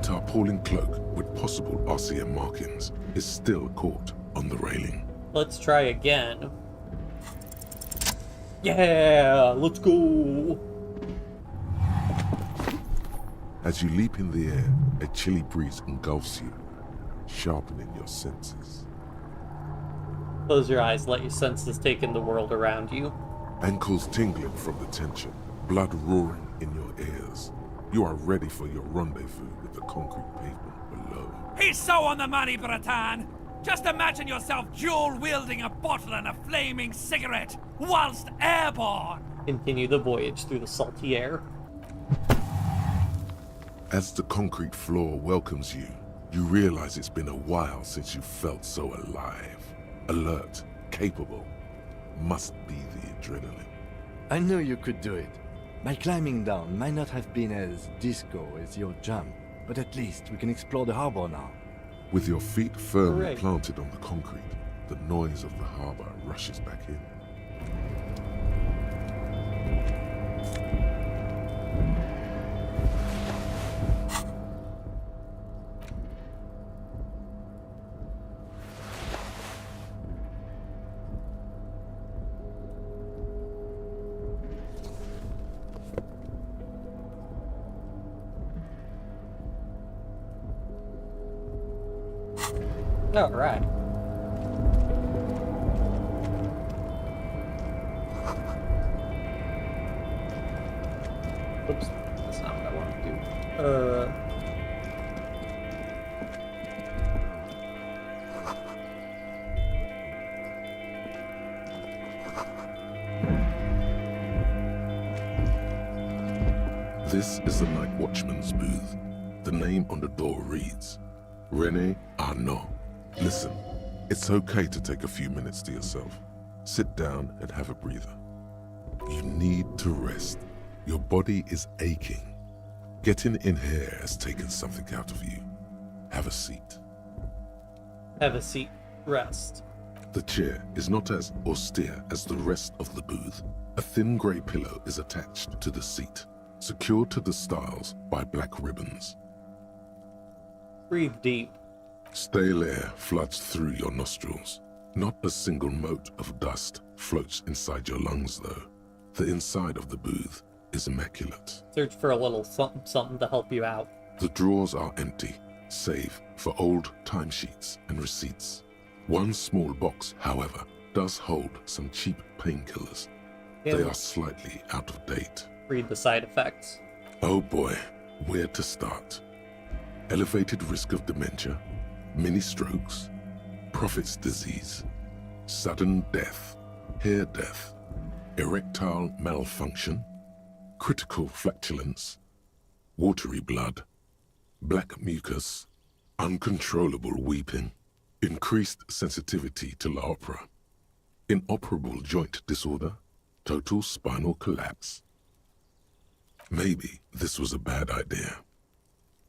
Tarpaulin cloak with possible RCM markings is still caught on the railing. Let's try again. Yeah, let's go. As you leap in the air, a chilly breeze engulfs you, sharpening your senses. Close your eyes, let your senses take in the world around you. Ankles tingling from the tension, blood roaring in your ears. You are ready for your rendezvous with the concrete pavement below. He's so on the money, Bratan! Just imagine yourself dual-wielding a bottle and a flaming cigarette, whilst airborne! Continue the voyage through the salty air. As the concrete floor welcomes you, you realize it's been a while since you felt so alive. Alert, capable. Must be the adrenaline. I knew you could do it. My climbing down might not have been as disco as your jump, but at least we can explore the harbor now. With your feet firmly Hooray. planted on the concrete, the noise of the harbor rushes back in. All right. Oops, that's not what I wanted to do. This is the night watchman's booth. The name on the door reads, René Arnaud. Listen, it's okay to take a few minutes to yourself. Sit down and have a breather. You need to rest. Your body is aching. Getting in here has taken something out of you. Have a seat. Have a seat. Rest. The chair is not as austere as the rest of the booth. A thin grey pillow is attached to the seat, secured to the stiles by black ribbons. Breathe deep. Stale air floods through your nostrils. Not a single mote of dust floats inside your lungs, though. The inside of the booth is immaculate. Search for a little something, something to help you out. The drawers are empty, save for old timesheets and receipts. One small box, however, does hold some cheap painkillers. They are slightly out of date. Read the side effects. Oh boy, where to start? Elevated risk of dementia, mini strokes, Prophet's disease, sudden death, hair death, erectile malfunction, critical flatulence, watery blood, black mucus, uncontrollable weeping, Increased sensitivity to La Opera. Inoperable joint disorder. Total spinal collapse. Maybe this was a bad idea.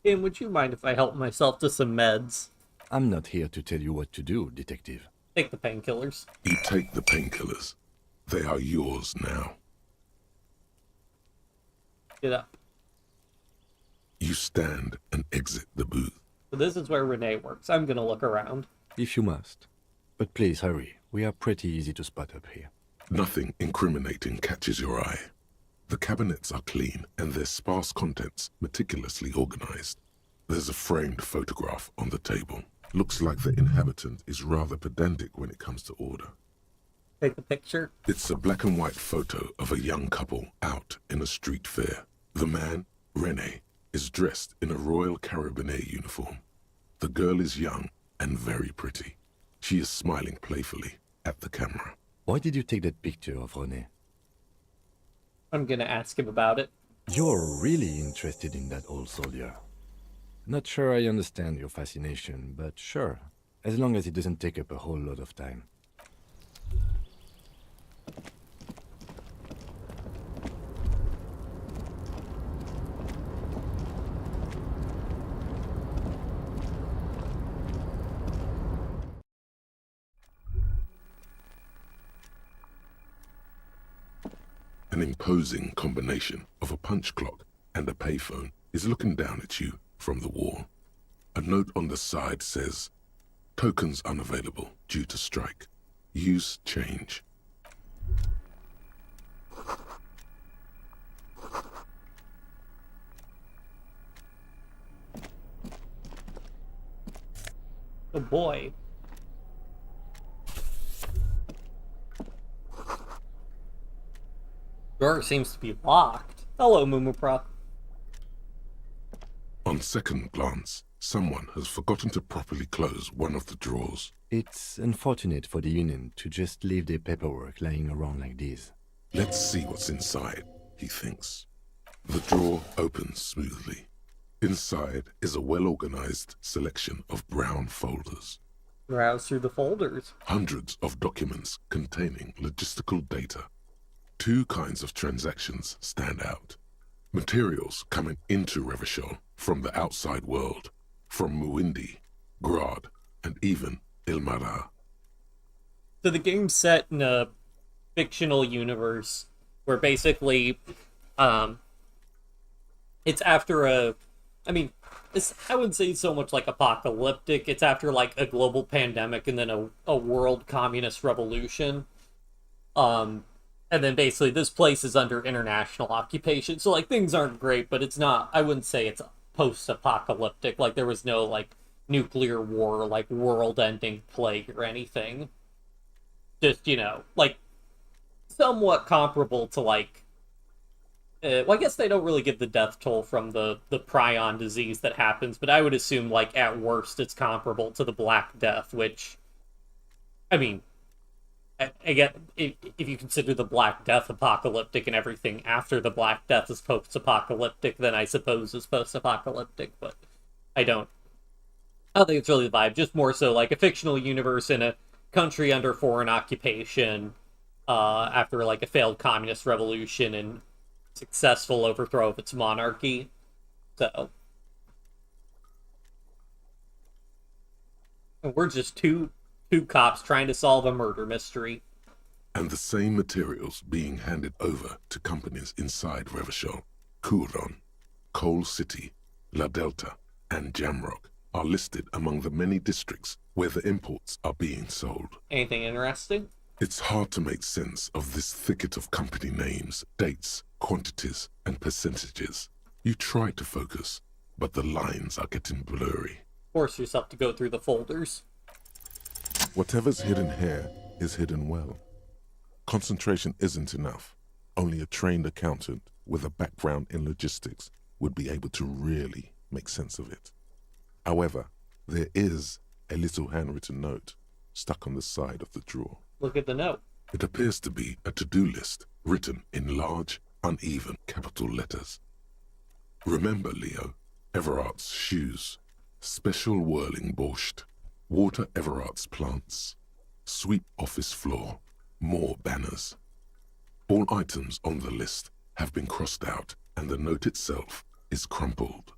Ian, would you mind if I help myself to some meds? I'm not here to tell you what to do, Detective. Take the painkillers. You take the painkillers. They are yours now. Get up. You stand and exit the booth. So this is where Renee works. I'm gonna look around. If you must. But please hurry. We are pretty easy to spot up here. Nothing incriminating catches your eye. The cabinets are clean and their sparse contents meticulously organized. There's a framed photograph on the table. Looks like the inhabitant is rather pedantic when it comes to order. Take the picture. It's a black and white photo of a young couple out in a street fair. The man, Rene, is dressed in a Royal Carabinieri uniform. The girl is young and very pretty. She is smiling playfully at the camera. Why did you take that picture of René? I'm gonna ask him about it. You're really interested in that old soldier. Not sure I understand your fascination, but sure, as long as it doesn't take up a whole lot of time. An imposing combination of a punch clock and a payphone is looking down at you from the wall. A note on the side says, "Tokens unavailable due to strike. Use change." Oh boy. Door seems to be locked. Hello, Mumupra. On second glance, someone has forgotten to properly close one of the drawers. It's unfortunate for the Union to just leave their paperwork lying around like this. Let's see what's inside, he thinks. The drawer opens smoothly. Inside is a well-organized selection of brown folders. Browse through the folders. Hundreds of documents containing logistical data. Two kinds of transactions stand out. Materials coming into Revachol from the outside world, from Muindi, Grad, and even Ilmara. So the game's set in a fictional universe where basically, it's after I wouldn't say so much like apocalyptic. It's after like a global pandemic and then a world communist revolution. And then basically this place is under international occupation. So like things aren't great, but it's not, I wouldn't say it's post-apocalyptic. Like there was no like nuclear war, like world-ending plague or anything. Just, like somewhat comparable to like, well, I guess they don't really give the death toll from the prion disease that happens, but I would assume like at worst it's comparable to the Black Death, which, I mean, again, if you consider the Black Death apocalyptic and everything after the Black Death is post-apocalyptic, then I suppose it's post-apocalyptic, but I don't think it's really the vibe. Just more so like a fictional universe in a country under foreign occupation after like a failed communist revolution and successful overthrow of its monarchy. So, and we're just two cops trying to solve a murder mystery. And the same materials being handed over to companies inside Revachol, Couron, Coal City, La Delta, and Jamrock are listed among the many districts where the imports are being sold. Anything interesting? It's hard to make sense of this thicket of company names, dates, quantities, and percentages. You try to focus, but the lines are getting blurry. Force yourself to go through the folders. Whatever's hidden here is hidden well. Concentration isn't enough. Only a trained accountant with a background in logistics would be able to really make sense of it. However, there is a little handwritten note stuck on the side of the drawer. Look at the note. It appears to be a to-do list written in large, uneven capital letters. Remember, Leo, Everard's shoes. Special whirling borscht. Water Everart's plants. Sweep office floor. More banners. All items on the list have been crossed out, and the note itself is crumpled.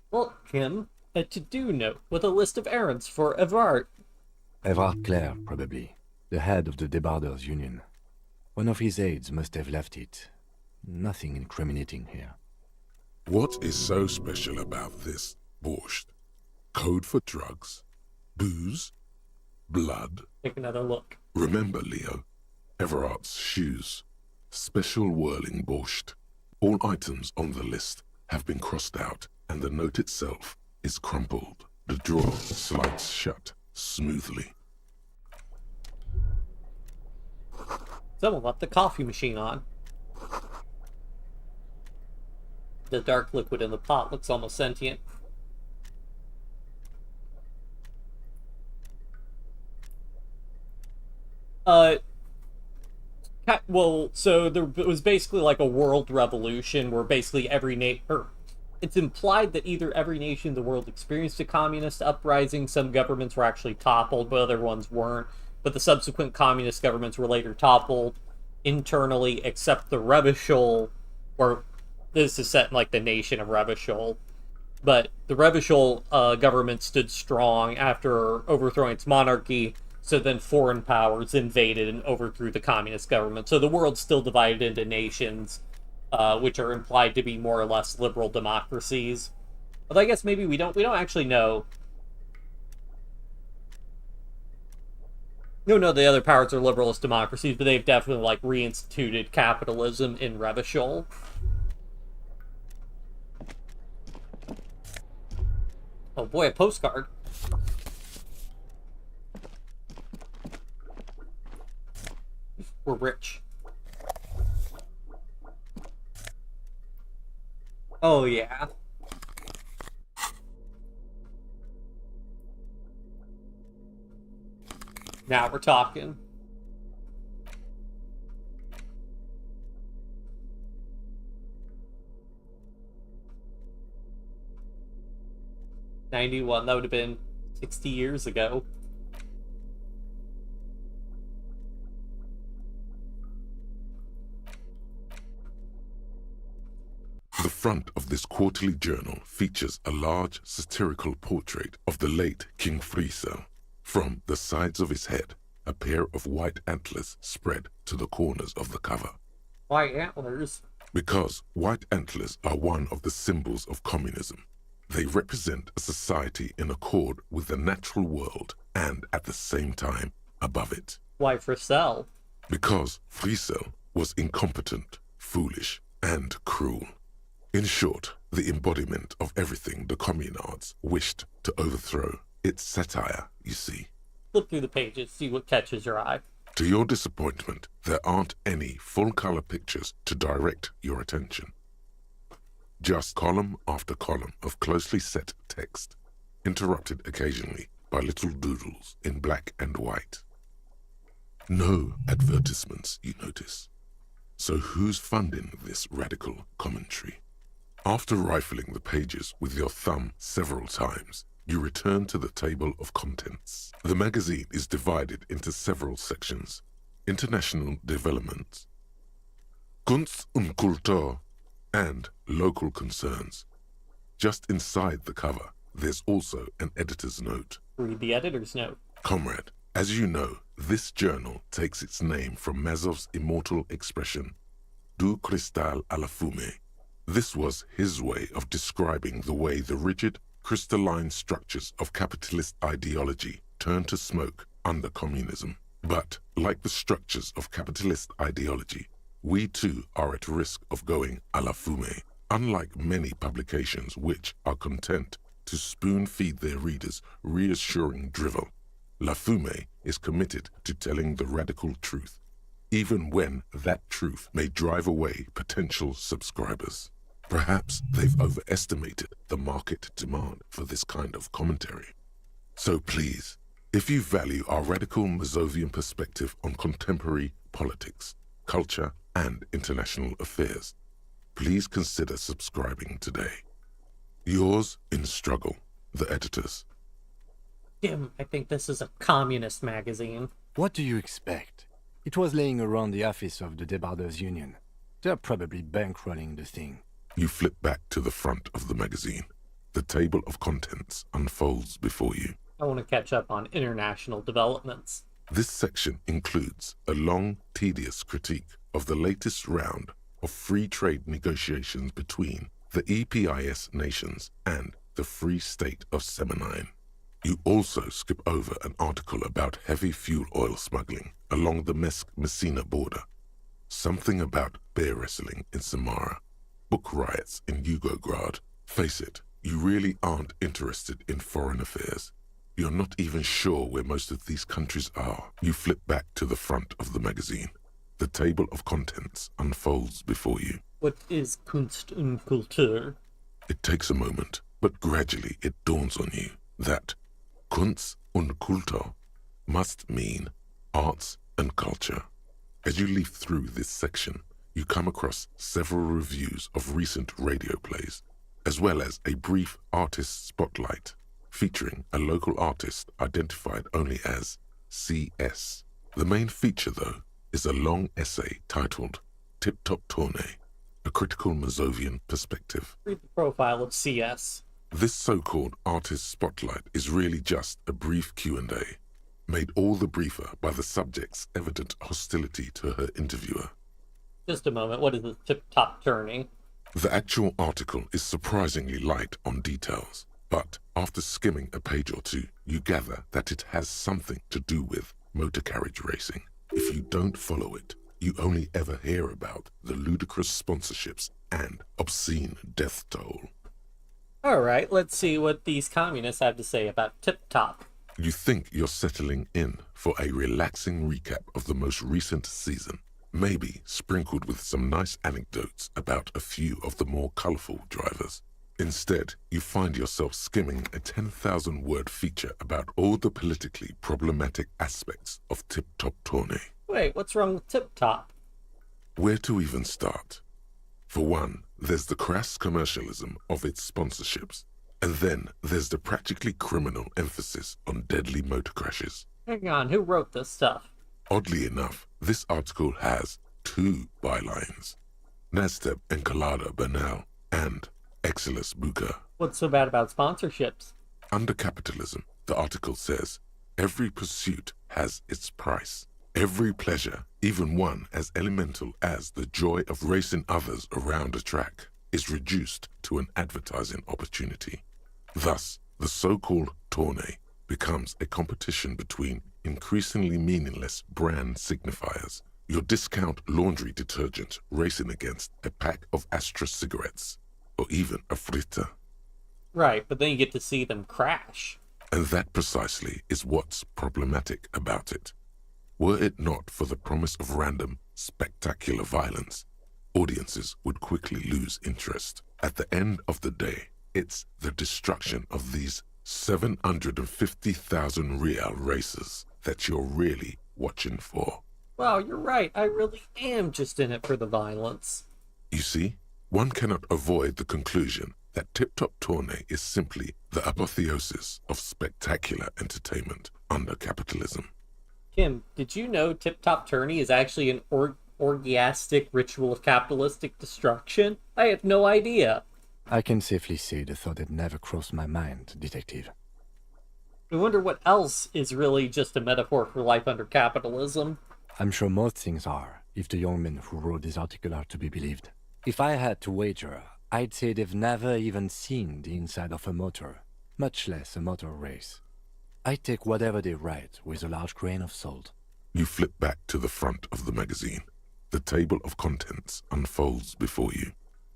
Welcome, a to-do note with a list of errands for Everard. Everard Clare, probably. The head of the Debarders Union. One of his aides must have left it. Nothing incriminating here. What is so special about this borscht? Code for drugs? Booze? Blood? Take another look. Remember, Leo, Everard's shoes. Special whirling borscht. All items on the list have been crossed out, and the note itself is crumpled. The drawer slides shut smoothly. Someone left the coffee machine on. The dark liquid in the pot looks almost sentient. Well, so there was basically like a world revolution where basically it's implied that either every nation in the world experienced a communist uprising, some governments were actually toppled, but other ones weren't. But the subsequent communist governments were later toppled internally, except the Revachol, or this is set in like the nation of Revachol. But the Revachol government stood strong after overthrowing its monarchy, so then foreign powers invaded and overthrew the communist government. So the world's still divided into nations, which are implied to be more or less liberal democracies. But I guess maybe we don't actually know. No, the other powers are liberalist democracies, but they've definitely like reinstituted capitalism in Revachol. Oh boy, a postcard. We're rich. Oh yeah. Now we're talking. '91, that would have been 60 years ago. The front of this quarterly journal features a large satirical portrait of the late King Friesel. From the sides of his head, a pair of white antlers spread to the corners of the cover. White antlers? Because white antlers are one of the symbols of communism. They represent a society in accord with the natural world and, at the same time, above it. Why Friesel? Because Friesel was incompetent, foolish, and cruel. In short, the embodiment of everything the communards wished to overthrow. It's satire, you see. Flip through the pages, see what catches your eye. To your disappointment, there aren't any full-color pictures to direct your attention. Just column after column of closely set text, interrupted occasionally by little doodles in black and white. No advertisements, you notice. So who's funding this radical commentary? After rifling the pages with your thumb several times, you return to the table of contents. The magazine is divided into several sections. International development, Kunst und Kultur, and local concerns. Just inside the cover, there's also an editor's note. Read the editor's note. Comrade, as you know, this journal takes its name from Mazov's immortal expression, Du cristal à la fumée. This was his way of describing the way the rigid, crystalline structures of capitalist ideology turn to smoke under communism. But, like the structures of capitalist ideology, we too are at risk of going à la fumée. Unlike many publications which are content to spoon-feed their readers reassuring drivel, La Fumée is committed to telling the radical truth, even when that truth may drive away potential subscribers. Perhaps they've overestimated the market demand for this kind of commentary. So please, if you value our radical Mazovian perspective on contemporary politics, culture, and international affairs, please consider subscribing today. Yours in struggle, the editors. Jim, I think this is a communist magazine. What do you expect? It was laying around the office of the Debarders Union. They're probably bankrolling the thing. You flip back to the front of the magazine. The table of contents unfolds before you. I want to catch up on international developments. This section includes a long, tedious critique of the latest round of free trade negotiations between the EPIS nations and the Free State of Semenine. You also skip over an article about heavy fuel oil smuggling along the Mesk-Messina border, something about bear wrestling in Samara, book riots in Yugograd. Face it, you really aren't interested in foreign affairs. You're not even sure where most of these countries are. You flip back to the front of the magazine. The table of contents unfolds before you. What is Kunst und Kultur? It takes a moment, but gradually it dawns on you that Kunst und Kultur must mean arts and culture. As you leaf through this section, you come across several reviews of recent radio plays, as well as a brief artist spotlight featuring a local artist identified only as CS. The main feature, though, is a long essay titled Tip Top Tournée, a critical Mazovian perspective. Read the profile of CS. This so-called artist spotlight is really just a brief Q&A, made all the briefer by the subject's evident hostility to her interviewer. Just a moment, what is the tip-top turning? The actual article is surprisingly light on details, but after skimming a page or two, you gather that it has something to do with motor carriage racing. If you don't follow it, you only ever hear about the ludicrous sponsorships and obscene death toll. Alright, let's see what these communists have to say about Tip Top. You think you're settling in for a relaxing recap of the most recent season, maybe sprinkled with some nice anecdotes about a few of the more colourful drivers. Instead, you find yourself skimming a 10,000-word feature about all the politically problematic aspects of Tip Top Tournée. Wait, what's wrong with Tip Top? Where to even start? For one, there's the crass commercialism of its sponsorships, and then there's the practically criminal emphasis on deadly motor crashes. Hang on, who wrote this stuff? Oddly enough, this article has 2 bylines: Nasteb Encolada Bernal and Exilus Buka. What's so bad about sponsorships? Under capitalism, the article says, every pursuit has its price. Every pleasure, even one as elemental as the joy of racing others around a track, is reduced to an advertising opportunity. Thus, the so-called tournée becomes a competition between increasingly meaningless brand signifiers. Your discount laundry detergent racing against a pack of Astra cigarettes, or even a fritter. Right, but then you get to see them crash. And that precisely is what's problematic about it. Were it not for the promise of random, spectacular violence, audiences would quickly lose interest. At the end of the day, it's the destruction of these 750,000 real races that you're really watching for. Wow, you're right. I really am just in it for the violence. You see, one cannot avoid the conclusion that Tip Top Tournée is simply the apotheosis of spectacular entertainment under capitalism. Kim, did you know Tip Top Tourney is actually an orgiastic ritual of capitalistic destruction? I had no idea. I can safely say the thought had never crossed my mind, Detective. I wonder what else is really just a metaphor for life under capitalism. I'm sure most things are, if the young men who wrote this article are to be believed. If I had to wager, I'd say they've never even seen the inside of a motor, much less a motor race. I take whatever they write with a large grain of salt. You flip back to the front of the magazine. The table of contents unfolds before you.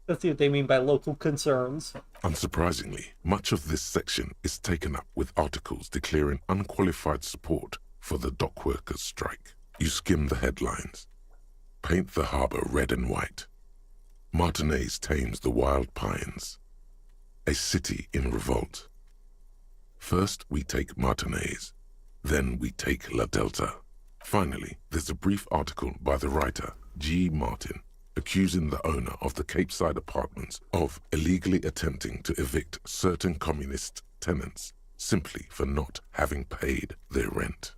Let's see what they mean by local concerns. Unsurprisingly, much of this section is taken up with articles declaring unqualified support for the dock workers' strike. You skim the headlines. Paint the harbour red and white. Martinez tames the wild pines. A city in revolt. First we take Martinez, then we take La Delta. Finally, there's a brief article by the writer, G. Martin, accusing the owner of the Capeside Apartments of illegally attempting to evict certain communist tenants simply for not having paid their rent.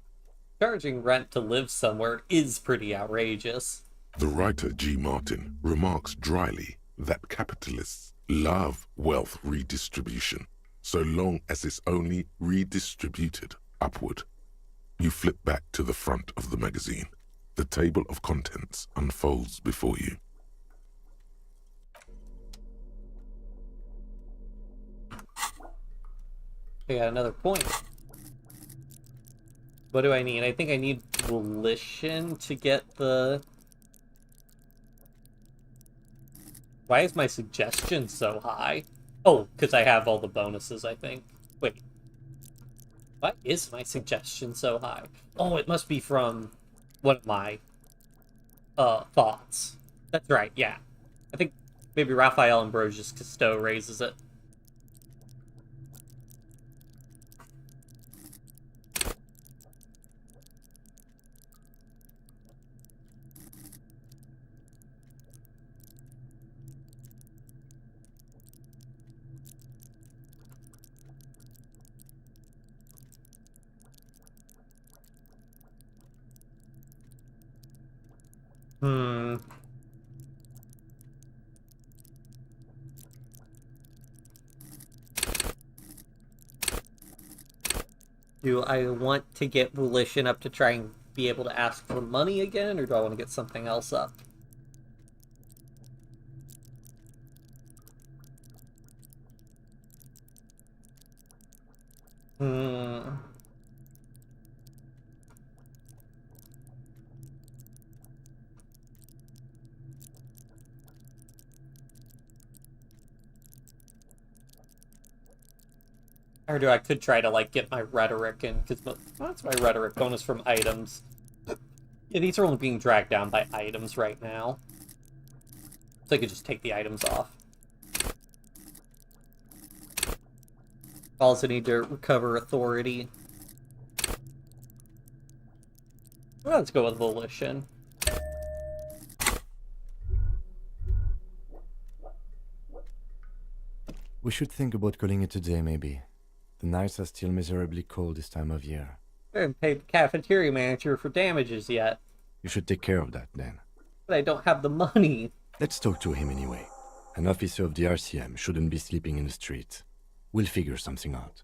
Charging rent to live somewhere is pretty outrageous. The writer G. Martin remarks dryly that capitalists love wealth redistribution, so long as it's only redistributed upward. You flip back to the front of the magazine. The table of contents unfolds before you. I got another point. What do I need? I think I need volition to get the... Why is my suggestion so high? Oh, because I have all the bonuses, I think. Wait. Why is my suggestion so high? Oh, it must be from one of my thoughts. That's right, yeah. I think maybe Raphael Ambrosius Cousteau raises it. Do I want to get volition up to try and be able to ask for money again, or do I want to get something else up? Or do I could try to, like, get my rhetoric in, because that's my rhetoric bonus from items. Yeah, these are only being dragged down by items right now. So I could just take the items off. I also need to recover authority. Well, let's go with volition. We should think about calling it a day, maybe. The nights are still miserably cold this time of year. I haven't paid the cafeteria manager for damages yet. You should take care of that, then. But I don't have the money. Let's talk to him anyway. An officer of the RCM shouldn't be sleeping in the street. We'll figure something out.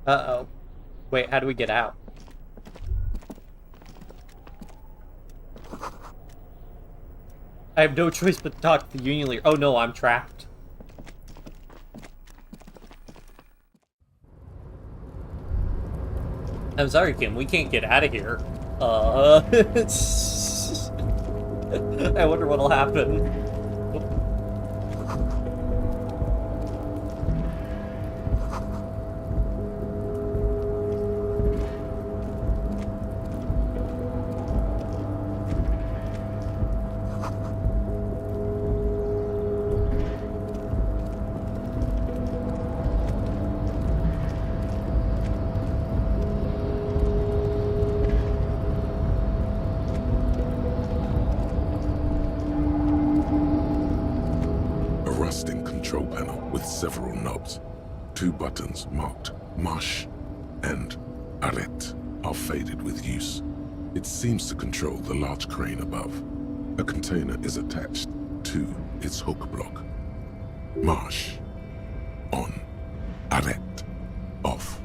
Uh-oh. Wait, how do we get out? I have no choice but to talk to the union leader. Oh no, I'm trapped. I'm sorry, Kim, we can't get out of here. I wonder what'll happen. Control panel with several knobs. 2 buttons marked Marche and Arrête are faded with use. It seems to control the large crane above. A container is attached to its hook block. Marche. On. Arrête. Off.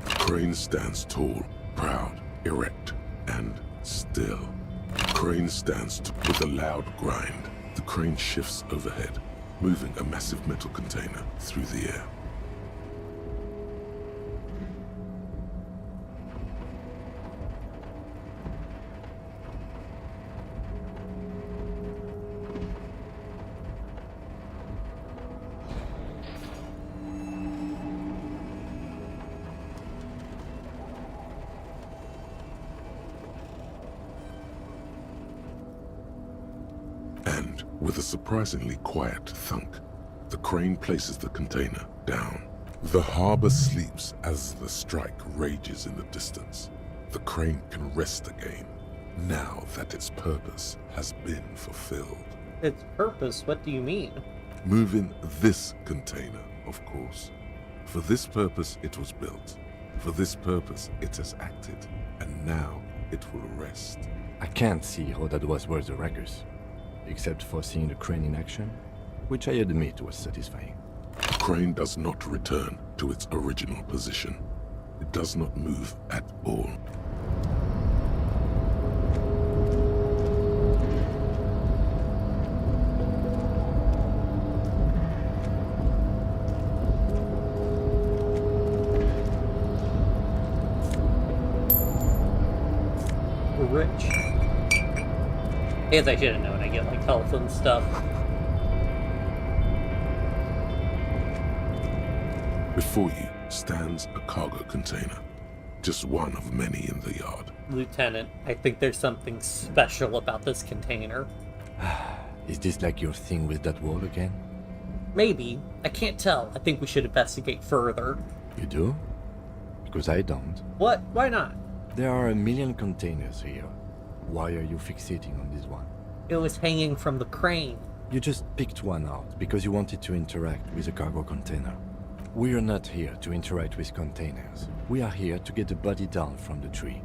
Crane stands tall, proud, erect, and still. Crane stands with a loud grind. The crane shifts overhead, moving a massive metal container through the air. And with a surprisingly quiet thunk, the crane places the container down. The harbor sleeps as the strike rages in the distance. the crane can rest again, now that its purpose has been fulfilled. Its purpose? What do you mean? Moving this container, of course. For this purpose it was built. For this purpose it has acted. And now it will rest. I can't see how that was worth the ruckus, except for seeing the crane in action, which I admit was satisfying. The crane does not return to its original position. It does not move at all. Rich. I guess I should have known I get like health and stuff. Before you stands a cargo container, just one of many in the yard. Lieutenant, I think there's something special about this container. Is this like your thing with that wall again? Maybe. I can't tell. I think we should investigate further. You do? Because I don't. What? Why not? There are a million containers here. Why are you fixating on this one? It was hanging from the crane. You just picked one out because you wanted to interact with a cargo container. We are not here to interact with containers. We are here to get the body down from the tree.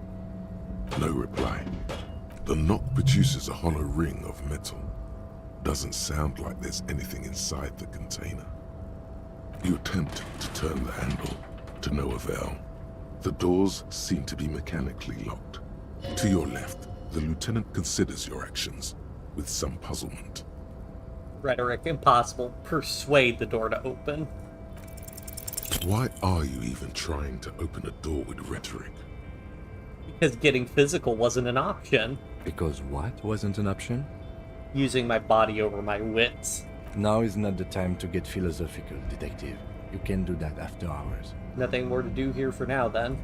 No reply. The knock produces a hollow ring of metal. Doesn't sound like there's anything inside the container. You attempt to turn the handle, to no avail. The doors seem to be mechanically locked. To your left, the lieutenant considers your actions with some puzzlement. Rhetoric impossible. Persuade the door to open. Why are you even trying to open a door with rhetoric? Because getting physical wasn't an option. Because what wasn't an option? Using my body over my wits. Now is not the time to get philosophical, detective. You can do that after hours. Nothing more to do here for now, then.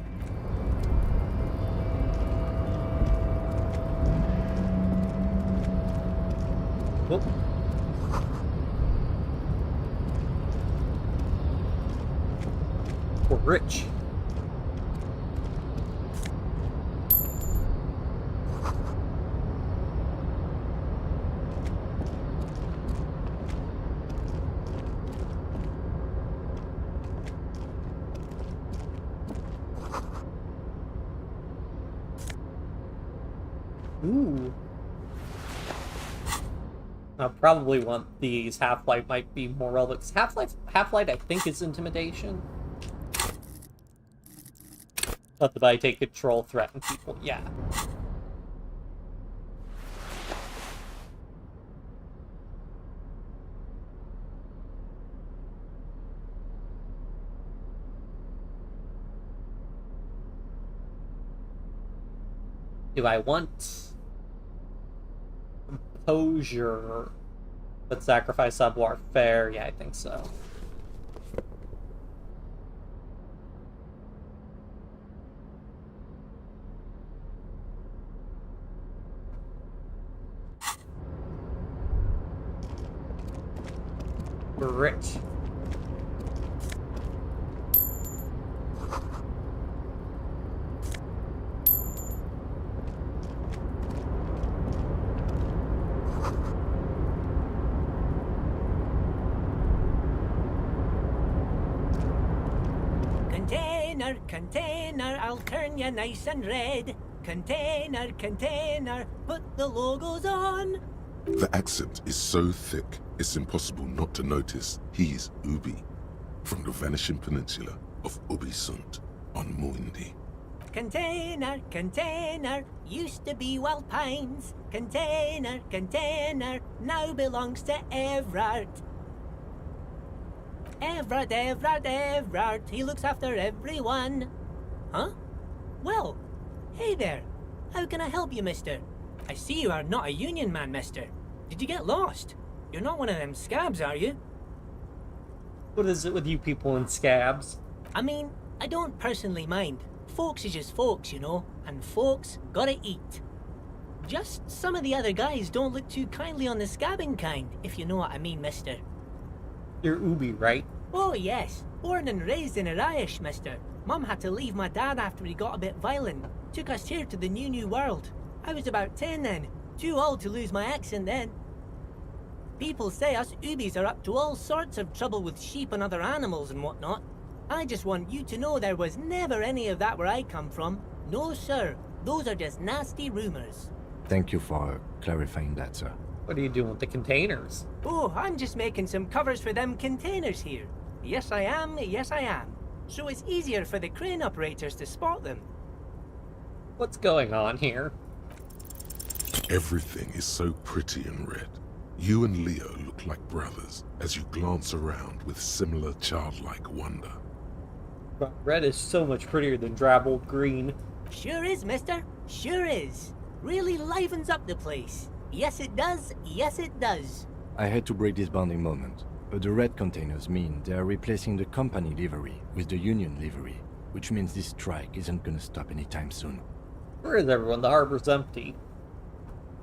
Whoop. We're rich. Ooh. I probably want these. Half-Life might be more relevant. Half-Life, I think, is intimidation. Let the body take control, threaten people. Yeah. Do I want composure but sacrifice savoir faire? Yeah, I think so. We're rich. Container, I'll turn you nice and red. Container, put the logos on. The accent is so thick, it's impossible not to notice he's Ubi, from the vanishing peninsula of Ubisunt on Muindi. Container, used to be Wild Pines. Container, now belongs to Everard. Everard, he looks after everyone. Huh? Well, hey there. How can I help you, mister? I see you are not a union man, mister. Did you get lost? You're not one of them scabs, are you? What is it with you people in scabs? I mean, I don't personally mind. Folks is just folks, you know, and folks gotta eat. Just some of the other guys don't look too kindly on the scabbing kind, if you know what I mean, mister. You're Ubi, right? Oh, yes. Born and raised in Arish, mister. Mum had to leave my dad after he got a bit violent. took us here to the new world. I was about 10 then, too old to lose my accent then. People say us Ubies are up to all sorts of trouble with sheep and other animals and whatnot. I just want you to know there was never any of that where I come from. No, sir. Those are just nasty rumors. Thank you for clarifying that, sir. What are you doing with the containers? Oh, I'm just making some covers for them containers here. Yes, I am. Yes, I am. So it's easier for the crane operators to spot them. What's going on here? Everything is so pretty and red. You and Leo look like brothers as you glance around with similar childlike wonder. But red is so much prettier than drabbled green. Sure is, mister. Sure is. Really livens up the place. Yes, it does. Yes, it does. I had to break this bonding moment, but the red containers mean they are replacing the company livery with the union livery, which means this strike isn't gonna stop anytime soon. Where is everyone? The harbor's empty.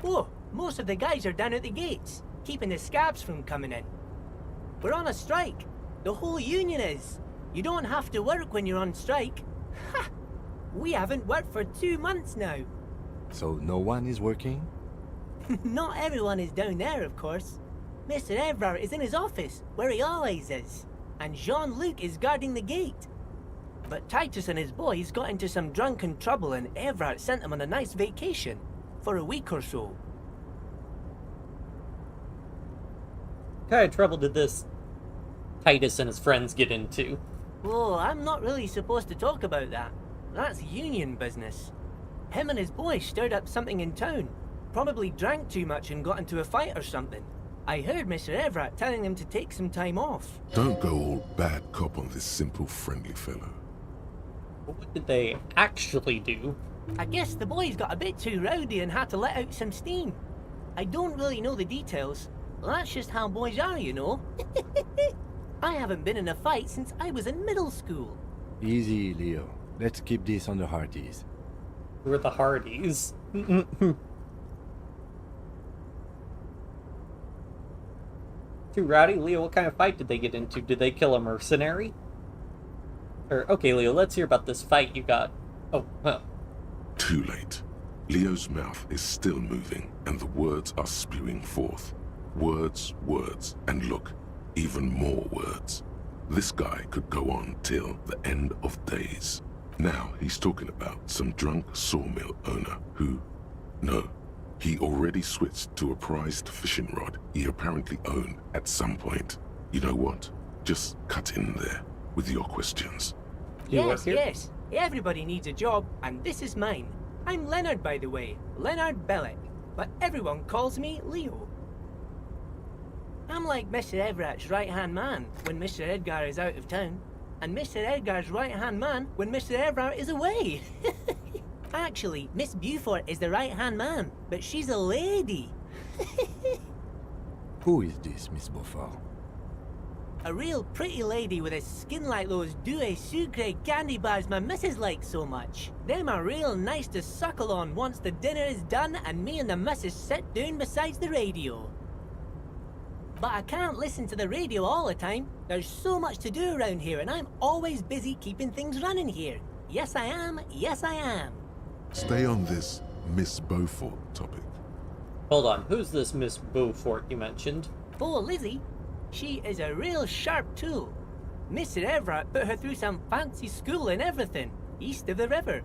Oh, most of the guys are down at the gates, keeping the scabs from coming in. We're on a strike. The whole union is. You don't have to work when you're on strike. Ha! We haven't worked for 2 months now. So no one is working? Not everyone is down there, of course. Mr. Everard is in his office, where he always is, and Jean-Luc is guarding the gate. But Titus and his boys got into some drunken trouble and Everard sent them on a nice vacation, for a week or so. What kind of trouble did this Titus and his friends get into? Oh, I'm not really supposed to talk about that. That's union business. Him and his boys stirred up something in town. Probably drank too much and got into a fight or something. I heard Mr. Everett telling them to take some time off. Don't go all bad cop on this simple, friendly fellow. What did they actually do? I guess the boys got a bit too rowdy and had to let out some steam. I don't really know the details. That's just how boys are, you know. I haven't been in a fight since I was in middle school. Easy, Leo. Let's keep this on the Hardys. We're the Hardys. Too rowdy? Leo, what kind of fight did they get into? Did they kill a mercenary? Okay, Leo, let's hear about this fight you got. Oh, well. Too late. Leo's mouth is still moving, and the words are spewing forth. Words, words, and look, even more words. This guy could go on till the end of days. Now he's talking about some drunk sawmill owner who... No, he already switched to a prized fishing rod he apparently owned at some point. You know what? Just cut in there with your questions. Yes, yes. Everybody needs a job, and this is mine. I'm Leonard, by the way. Leonard Bellick. But everyone calls me Leo. I'm like Mr. Everett's right-hand man when Mr. Edgar is out of town, and Mr. Edgar's right-hand man when Mr. Everett is away. Actually, Miss Beaufort is the right-hand man, but she's a lady. Who is this, Miss Beaufort? A real pretty lady with a skin like those Douai Sucre candy bars my missus likes so much. Them are real nice to suckle on once the dinner is done and me and the missus sit down beside the radio. But I can't listen to the radio all the time. There's so much to do around here and I'm always busy keeping things running here. Yes, I am. Yes, I am. Stay on this Miss Beaufort topic. Hold on, who's this Miss Beaufort you mentioned? Oh, Lizzie. She is a real sharp tool. Mr. Everett put her through some fancy school and everything, east of the river.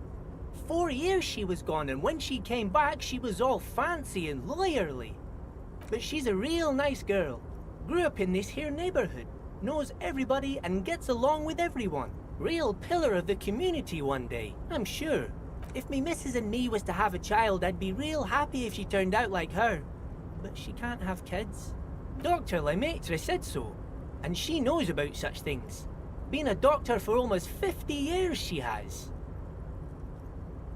4 years she was gone, and when she came back, she was all fancy and lawyerly. But she's a real nice girl. Grew up in this here neighborhood, knows everybody and gets along with everyone. Real pillar of the community one day, I'm sure. If me missus and me was to have a child, I'd be real happy if she turned out like her. But she can't have kids. Dr. Lemaitre said so, and she knows about such things. Been a doctor for almost 50 years she has.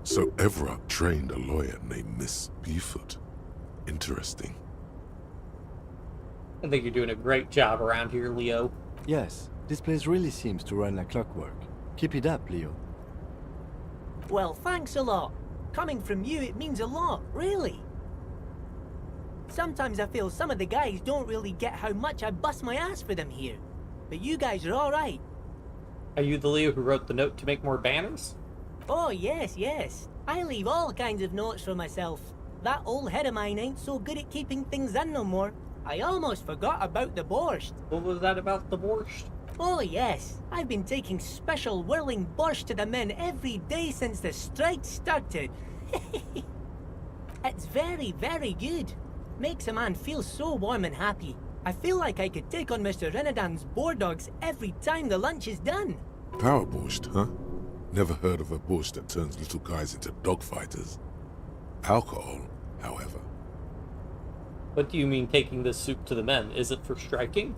So Everett trained a lawyer named Miss Beaufort. Interesting. I think you're doing a great job around here, Leo. Yes, this place really seems to run like clockwork. Keep it up, Leo. Well, thanks a lot. Coming from you, it means a lot, really. Sometimes I feel some of the guys don't really get how much I bust my ass for them here. But you guys are alright. Are you the Leo who wrote the note to make more banners? Oh, yes, yes. I leave all kinds of notes for myself. That old head of mine ain't so good at keeping things in no more. I almost forgot about the borscht. What was that about the borscht? Oh, yes. I've been taking special whirling borscht to the men every day since the strike started. It's very, very good. Makes a man feel so warm and happy. I feel like I could take on Mr. Renadan's boar dogs every time the lunch is done. Power borscht, huh? Never heard of a borscht that turns little guys into dogfighters. Alcohol, however. What do you mean taking this soup to the men? Is it for striking?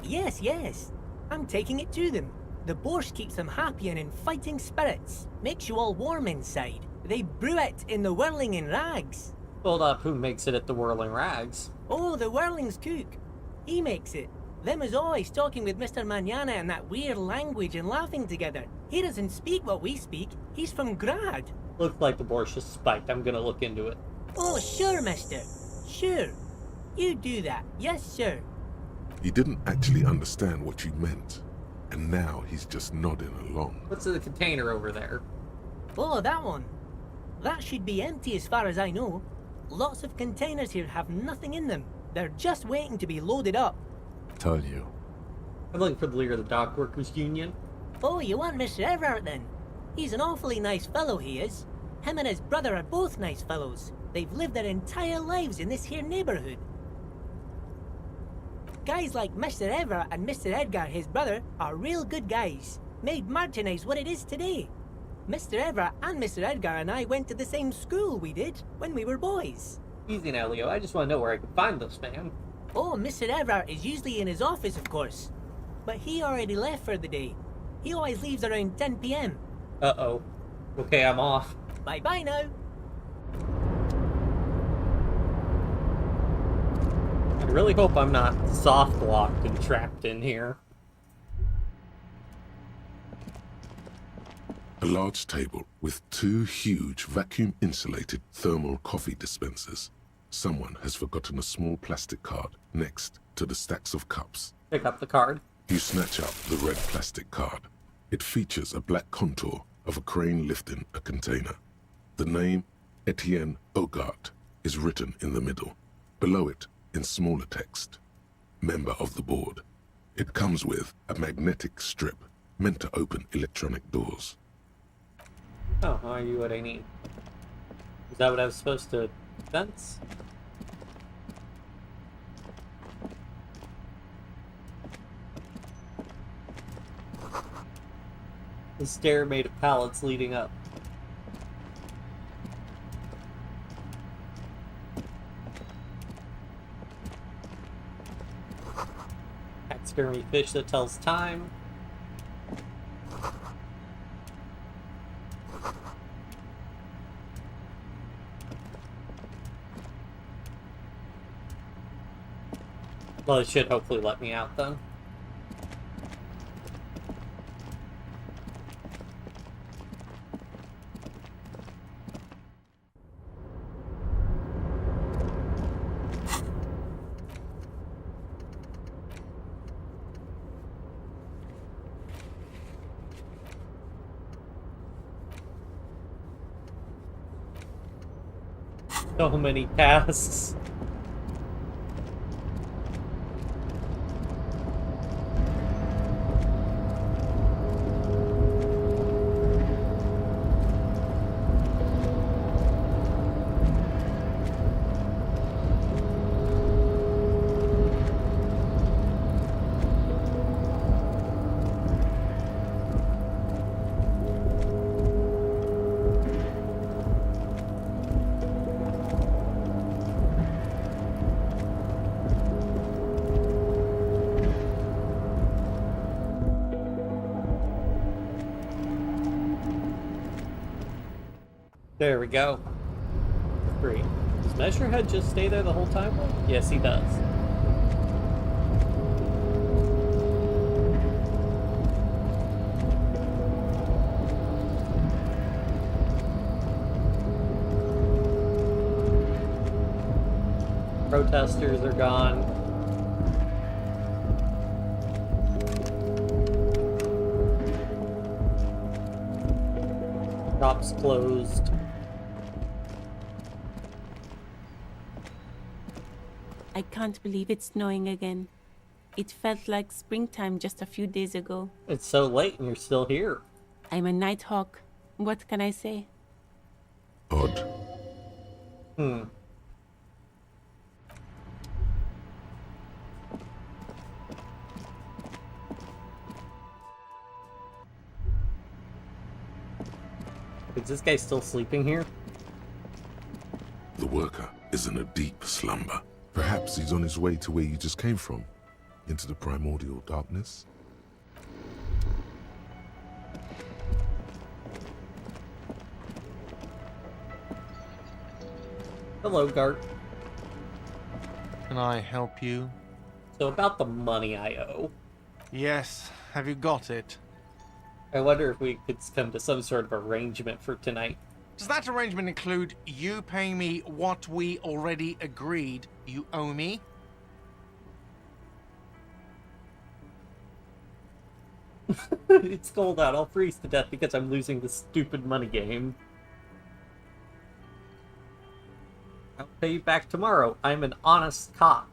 Yes, yes. I'm taking it to them. The borscht keeps them happy and in fighting spirits. Makes you all warm inside. They brew it in the whirling in rags. Hold up, who makes it at the Whirling Rags? Oh, the whirling's cook. He makes it. Them is always talking with Mr. Manana in that weird language and laughing together. He doesn't speak what we speak. He's from Grad. Looks like the borscht is spiked. I'm gonna look into it. Oh, sure, mister. Sure. You do that. Yes, sir. He didn't actually understand what you meant, and now he's just nodding along. What's in the container over there? Oh, that one. That should be empty as far as I know. Lots of containers here have nothing in them. They're just waiting to be loaded up. Told you. I'm looking for the leader of the Dock Workers Union. Oh, you want Mr. Everard then? He's an awfully nice fellow, he is. Him and his brother are both nice fellows. They've lived their entire lives in this here neighborhood. Guys like Mr. Everard and Mr. Edgar, his brother, are real good guys. Made Martinez what it is today. Mr. Everard and Mr. Edgar and I went to the same school we did when we were boys. Easy now, Leo. I just want to know where I can find this man. Oh, Mr. Everard is usually in his office, of course. But he already left for the day. He always leaves around 10 p.m. Uh-oh. Okay, I'm off. Bye-bye now. I really hope I'm not soft-locked and trapped in here. A large table with two huge vacuum-insulated thermal coffee dispensers. Someone has forgotten a small plastic card next to the stacks of cups. Pick up the card. You snatch up the red plastic card. It features a black contour of a crane lifting a container. The name, Etienne Hogarth, is written in the middle. Below it, in smaller text, member of the board. It comes with a magnetic strip meant to open electronic doors. Oh, are you what I need? Is that what I was supposed to sense? The stair made of pallets leading up. Taxidermy fish that tells time. Well, it should hopefully let me out then. So many tasks. There we go. Great. Does Measurehead just stay there the whole time? Yes, he does. Protesters are gone. Shop's closed. I can't believe it's snowing again. It felt like springtime just a few days ago. It's so late and you're still here. I'm a nighthawk. What can I say? Odd. Is this guy still sleeping here? The worker is in a deep slumber. Perhaps he's on his way to where you just came from, into the primordial darkness. Hello, Gart. Can I help you? So about the money I owe. Yes. Have you got it? I wonder if we could come to some sort of arrangement for tonight. Does that arrangement include you paying me what we already agreed you owe me? It's cold out. I'll freeze to death because I'm losing this stupid money game. I'll pay you back tomorrow. I'm an honest cop.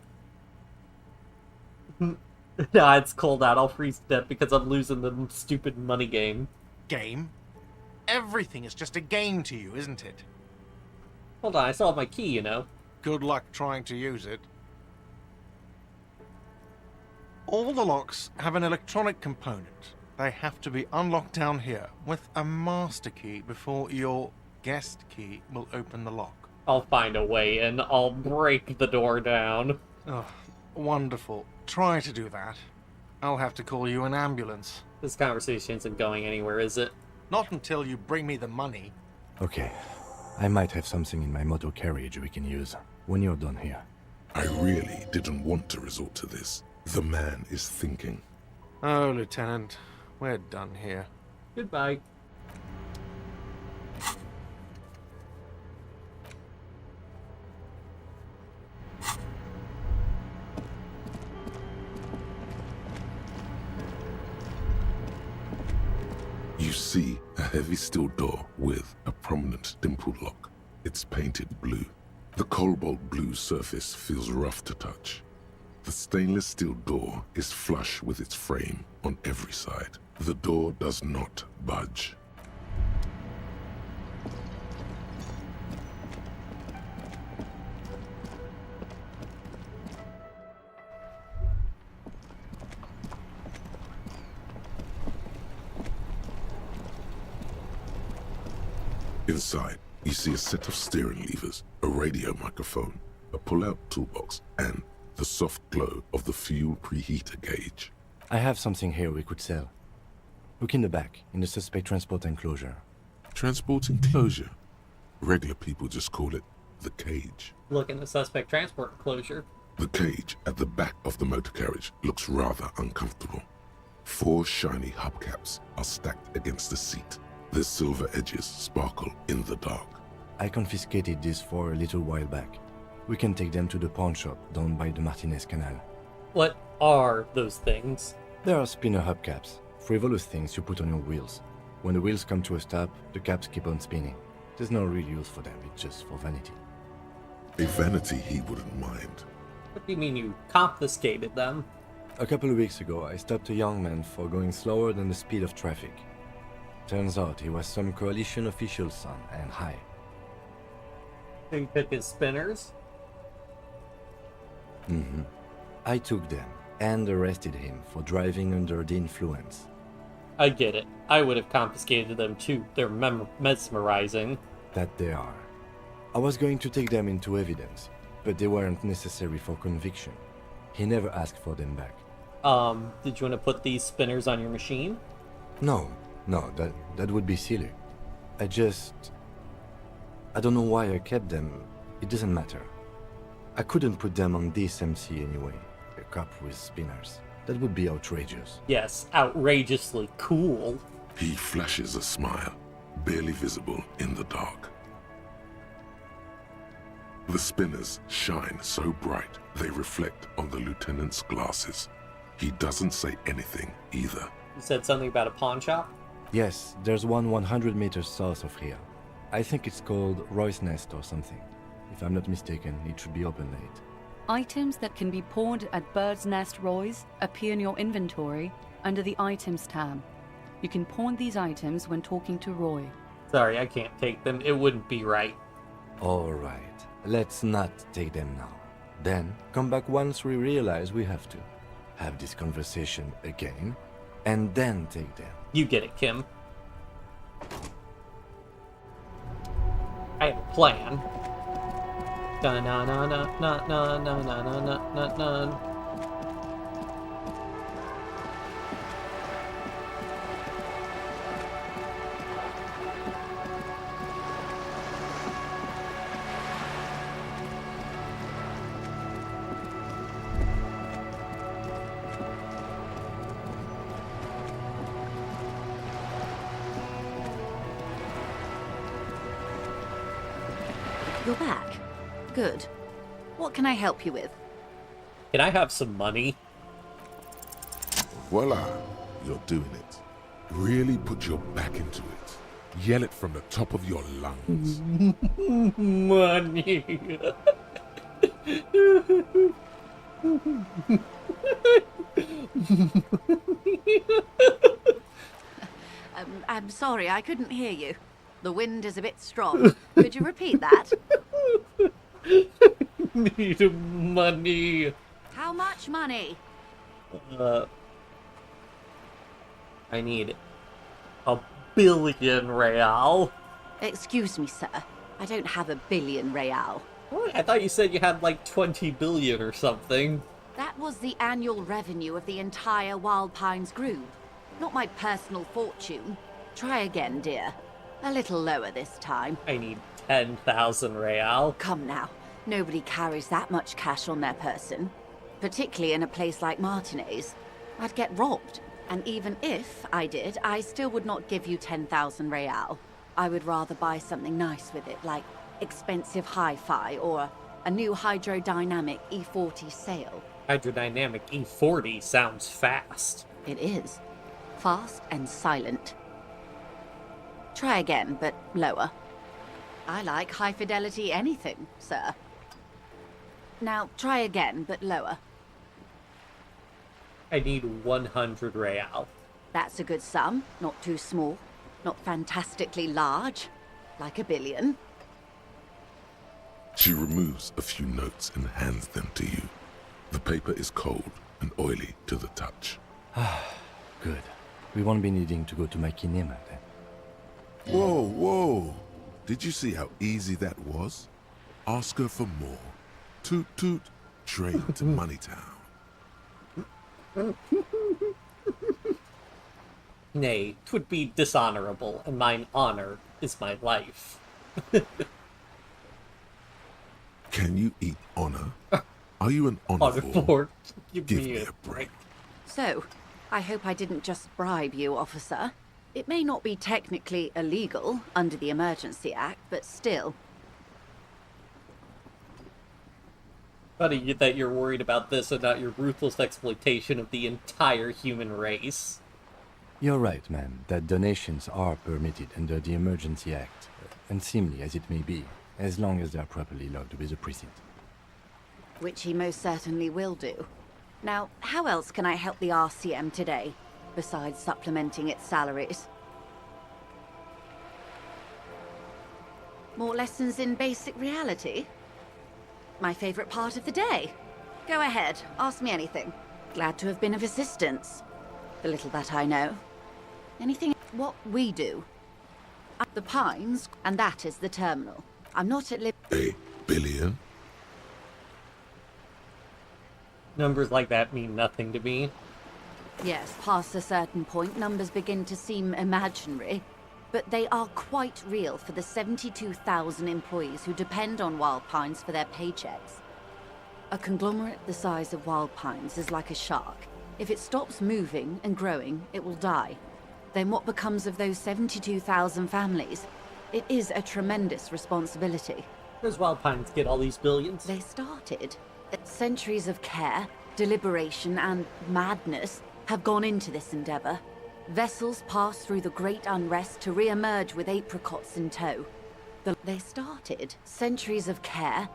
Nah, it's cold out. I'll freeze to death because I'm losing the stupid money game. Game? Everything is just a game to you, isn't it? Hold on, I still have my key, you know. Good luck trying to use it. All the locks have an electronic component. They have to be unlocked down here with a master key before your guest key will open the lock. I'll find a way and I'll break the door down. Oh, wonderful. Try to do that. I'll have to call you an ambulance. This conversation isn't going anywhere, is it? Not until you bring me the money. Okay. I might have something in my motor carriage we can use when you're done here. I really didn't want to resort to this. The man is thinking. Oh, Lieutenant, we're done here. Goodbye. You see a heavy steel door with a prominent dimpled lock. It's painted blue. The cobalt blue surface feels rough to touch. The stainless steel door is flush with its frame on every side. The door does not budge. Inside, you see a set of steering levers, a radio microphone, a pull-out toolbox, and the soft glow of the fuel preheater gauge. I have something here we could sell. Look in the back, in the suspect transport enclosure. Transport enclosure? Regular people just call it the cage. Look in the suspect transport enclosure. The cage at the back of the motor carriage looks rather uncomfortable. 4 shiny hubcaps are stacked against the seat. Their silver edges sparkle in the dark. I confiscated these 4 a little while back. We can take them to the pawn shop down by the Martinez Canal. What are those things? There are spinner hubcaps, frivolous things you put on your wheels. When the wheels come to a stop, the caps keep on spinning. There's no real use for them, it's just for vanity. A vanity he wouldn't mind. What do you mean you confiscated them? A couple of weeks ago, I stopped a young man for going slower than the speed of traffic. Turns out he was some coalition official's son and high. So you took his spinners? Mm-hmm. I took them and arrested him for driving under the influence. I get it. I would have confiscated them too. They're mesmerizing. That they are. I was going to take them into evidence, but they weren't necessary for conviction. He never asked for them back. Did you want to put these spinners on your machine? No, that would be silly. I don't know why I kept them. It doesn't matter. I couldn't put them on this MC anyway. A cop with spinners. That would be outrageous. Yes, outrageously cool. He flashes a smile, barely visible in the dark. The spinners shine so bright they reflect on the lieutenant's glasses. He doesn't say anything either. You said something about a pawn shop? Yes, there's one 100 meters south of here. I think it's called Roy's Nest or something. If I'm not mistaken, it should be open late. Items that can be pawned at Bird's Nest Roy's appear in your inventory under the Items tab. You can pawn these items when talking to Roy. Sorry, I can't take them. It wouldn't be right. Alright, let's not take them now. Then, come back once we realize we have to. Have this conversation again, and then take them. You get it, Kim. I have a plan. Na na na na na na na na na na na. You're back. Good. What can I help you with? Can I have some money? Voila, you're doing it. Really put your back into it. Yell it from the top of your lungs. Money. I'm sorry, I couldn't hear you. The wind is a bit strong. Could you repeat that? Need money. How much money? I need $1 billion real. Excuse me, sir. I don't have $1 billion real. What? I thought you said you had like 20 billion or something. That was the annual revenue of the entire Wild Pines group. Not my personal fortune. Try again, dear. A little lower this time. I need 10,000 real. Come now. Nobody carries that much cash on their person. Particularly in a place like Martinez. I'd get robbed. And even if I did, I still would not give you 10,000 real. I would rather buy something nice with it, like expensive hi-fi or a new hydrodynamic E40 sail. Hydrodynamic E40 sounds fast. It is. Fast and silent. Try again, but lower. I like high-fidelity anything, sir. Now, try again, but lower. I need 100 real. That's a good sum. Not too small. Not fantastically large. Like $1 billion. She removes a few notes and hands them to you. The paper is cold and oily to the touch. Good. We won't be needing to go to my kinema then. Whoa, whoa! Did you see how easy that was? Ask her for more. Toot toot, train to Moneytown. Nay, 'twould be dishonorable, and mine honor is my life. Can you eat honor? Are you an honor? Give me a break. So, I hope I didn't just bribe you, officer. It may not be technically illegal under the Emergency Act, but still. Funny that you're worried about this and not your ruthless exploitation of the entire human race. You're right, ma'am, that donations are permitted under the Emergency Act, unseemly as it may be, as long as they are properly logged with the precinct. Which he most certainly will do. Now, how else can I help the RCM today, besides supplementing its salaries? More lessons in basic reality? My favorite part of the day. Go ahead, ask me anything. Glad to have been of assistance. The little that I know. Anything what we do. The Pines, and that is the terminal. I'm not at $1 billion? Numbers like that mean nothing to me. Yes, past a certain point, numbers begin to seem imaginary. But they are quite real for the 72,000 employees who depend on Wild Pines for their paychecks. A conglomerate the size of Wild Pines is like a shark. If it stops moving and growing, it will die. Then what becomes of those 72,000 families? It is a tremendous responsibility. Where does Wild Pines get all these billions? They started. Centuries of care, deliberation, and madness have gone into this endeavor. Vessels pass through the Great Unrest to re-emerge with apricots in tow. They started centuries of care.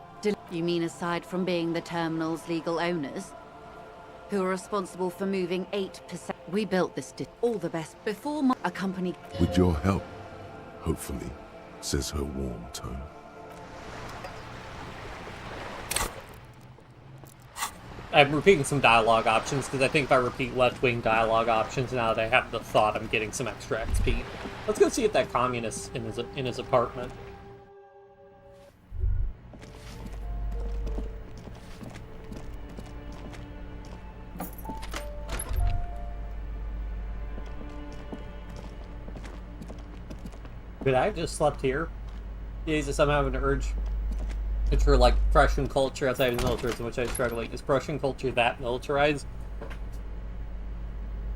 You mean aside from being the terminal's legal owners? Who are responsible for moving 8%? We built this to all the best before a company... With your help, hopefully, says her warm tone. I'm repeating some dialogue options, because I think if I repeat left-wing dialogue options now that I have the thought, I'm getting some extra XP. Let's go see if that communist's in his apartment. Could I have just slept here? Jesus, I'm having an urge. It's for like Prussian culture outside of militarism, which I'm struggling. Is Prussian culture that militarized?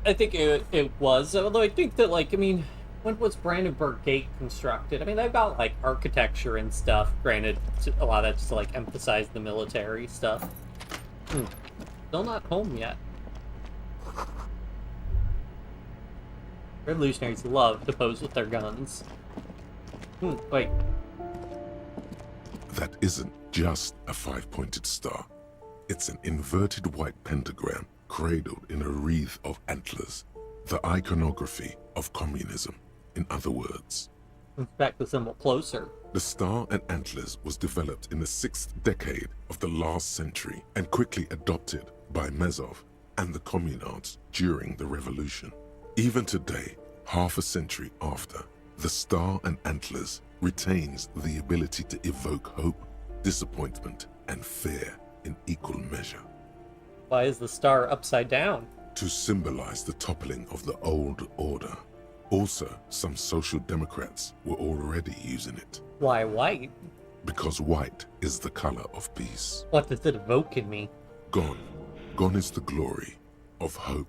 I think it was, although I think that, like, I mean, when was Brandenburg Gate constructed? I mean, they've got, like, architecture and stuff, granted, a lot of that just to, like, emphasize the military stuff. Still not home yet. Revolutionaries love to pose with their guns. Wait. That isn't just a five-pointed star. It's an inverted white pentagram cradled in a wreath of antlers. The iconography of communism, in other words. Inspect the symbol closer. The star and antlers was developed in the 6th decade of the last century and quickly adopted by Mazov and the communards during the revolution. Even today, half a century after, the star and antlers retains the ability to evoke hope, disappointment, and fear in equal measure. Why is the star upside down? To symbolize the toppling of the old order. Also, some social democrats were already using it. Why white? Because white is the color of peace. What does it evoke in me? Gone. Gone is the glory of hope.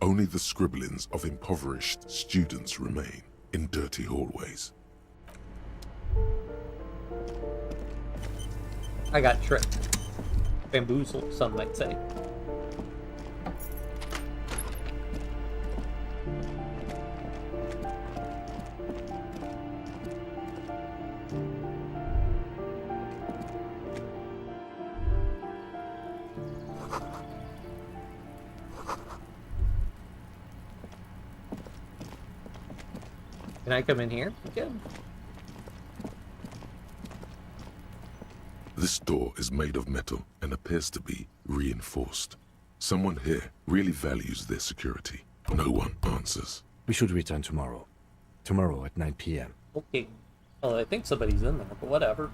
Only the scribblings of impoverished students remain in dirty hallways. I got tricked. Bamboozled, some might say. Can I come in here again? This door is made of metal and appears to be reinforced. Someone here really values their security. No one answers. We should return tomorrow. Tomorrow at 9 p.m. Okay. Well, I think somebody's in there, but whatever.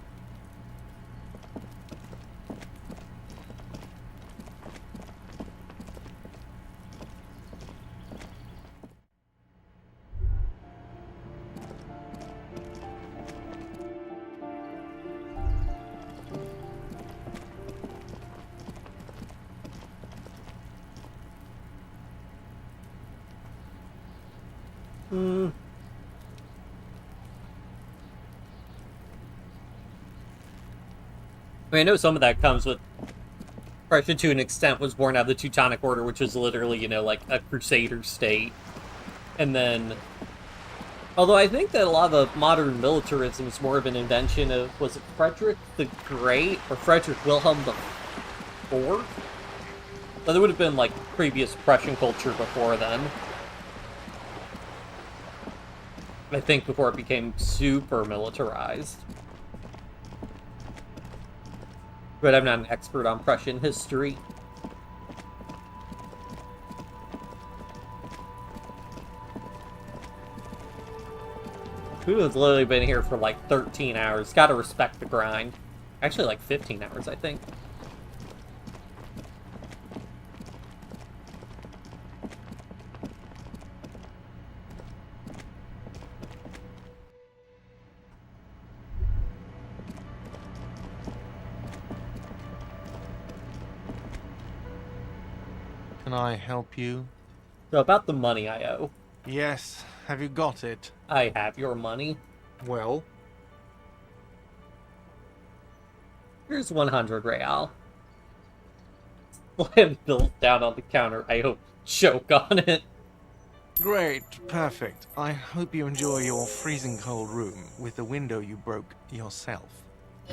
I mean, I know some of that comes with Prussia to an extent was born out of the Teutonic Order, which was literally, you know, like a crusader state. And then, although I think that a lot of the modern militarism is more of an invention of, was it Frederick the Great or Frederick Wilhelm the Fourth? So there would have been like previous Prussian culture before then. I think before it became super militarized. But I'm not an expert on Prussian history. Who has literally been here for like 13 hours? Gotta respect the grind. Actually, like 15 hours, I think. Can I help you? So about the money I owe. Yes. Have you got it? I have your money. Well? Here's 100 real. Slam bills down on the counter. I hope choke on it. Great, perfect. I hope you enjoy your freezing cold room with the window you broke yourself.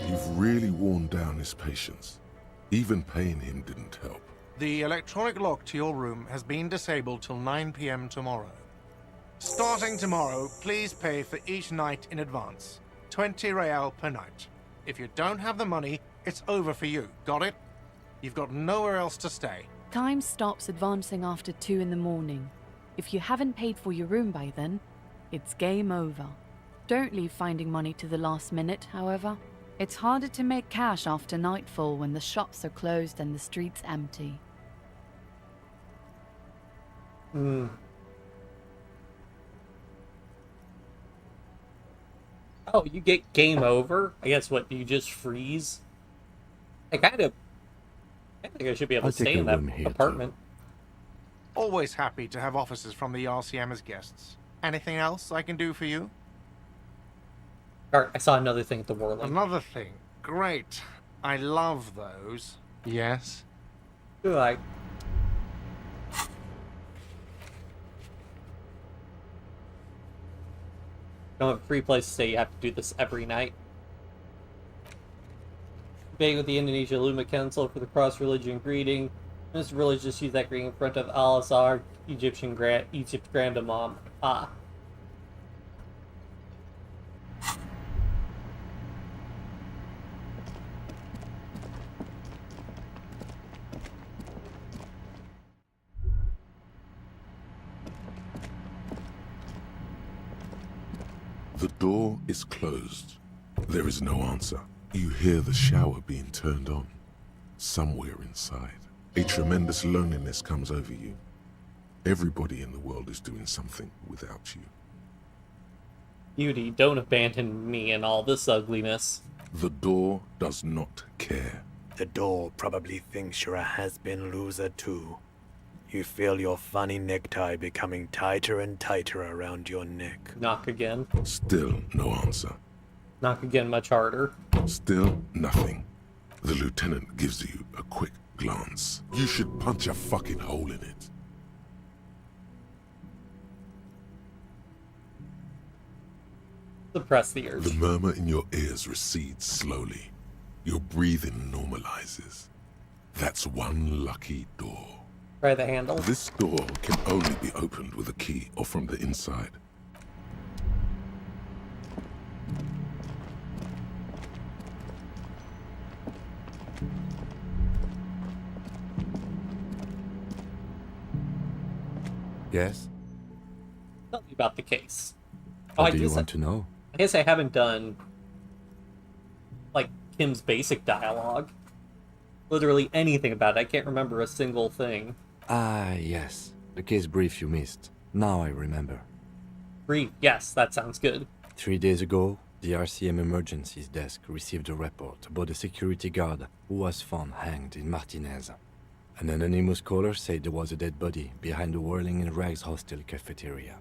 You've really worn down his patience. Even paying him didn't help. The electronic lock to your room has been disabled till 9 p.m. tomorrow. Starting tomorrow, please pay for each night in advance. 20 real per night. If you don't have the money, it's over for you. Got it? You've got nowhere else to stay. Time stops advancing after 2 in the morning. If you haven't paid for your room by then, it's game over. Don't leave finding money to the last minute, however. It's harder to make cash after nightfall when the shops are closed and the streets empty. Oh, you get game over? I guess what, do you just freeze? I think I should be able to stay in that apartment. Always happy to have officers from the RCM as guests. Anything else I can do for you? Alright, I saw another thing at the Whirling. Another thing. Great. I love those. Yes? Good. Don't have a free place to stay, you have to do this every night. Begging with the Indonesia Luma Council for the cross-religion greeting. Mr. Village just used that greeting in front of Al-Azhar, Egypt Grand Imam. Ah. The door is closed. There is no answer. You hear the shower being turned on. Somewhere inside, a tremendous loneliness comes over you. Everybody in the world is doing something without you. Beauty, don't abandon me in all this ugliness. The door does not care. The door probably thinks you're a has-been loser too. You feel your funny necktie becoming tighter and tighter around your neck. Knock again. Still no answer. Knock again much harder. Still nothing. The lieutenant gives you a quick glance. You should punch a fucking hole in it. Suppress the urge. The murmur in your ears recedes slowly. Your breathing normalizes. That's one lucky door. Try the handle. This door can only be opened with a key or from the inside. Yes? Tell me about the case. What do you want to know? I guess I haven't done, like, Kim's basic dialogue. Literally anything about it. I can't remember a single thing. Ah, yes. The case brief you missed. Now I remember. Brief, yes, that sounds good. 3 days ago, the RCM Emergencies Desk received a report about a security guard who was found hanged in Martinez. An anonymous caller said there was a dead body behind the Whirling in Rags hostel cafeteria.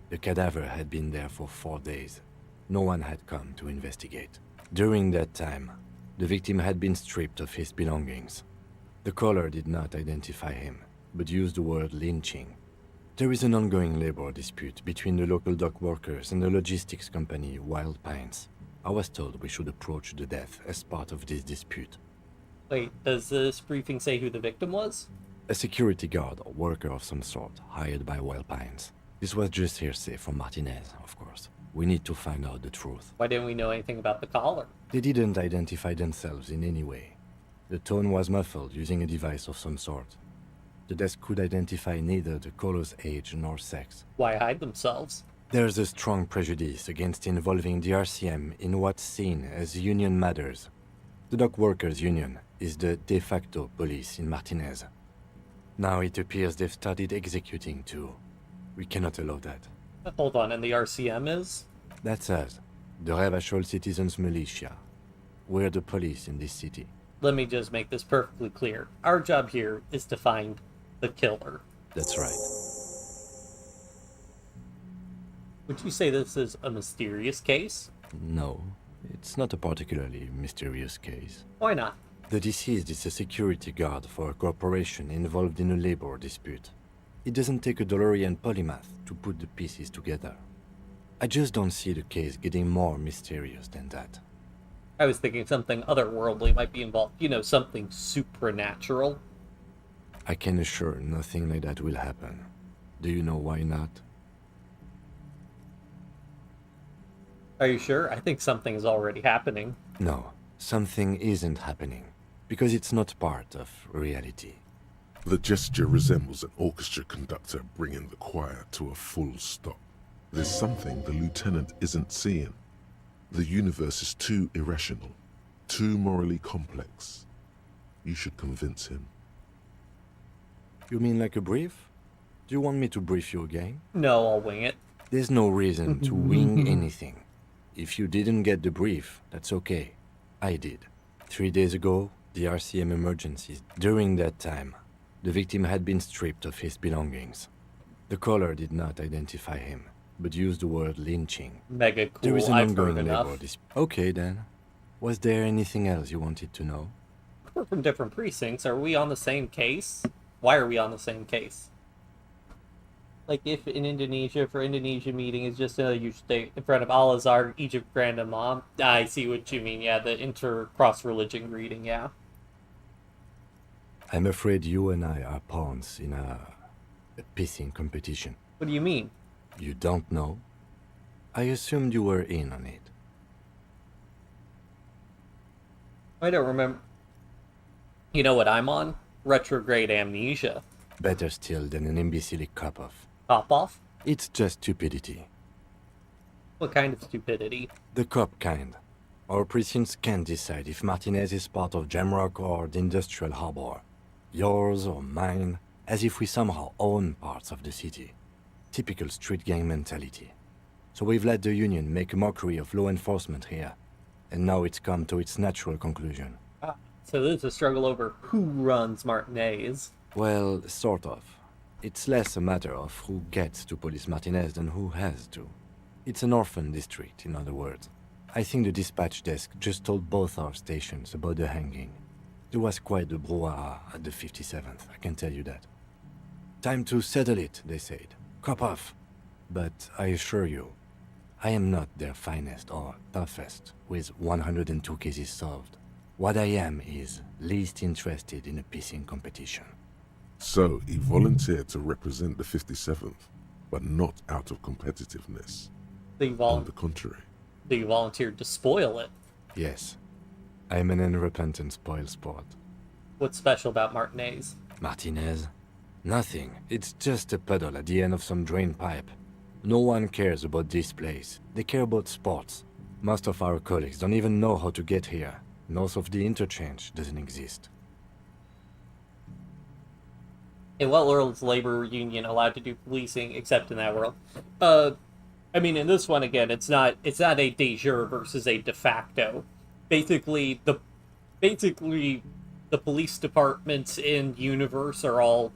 The cadaver had been there for 4 days. No one had come to investigate. During that time, the victim had been stripped of his belongings. The caller did not identify him, but used the word lynching. There is an ongoing labor dispute between the local dock workers and the logistics company Wild Pines. I was told we should approach the death as part of this dispute. Wait, does this briefing say who the victim was? A security guard or worker of some sort, hired by Wild Pines. This was just hearsay from Martinez, of course. We need to find out the truth. Why didn't we know anything about the caller? They didn't identify themselves in any way. The tone was muffled using a device of some sort. The desk could identify neither the caller's age nor sex. Why hide themselves? There's a strong prejudice against involving the RCM in what's seen as union matters. The Dock Workers Union is the de facto police in Martinez. Now it appears they've started executing too. We cannot allow that. Hold on, and the RCM is? That's us, the Revachol Citizens Militia. We're the police in this city. Let me just make this perfectly clear. Our job here is to find the killer. That's right. Would you say this is a mysterious case? No, it's not a particularly mysterious case. Why not? The deceased is a security guard for a corporation involved in a labor dispute. It doesn't take a DeLorean polymath to put the pieces together. I just don't see the case getting more mysterious than that. I was thinking something otherworldly might be involved. You know, something supernatural. I can assure nothing like that will happen. Do you know why not? Are you sure? I think something is already happening. No, something isn't happening. Because it's not part of reality. The gesture resembles an orchestra conductor bringing the choir to a full stop. There's something the lieutenant isn't seeing. The universe is too irrational, too morally complex. You should convince him. You mean like a brief? Do you want me to brief you again? No, I'll wing it. There's no reason to wing anything. If you didn't get the brief, that's okay. I did. 3 days ago, the RCM emergencies. During that time, the victim had been stripped of his belongings. The caller did not identify him, but used the word lynching. Mega cool. There is an I've heard ongoing enough. labor dispute. Okay then. Was there anything else you wanted to know? We're from different precincts. Are we on the same case? Why are we on the same case? Like, if in Indonesia, for Indonesia meeting is just another huge state in front of Al-Azhar, Egypt, Grand Imam. I see what you mean, yeah, the inter-cross-religion greeting, yeah. I'm afraid you and I are pawns in a pissing competition. What do you mean? You don't know? I assumed you were in on it. I don't remember. You know what I'm on? Retrograde amnesia. Better still than an imbecilic cop-off. Cop-off? It's just stupidity. What kind of stupidity? The cop kind. Our precincts can't decide if Martinez is part of Jamrock or the Industrial Harbor. Yours or mine, as if we somehow own parts of the city. Typical street gang mentality. So we've let the Union make a mockery of law enforcement here. And now it's come to its natural conclusion. Ah, so there's a struggle over who runs Martinez. Well, sort of. It's less a matter of who gets to police Martinez than who has to. It's an orphan district, in other words. I think the dispatch desk just told both our stations about the hanging. There was quite the brouhaha at the 57th, I can tell you that. Time to settle it, they said. Cop off. But I assure you, I am not their finest or toughest, with 102 cases solved. What I am is least interested in a pissing competition. So, he volunteered to represent the 57th, but not out of competitiveness. On the contrary. So you volunteered to spoil it. Yes. I'm an unrepentant spoilsport. What's special about Martinez? Martinez? Nothing. It's just a puddle at the end of some drain pipe. No one cares about this place. They care about sports. Most of our colleagues don't even know how to get here. North of the interchange doesn't exist. In what world is labor union allowed to do policing except in that world? I mean, in this one again, it's not a de jure versus a de facto. Basically, the police departments in universe are all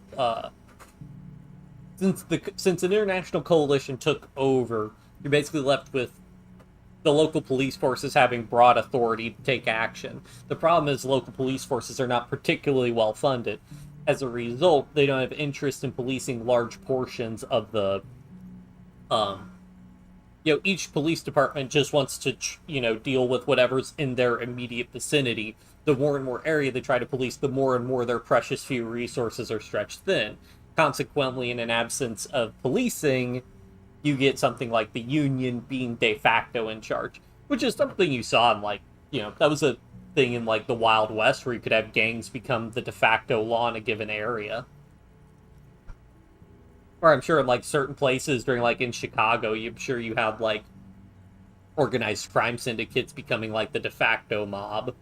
since an international coalition took over, you're basically left with the local police forces having broad authority to take action. The problem is local police forces are not particularly well funded. As a result, they don't have interest in policing large portions of the each police department just wants to, deal with whatever's in their immediate vicinity. The more and more area they try to police, the more and more their precious few resources are stretched thin. Consequently, in an absence of policing, you get something like the Union being de facto in charge, which is something you saw in, that was a thing in, the Wild West, where you could have gangs become the de facto law in a given area. Or I'm sure in, certain places during, in Chicago, I'm sure you have, organized crime syndicates becoming, the de facto mob.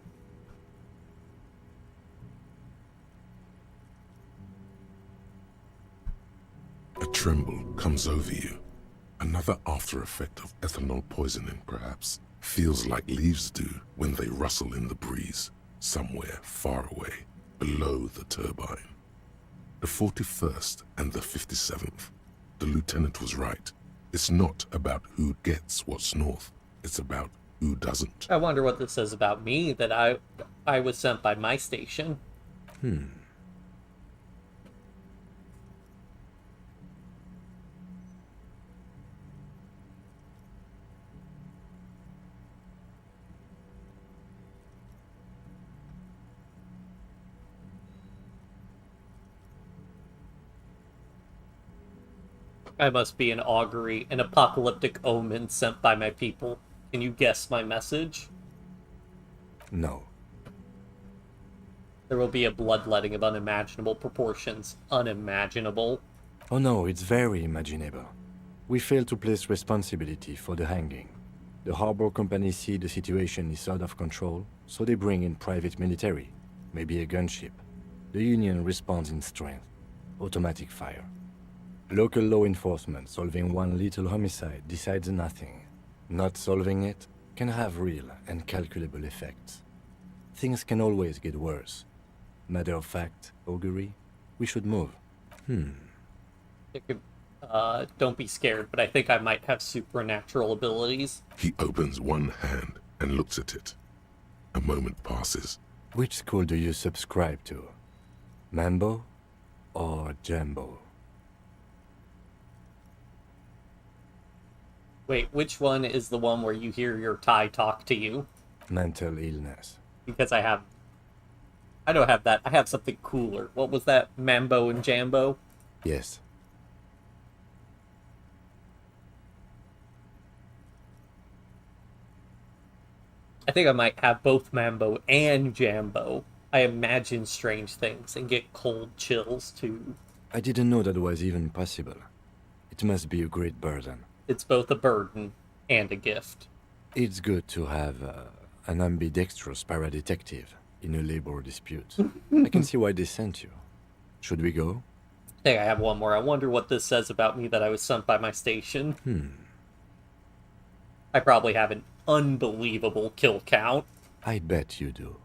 A tremble comes over you. Another after effect of ethanol poisoning, perhaps. Feels like leaves do when they rustle in the breeze, somewhere far away, below the turbine. The 41st and the 57th. The lieutenant was right. It's not about who gets what's north. It's about who doesn't. I wonder what this says about me, that I was sent by my station. I must be an augury, an apocalyptic omen sent by my people. Can you guess my message? No. There will be a bloodletting of unimaginable proportions. Unimaginable. Oh no, it's very imaginable. We fail to place responsibility for the hanging. The harbor company see the situation is out of control, so they bring in private military, maybe a gunship. The Union responds in strength. Automatic fire. Local law enforcement solving one little homicide decides nothing. Not solving it can have real and calculable effects. Things can always get worse. Matter of fact, augury, we should move. Don't be scared, but I think I might have supernatural abilities. He opens one hand and looks at it. A moment passes. Which school do you subscribe to? Mambo or Jambo? Wait, which one is the one where you hear your Thai talk to you? Mental illness. Because I don't have that. I have something cooler. What was that? Mambo and Jambo? Yes. I think I might have both Mambo and Jambo. I imagine strange things and get cold chills too. I didn't know that was even possible. It must be a great burden. It's both a burden and a gift. It's good to have an ambidextrous paradetective in a labor dispute. I can see why they sent you. Should we go? I think I have one more. I wonder what this says about me that I was sent by my station. I probably have an unbelievable kill count. I bet you do.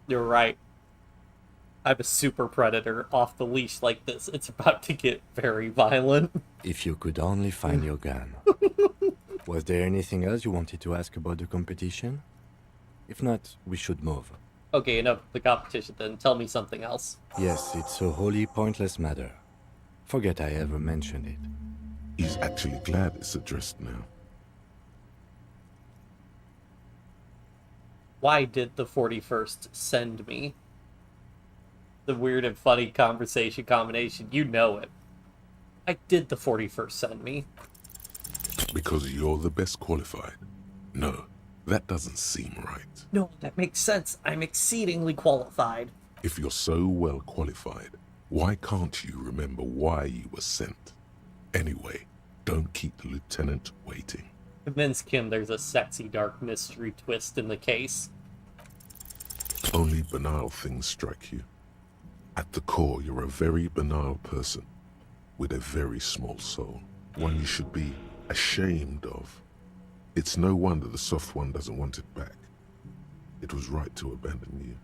You're right. I'm a super predator off the leash like this. It's about to get very violent. If you could only find your gun. Was there anything else you wanted to ask about the competition? If not, we should move. Okay, enough of the competition then. Tell me something else. Yes, it's a wholly pointless matter. Forget I ever mentioned it. He's actually glad it's addressed now. Why did the 41st send me? The weird and funny conversation combination, you know it. Why did the 41st send me? Because you're the best qualified. No, that doesn't seem right. No, that makes sense. I'm exceedingly qualified. If you're so well qualified, why can't you remember why you were sent? Anyway, don't keep the lieutenant waiting. Convince Kim there's a sexy dark mystery twist in the case. Only banal things strike you. At the core, you're a very banal person with a very small soul. One you should be ashamed of. It's no wonder the soft one doesn't want it back. It was right to abandon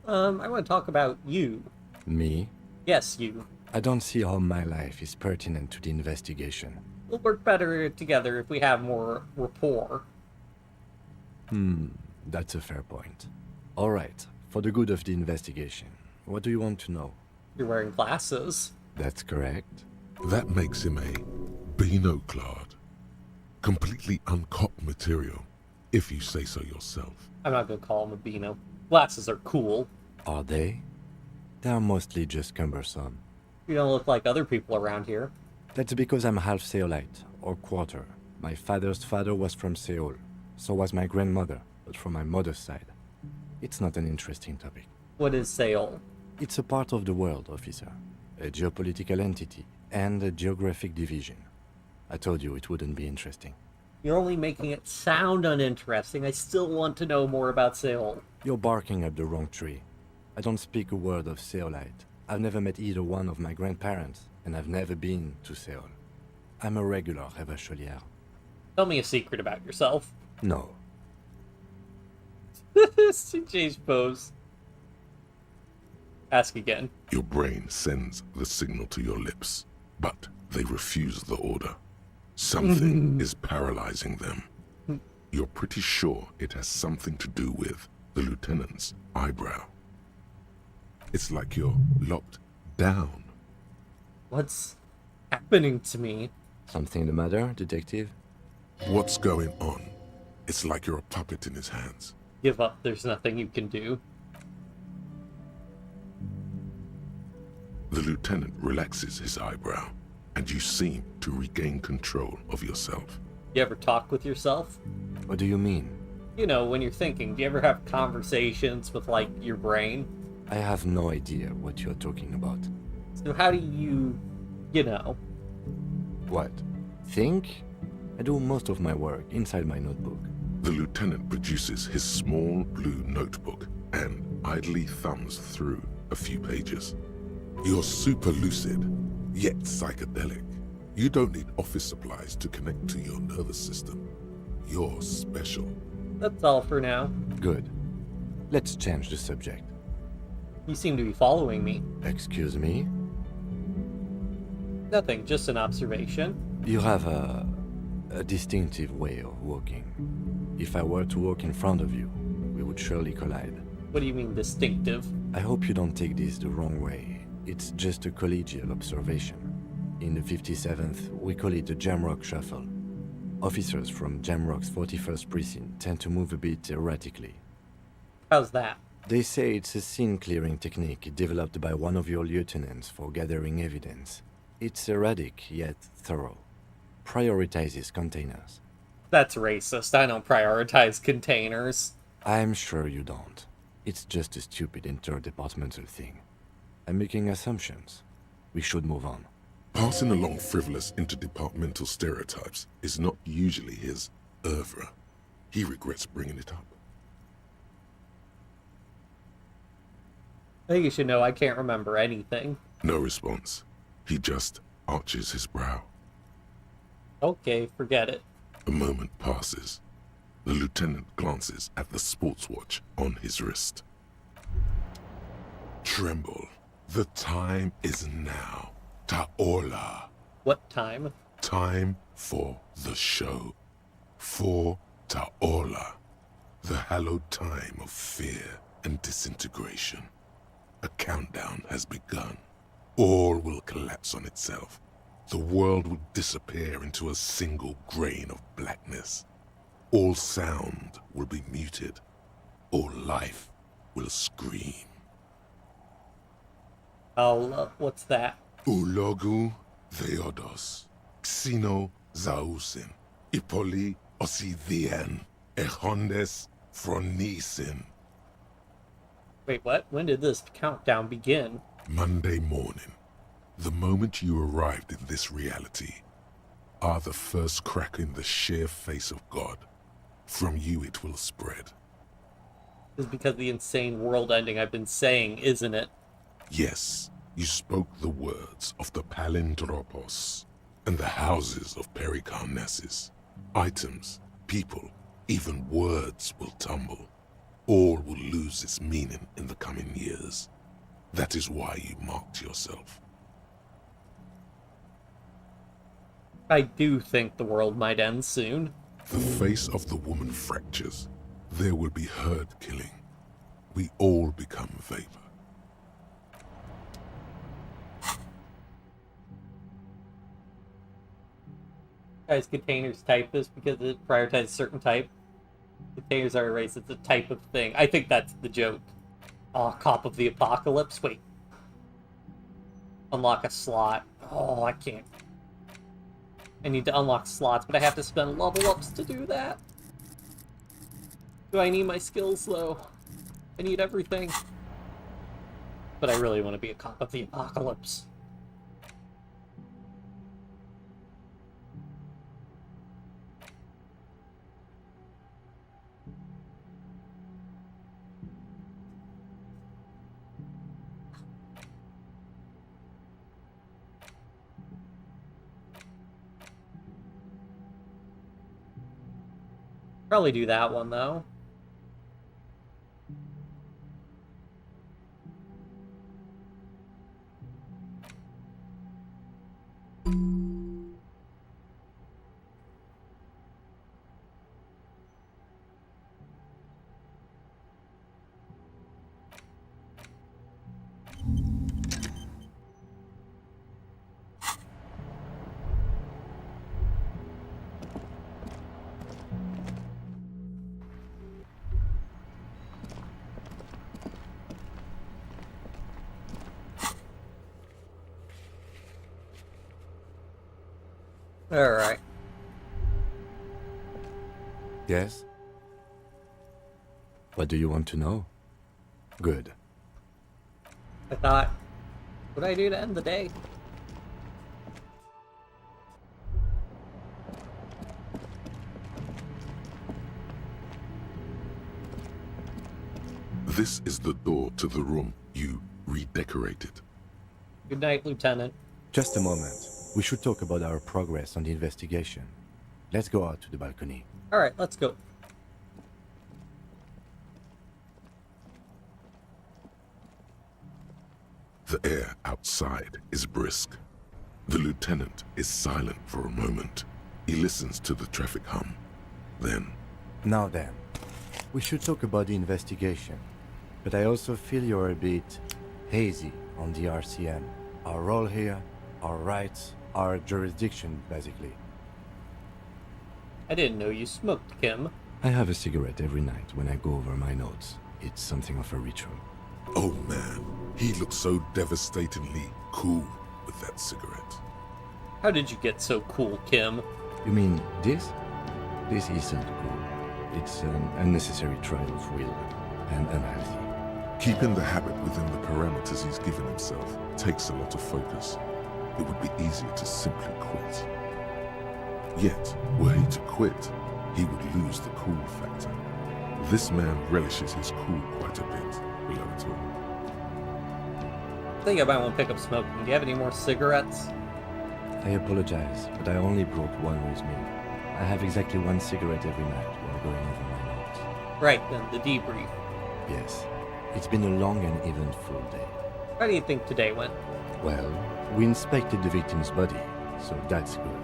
you. I want to talk about you. Me? Yes, you. I don't see how my life is pertinent to the investigation. We'll work better together if we have more rapport. That's a fair point. All right, for the good of the investigation, what do you want to know? You're wearing glasses. That's correct. That makes him a binoclard. Completely uncopped material, if you say so yourself. I'm not going to call him a Beano. Glasses are cool. Are they? They're mostly just cumbersome. You don't look like other people around here. That's because I'm half Seolite, or quarter. My father's father was from Seoul. So was my grandmother, but from my mother's side. It's not an interesting topic. What is Seoul? It's a part of the world, officer. A geopolitical entity, and a geographic division. I told you it wouldn't be interesting. You're only making it sound uninteresting. I still want to know more about Seoul. You're barking up the wrong tree. I don't speak a word of Seolite. I've never met either one of my grandparents, and I've never been to Seoul. I'm a regular Revacholière. Tell me a secret about yourself. No. CJ's pose. Ask again. Your brain sends the signal to your lips, but they refuse the order. Something is paralyzing them. You're pretty sure it has something to do with the lieutenant's eyebrow. It's like you're locked down. What's happening to me? Something the matter, detective? What's going on? It's like you're a puppet in his hands. Give up. There's nothing you can do. The lieutenant relaxes his eyebrow, and you seem to regain control of yourself. You ever talk with yourself? What do you mean? You know, when you're thinking, do you ever have conversations with, like, your brain? I have no idea what you're talking about. So how do you, What? Think? I do most of my work inside my notebook. The lieutenant produces his small blue notebook and idly thumbs through a few pages. You're super lucid, yet psychedelic. You don't need office supplies to connect to your nervous system. You're special. That's all for now. Good. Let's change the subject. You seem to be following me. Excuse me? Nothing, just an observation. You have a distinctive way of walking. If I were to walk in front of you, we would surely collide. What do you mean distinctive? I hope you don't take this the wrong way. It's just a collegial observation. In the 57th, we call it the Jamrock Shuffle. Officers from Jamrock's 41st Precinct tend to move a bit erratically. How's that? They say it's a scene-clearing technique developed by one of your lieutenants for gathering evidence. It's erratic, yet thorough. Prioritizes containers. That's racist. I don't prioritize containers. I'm sure you don't. It's just a stupid interdepartmental thing. I'm making assumptions. We should move on. Passing along frivolous interdepartmental stereotypes is not usually his oeuvre. He regrets bringing it up. I think you should know I can't remember anything. No response. He just arches his brow. Okay, forget it. A moment passes. The lieutenant glances at the sports watch on his wrist. Tremble. The time is now. Ta'ola. What time? Time for the show. For Ta'ola. The hallowed time of fear and disintegration. A countdown has begun. All will collapse on itself. The world will disappear into a single grain of blackness. All sound will be muted. All life will scream. What's that? Ulogu Theodos, Xeno Zausin, Ipoli Osidien, Echondes Fronisin. Wait, what? When did this countdown begin? Monday morning. The moment you arrived in this reality are the first crack in the sheer face of God. From you it will spread. This is because of the insane world ending I've been saying, isn't it? Yes, you spoke the words of the Palindropos and the houses of Pericarnassus. Items, people, even words will tumble. All will lose its meaning in the coming years. That is why you marked yourself. I do think the world might end soon. The face of the woman fractures. There will be herd killing. We all become vapor. Guys, containers type this because it prioritizes a certain type. Containers are erased. It's a type of thing. I think that's the joke. Oh, Cop of the Apocalypse. Wait. Unlock a slot. Oh, I can't. I need to unlock slots, but I have to spend level ups to do that. Do I need my skills, though? I need everything. But I really want to be a Cop of the Apocalypse. Probably do that one, though. Alright. Yes? What do you want to know? Good. I thought, what do I do to end the day? This is the door to the room you redecorated. Good night, Lieutenant. Just a moment. We should talk about our progress on the investigation. Let's go out to the balcony. Alright, let's go. The air outside is brisk. The lieutenant is silent for a moment. He listens to the traffic hum. Then... Now then, we should talk about the investigation. But I also feel you're a bit hazy on the RCM. Our role here, our rights, our jurisdiction, basically. I didn't know you smoked, Kim. I have a cigarette every night when I go over my notes. It's something of a ritual. Oh man, he looks so devastatingly cool with that cigarette. How did you get so cool, Kim? You mean this? This isn't cool. It's an unnecessary trial of will and unhealthy. Keeping the habit within the parameters he's given himself takes a lot of focus. It would be easier to simply quit. Yet, were he to quit, he would lose the cool factor. This man relishes his cool quite a bit, below it all. I think I might want to pick up smoking. Do you have any more cigarettes? I apologize, but I only brought one with me. I have exactly one cigarette every night while going over my notes. Right then, the debrief. Yes. It's been a long and eventful day. How do you think today went? Well, we inspected the victim's body, so that's good.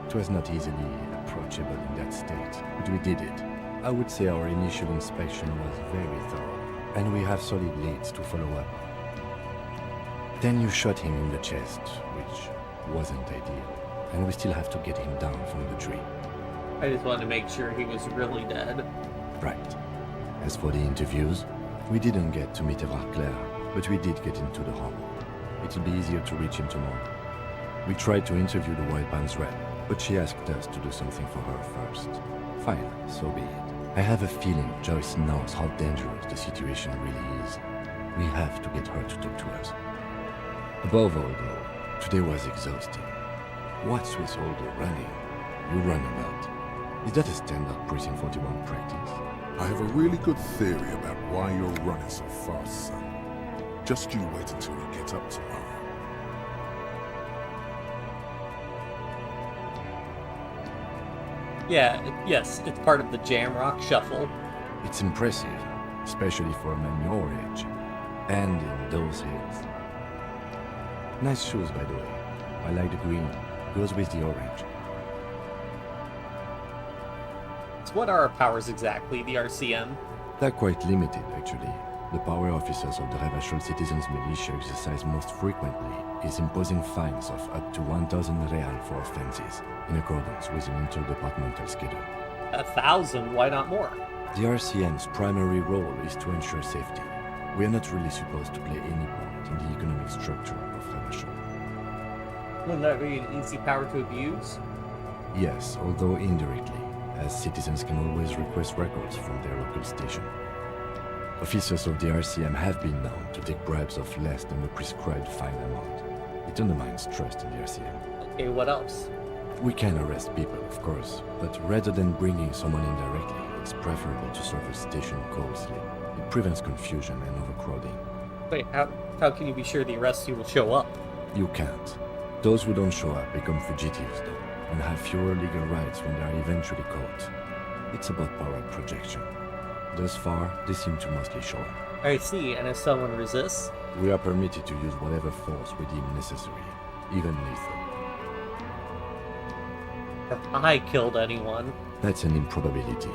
It was not easily approachable in that state, but we did it. I would say our initial inspection was very thorough, and we have solid leads to follow up. Then you shot him in the chest, which wasn't ideal, and we still have to get him down from the tree. I just wanted to make sure he was really dead. Right. As for the interviews, we didn't get to meet Evrard Claire, but we did get into the harbor. It'll be easier to reach him tomorrow. We tried to interview the Wild Pines rep, but she asked us to do something for her first. Fine, so be it. I have a feeling Joyce knows how dangerous the situation really is. We have to get her to talk to us. Above all, though, today was exhausting. What's with all the running? You run a lot. Is that a standard Precinct 41 practice? I have a really good theory about why you're running so fast, son. Just you wait until we get up tomorrow. Yes, it's part of the Jamrock Shuffle. It's impressive, especially for a man your age. And in those hills. Nice shoes, by the way. I like the green. Goes with the orange. So what are our powers exactly, the RCM? They're quite limited, actually. The power officers of the Revachol Citizens Militia exercise most frequently is imposing fines of up to 1,000 real for offenses, in accordance with an interdepartmental schedule. 1,000? Why not more? The RCM's primary role is to ensure safety. We are not really supposed to play any part in the economic structure of Revachol. Wouldn't that be an easy power to abuse? Yes, although indirectly, as citizens can always request records from their local station. Officers of the RCM have been known to take bribes of less than the prescribed fine amount. It undermines trust in the RCM. Okay, what else? We can arrest people, of course, but rather than bringing someone in directly, it's preferable to serve a station coldly. It prevents confusion and overcrowding. Wait, how can you be sure the arrestee will show up? You can't. Those who don't show up become fugitives, though, and have fewer legal rights when they are eventually caught. It's about power projection. Thus far, they seem to mostly show up. I see, and if someone resists? We are permitted to use whatever force we deem necessary, even lethal. Have I killed anyone? That's an improbability.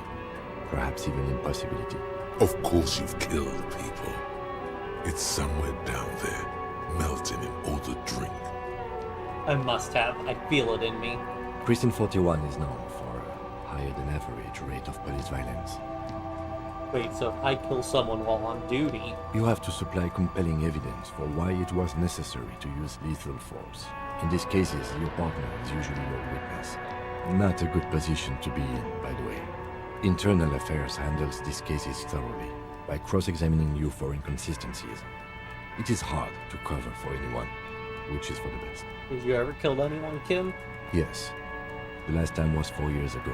Perhaps even impossibility. Of course you've killed people. It's somewhere down there, melting in all the drink. I must have. I feel it in me. Precinct 41 is known for a higher than average rate of police violence. Wait, so if I kill someone while on duty... You have to supply compelling evidence for why it was necessary to use lethal force. In these cases, your partner is usually your witness. Not a good position to be in, by the way. Internal Affairs handles these cases thoroughly, by cross-examining you for inconsistencies. It is hard to cover for anyone, which is for the best. Did you ever kill anyone, Kim? Yes. The last time was 4 years ago.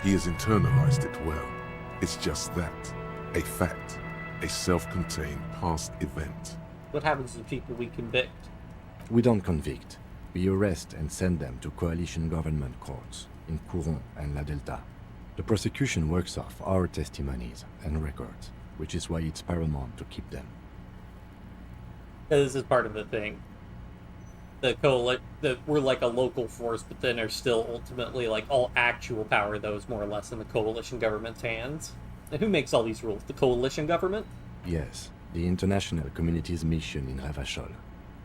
He has internalized it well. It's just that. A fact. A self-contained past event. What happens to people we convict? We don't convict. We arrest and send them to coalition government courts in Couron and La Delta. The prosecution works off our testimonies and records, which is why it's paramount to keep them. This is part of the thing. We're like a local force, but then there's still ultimately like all actual power, though, is more or less in the coalition government's hands. And who makes all these rules? The coalition government? Yes, the international community's mission in Ravachol,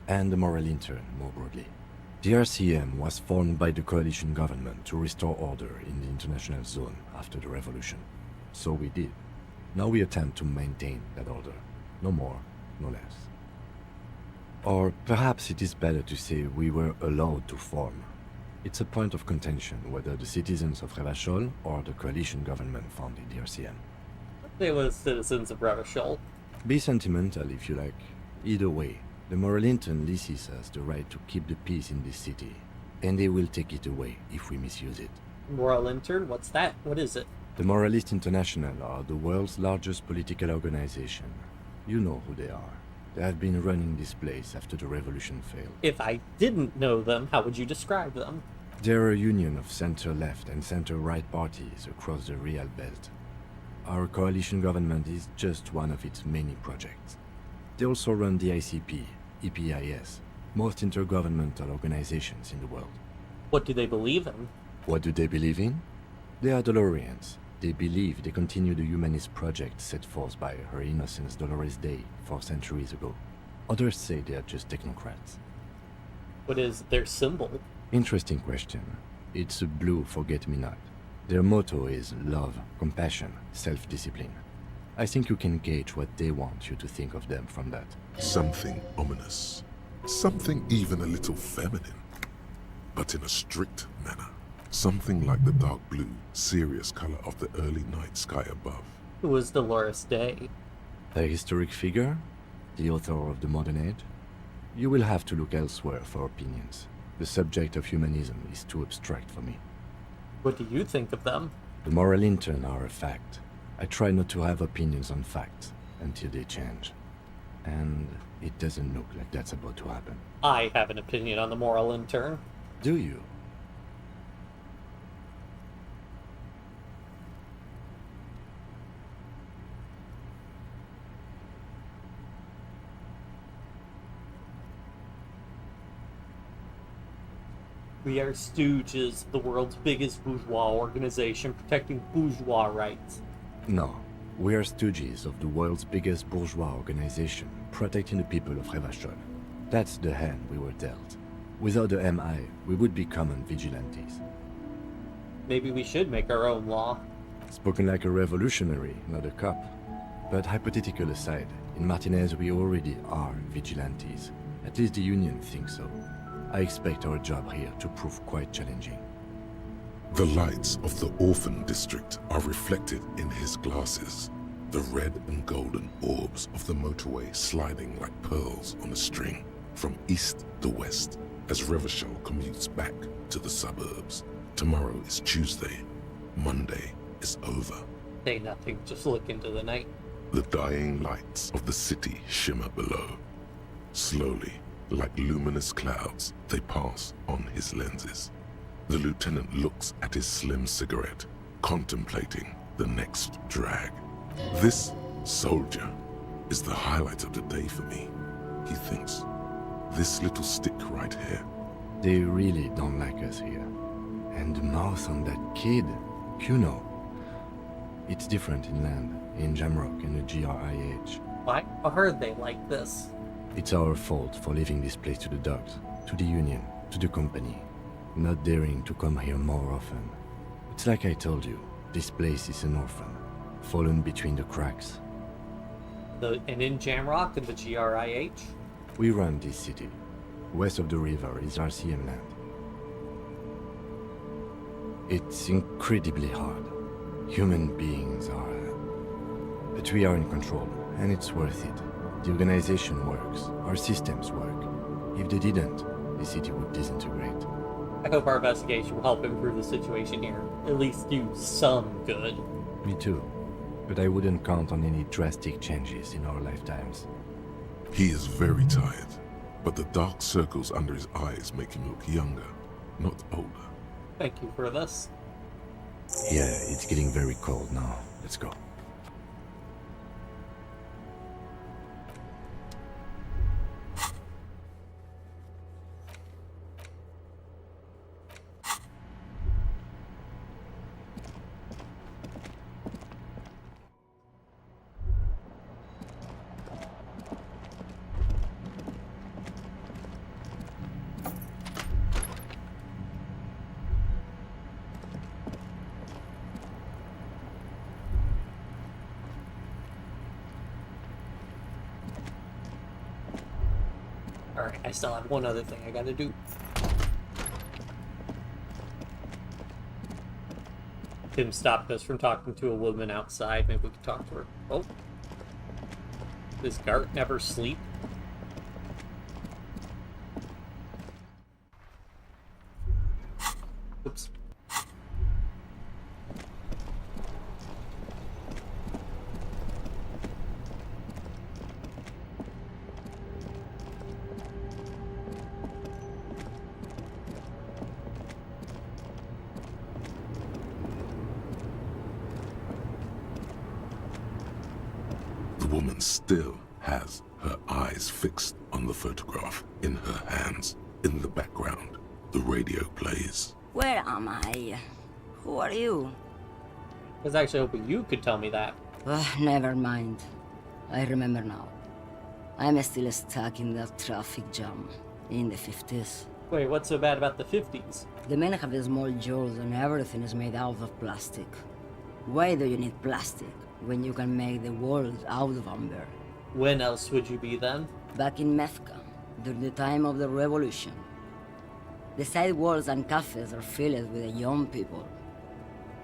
and the moral intern more broadly. The RCM was formed by the coalition government to restore order in the international zone after the revolution. So we did. Now we attempt to maintain that order. No more, no less. Or perhaps it is better to say we were allowed to form. It's a point of contention whether the citizens of Ravachol or the coalition government founded the RCM. They were citizens of Ravachol. Be sentimental if you like. Either way, the moral intern leases us the right to keep the peace in this city, and they will take it away if we misuse it. Moral intern? What's that? What is it? The Moralist International are the world's largest political organization. You know who they are. They have been running this place after the revolution failed. If I didn't know them, how would you describe them? They're a union of center-left and center-right parties across the Real Belt. Our coalition government is just one of its many projects. They also run the ICP, EPIS, most intergovernmental organizations in the world. What do they believe in? What do they believe in? They are Dolorians. They believe they continue the humanist project set forth by Her Innocence Dolores Day 4 centuries ago. Others say they are just technocrats. What is their symbol? Interesting question. It's a blue forget-me-not. Their motto is love, compassion, self-discipline. I think you can gauge what they want you to think of them from that. Something ominous. Something even a little feminine. But in a strict manner. Something like the dark blue, serious color of the early night sky above. Who was Dolores Day? A historic figure? The author of the modern age? You will have to look elsewhere for opinions. The subject of humanism is too abstract for me. What do you think of them? The moral intern are a fact. I try not to have opinions on facts until they change. And it doesn't look like that's about to happen. I have an opinion on the moral intern. Do you? We are Stooges, the world's biggest bourgeois organization protecting bourgeois rights. No. We are stooges of the world's biggest bourgeois organization, protecting the people of Ravachol. That's the hand we were dealt. Without the MI, we would be common vigilantes. Maybe we should make our own law. Spoken like a revolutionary, not a cop. But hypothetical aside, in Martinez we already are vigilantes. At least the Union thinks so. I expect our job here to prove quite challenging. The lights of the orphan district are reflected in his glasses. The red and golden orbs of the motorway sliding like pearls on a string from east to west as Ravachol commutes back to the suburbs. Tomorrow is Tuesday. Monday is over. Say nothing, just look into the night. The dying lights of the city shimmer below. Slowly, like luminous clouds, they pass on his lenses. The lieutenant looks at his slim cigarette, contemplating the next drag. This soldier is the highlight of the day for me, he thinks. This little stick right here. They really don't like us here. And the mouth on that kid, Kuno. It's different inland, in Jamrock and the GRIH. Why are they like this? It's our fault for leaving this place to the dogs, to the Union, to the company. Not daring to come here more often. It's like I told you, this place is an orphan. fallen between the cracks. And in Jamrock and the GRIH? We run this city. West of the river is RCM land. It's incredibly hard. Human beings are... But we are in control, and it's worth it. The organization works. Our systems work. If they didn't, the city would disintegrate. I hope our investigation will help improve the situation here. At least do some good. Me too. But I wouldn't count on any drastic changes in our lifetimes. He is very tired, but the dark circles under his eyes make him look younger, not older. Thank you for this. Yeah, it's getting very cold now. Let's go. Alright, I still have one other thing I gotta do. Tim stopped us from talking to a woman outside. Maybe we could talk to her. Oh. Does Gart never sleep? Oops. The woman still has her eyes fixed on the photograph in her hands. In the background, the radio plays. Where am I? Who are you? I was actually hoping you could tell me that. Never mind. I remember now. I'm still stuck in that traffic jam in the 50s. Wait, what's so bad about the 50s? The men have small jaws and everything is made out of plastic. Why do you need plastic when you can make the world out of amber? When else would you be then? Back in Methka, during the time of the revolution. The sidewalks and cafes are filled with young people.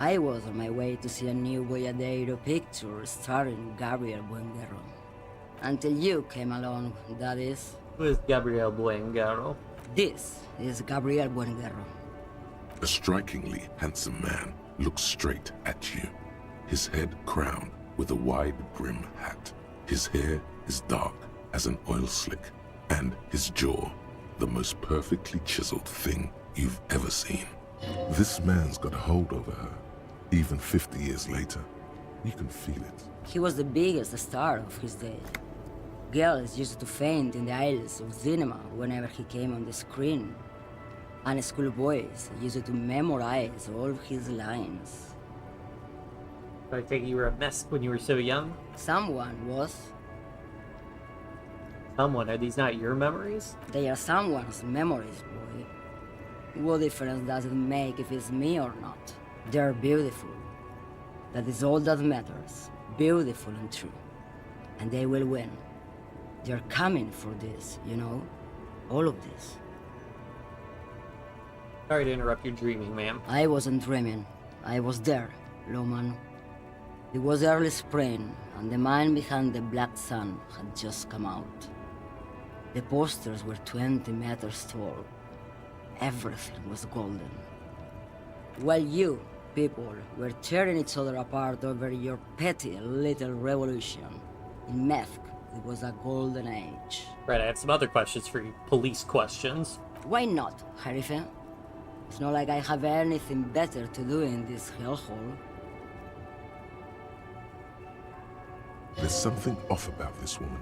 I was on my way to see a new Boyadero picture starring Gabriel Buenguerro. Until you came along, that is. Who is Gabriel Buenguerro? This is Gabriel Buenguerro. A strikingly handsome man looks straight at you. His head crowned with a wide brim hat. His hair is dark as an oil slick, and his jaw the most perfectly chiseled thing you've ever seen. This man's got a hold over her, even 50 years later. You can feel it. He was the biggest star of his day. Girls used to faint in the aisles of cinema whenever he came on the screen. And schoolboys used to memorize all of his lines. I take it you were a mess when you were so young? Someone was. Someone? Are these not your memories? They are someone's memories, boy. What difference does it make if it's me or not? They're beautiful. That is all that matters. Beautiful and true. And they will win. They're coming for this, you know? All of this. Sorry to interrupt your dreaming, ma'am. I wasn't dreaming. I was there, Lowman. It was early spring, and the man behind the black sun had just come out. The posters were 20 meters tall. Everything was golden. While you, people, were tearing each other apart over your petty little revolution, in Methk, it was a golden age. Right, I have some other questions for you. Police questions. Why not, Harife? It's not like I have anything better to do in this hellhole. There's something off about this woman.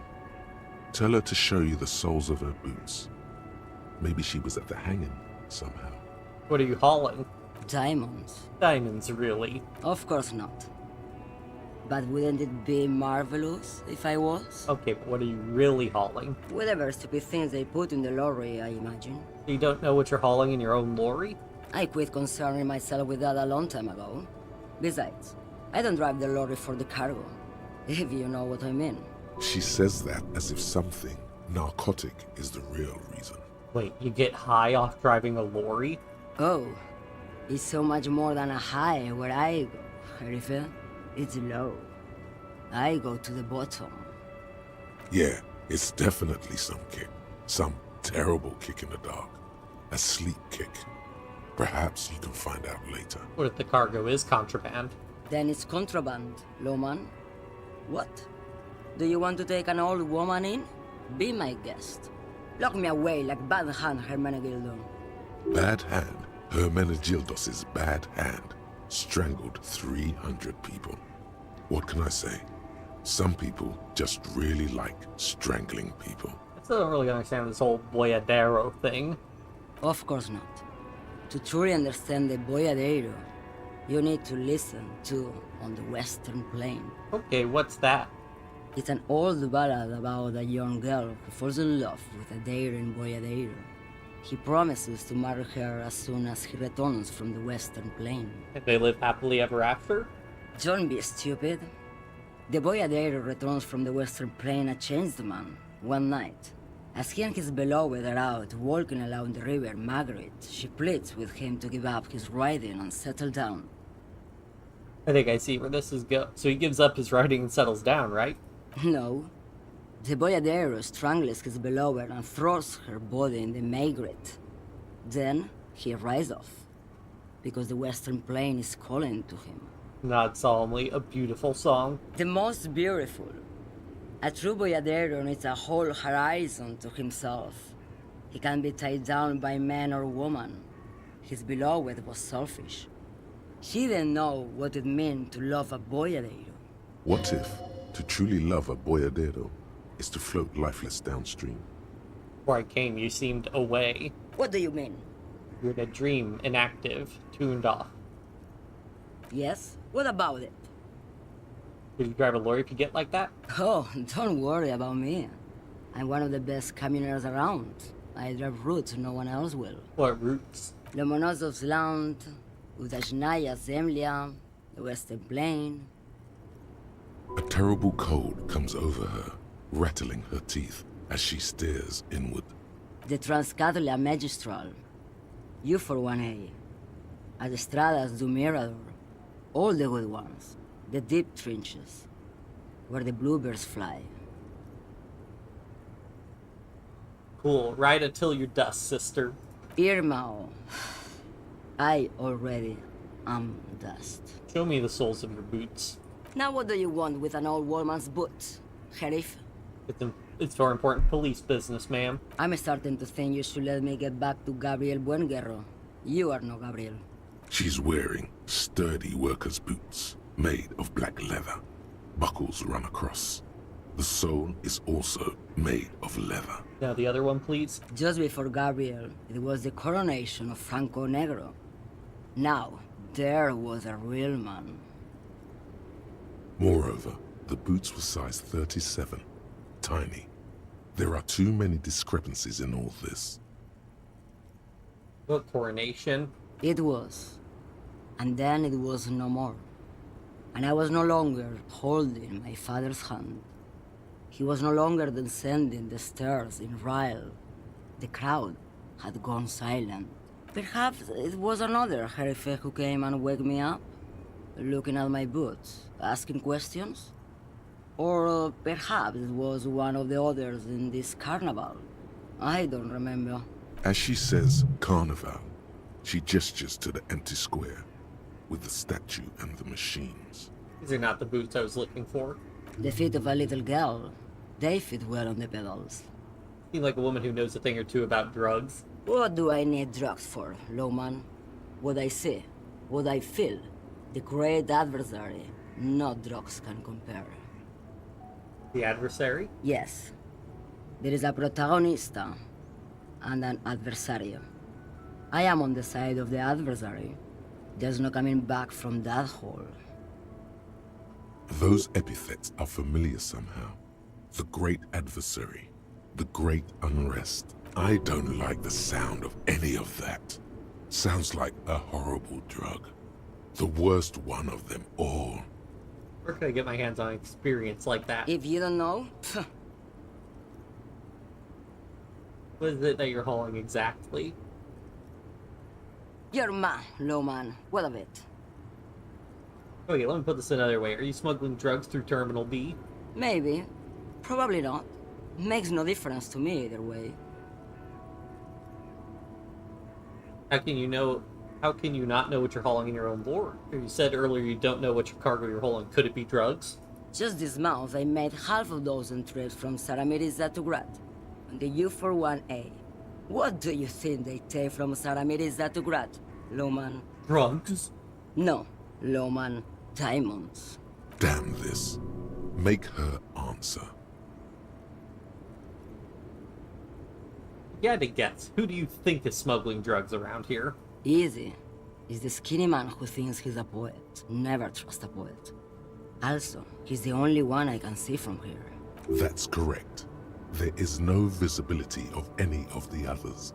Tell her to show you the soles of her boots. Maybe she was at the hanging somehow. What are you hauling? Diamonds. Diamonds, really? Of course not. But wouldn't it be marvelous if I was? Okay, but what are you really hauling? Whatever stupid things they put in the lorry, I imagine. You don't know what you're hauling in your own lorry? I quit concerning myself with that a long time ago. Besides, I don't drive the lorry for the cargo, if you know what I mean. She says that as if something narcotic is the real reason. Wait, you get high off driving a lorry? Oh, it's so much more than a high where I go, Sheriff. It's low. I go to the bottom. Yeah, it's definitely some kick. Some terrible kick in the dark. A sleep kick. Perhaps you can find out later. What if the cargo is contraband? Then it's contraband, Lawman. What? Do you want to take an old woman in? Be my guest. Lock me away like Bad Hand Hermenegildo. Bad Hand, Hermenegildos's bad hand, strangled 300 people. What can I say? Some people just really like strangling people. I still don't really understand this whole boyadero thing. Of course not. To truly understand the boyadero, you need to listen to On the Western Plain. Okay, what's that? It's an old ballad about a young girl who falls in love with a daring boyadero. He promises to marry her as soon as he returns from the Western Plain. And they live happily ever after? Don't be stupid. The boyadero returns from the Western Plain a changed man, one night. As he and his beloved are out walking along the river Margaret, she pleads with him to give up his riding and settle down. I think I see where this is going. So he gives up his riding and settles down, right? No. The boyadero strangles his beloved and throws her body in the Margaret. Then he rides off, because the Western Plain is calling to him. Nod solemnly, a beautiful song. The most beautiful. A true boyadero needs a whole horizon to himself. He can't be tied down by man or woman. His beloved was selfish. She didn't know what it meant to love a boyadero. What if to truly love a boyadero is to float lifeless downstream? Before I came, you seemed away. What do you mean? You're in a dream, inactive, tuned off. Yes? What about it? Could you drive a lorry if you get like that? Oh, don't worry about me. I'm one of the best communers around. I drive routes no one else will. What routes? Lomonosov's Land, Udajnaya Zemlya, the Western Plain. A terrible cold comes over her, rattling her teeth as she stares inward. The Transcatolia Magistral. You for 1A. Adestradas do Mirador. All the good ones. The deep trenches, where the bluebirds fly. Cool. Ride until you're dust, sister. Irmao. I already am dust. Show me the soles of your boots. Now what do you want with an old woman's boots, Sheriff? It's for important police business, ma'am. I'm starting to think you should let me get back to Gabriel Buenguerro. You are no Gabriel. She's wearing sturdy worker's boots, made of black leather. Buckles run across. The sole is also made of leather. Now the other one, please. Just before Gabriel, it was the coronation of Franco Negro. Now, there was a real man. Moreover, the boots were size 37. Tiny. There are too many discrepancies in all this. What coronation? It was. And then it was no more. And I was no longer holding my father's hand. He was no longer descending the stairs in Ryle. The crowd had gone silent. Perhaps it was another Sheriff who came and woke me up, looking at my boots, asking questions. Or perhaps it was one of the others in this carnival. I don't remember. As she says carnival, she gestures to the empty square with the statue and the machines. These are not the boots I was looking for. The feet of a little girl. They fit well on the pedals. You seem like a woman who knows a thing or two about drugs. What do I need drugs for, Lowman? What I see, what I feel. The great adversary, no drugs can compare. The adversary? Yes. There is a protagonista and an adversario. I am on the side of the adversary. There's no coming back from that hole. Those epithets are familiar somehow. The great adversary, the great unrest. I don't like the sound of any of that. Sounds like a horrible drug. The worst one of them all. Where could I get my hands on experience like that? If you don't know, What is it that you're hauling exactly? you're man, low man. What of it? Okay, let me put this another way. Are you smuggling drugs through Terminal B? Maybe. Probably not. Makes no difference to me either way. How can you not know what you're hauling in your own lore? You said earlier you don't know what your cargo you're hauling. Could it be drugs? Just this month, I made half a dozen trips from Saramiris to Grad on the U41A. What do you think they take from Saramiris to Grad, Lowman? Drugs? No, Lowman. Diamonds. Damn this. Make her answer. You had to guess. Who do you think is smuggling drugs around here? Easy. It's the skinny man who thinks he's a poet. Never trust a poet. Also, he's the only one I can see from here. That's correct. There is no visibility of any of the others.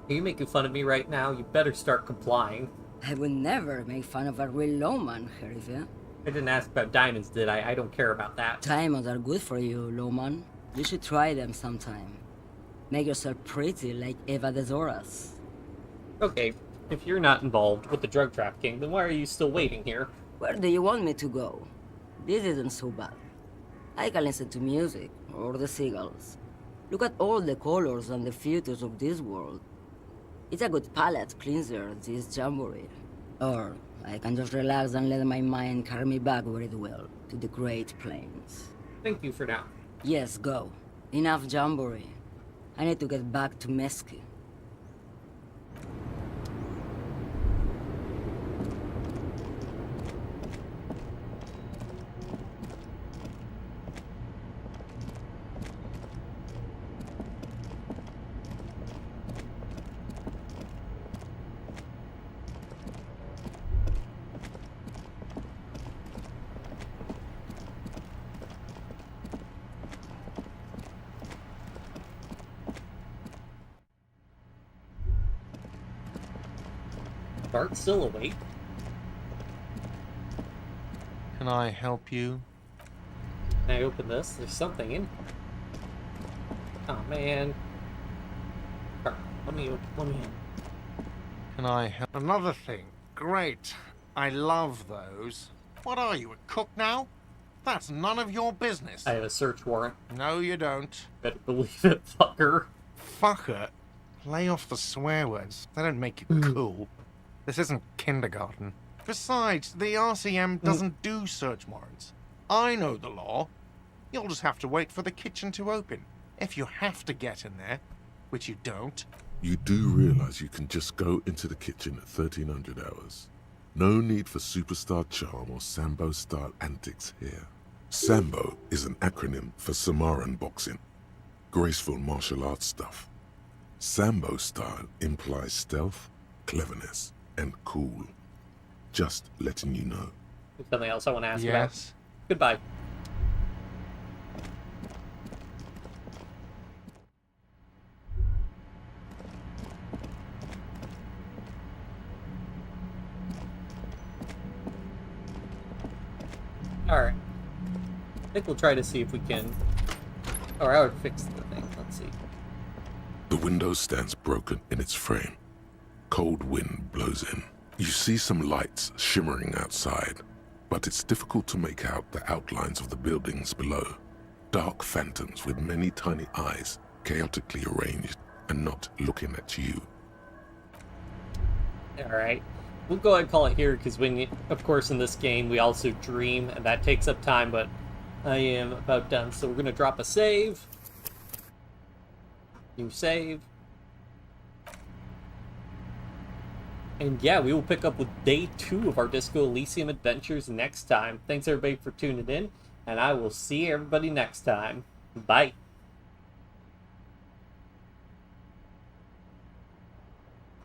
Are you making fun of me right now? You better start complying. I would never make fun of a real lowman, Herifia. I didn't ask about diamonds, did I? I don't care about that. Diamonds are good for you, lowman. You should try them sometime. Make yourself pretty like Eva de Zoras. Okay, if you're not involved with the drug trafficking, then why are you still waiting here? Where do you want me to go? This isn't so bad. I can listen to music, or the seagulls. Look at all the colors and the futures of this world. It's a good palate cleanser, this jamboree. Or I can just relax and let my mind carry me back where it will, to the Great Plains. Thank you for now. Yes, go. Enough jamboree. I need to get back to Mesky. Bart's still awake. Can I help you? Can I open this? There's something in. Oh man. Bart, let me in. Can I help? Another thing. Great. I love those. What are you, a cook now? That's none of your business. I have a search warrant. No, you don't. Better believe it, fucker. Fucker? Lay off the swear words. They don't make you cool. This isn't kindergarten. Besides, the RCM doesn't do search warrants. I know the law. You'll just have to wait for the kitchen to open. If you have to get in there, which you don't. You do realize you can just go into the kitchen at 1300 hours. No need for superstar charm or Sambo-style antics here. Sambo is an acronym for Samaran boxing. Graceful martial arts stuff. Sambo style implies stealth, cleverness, and cool. Just letting you know. There's something else I want to ask Yes. about. Goodbye. Alright. I think we'll try to see if we can... Or I would fix the thing. Let's see. The window stands broken in its frame. Cold wind blows in. You see some lights shimmering outside, but it's difficult to make out the outlines of the buildings below. Dark phantoms with many tiny eyes, chaotically arranged and not looking at you. Alright. We'll go ahead and call it here, because of course in this game we also dream, and that takes up time, but I am about done. So we're going to drop a save. New save. And yeah, we will pick up with day 2 of our Disco Elysium adventures next time. Thanks everybody for tuning in, and I will see everybody next time. Bye.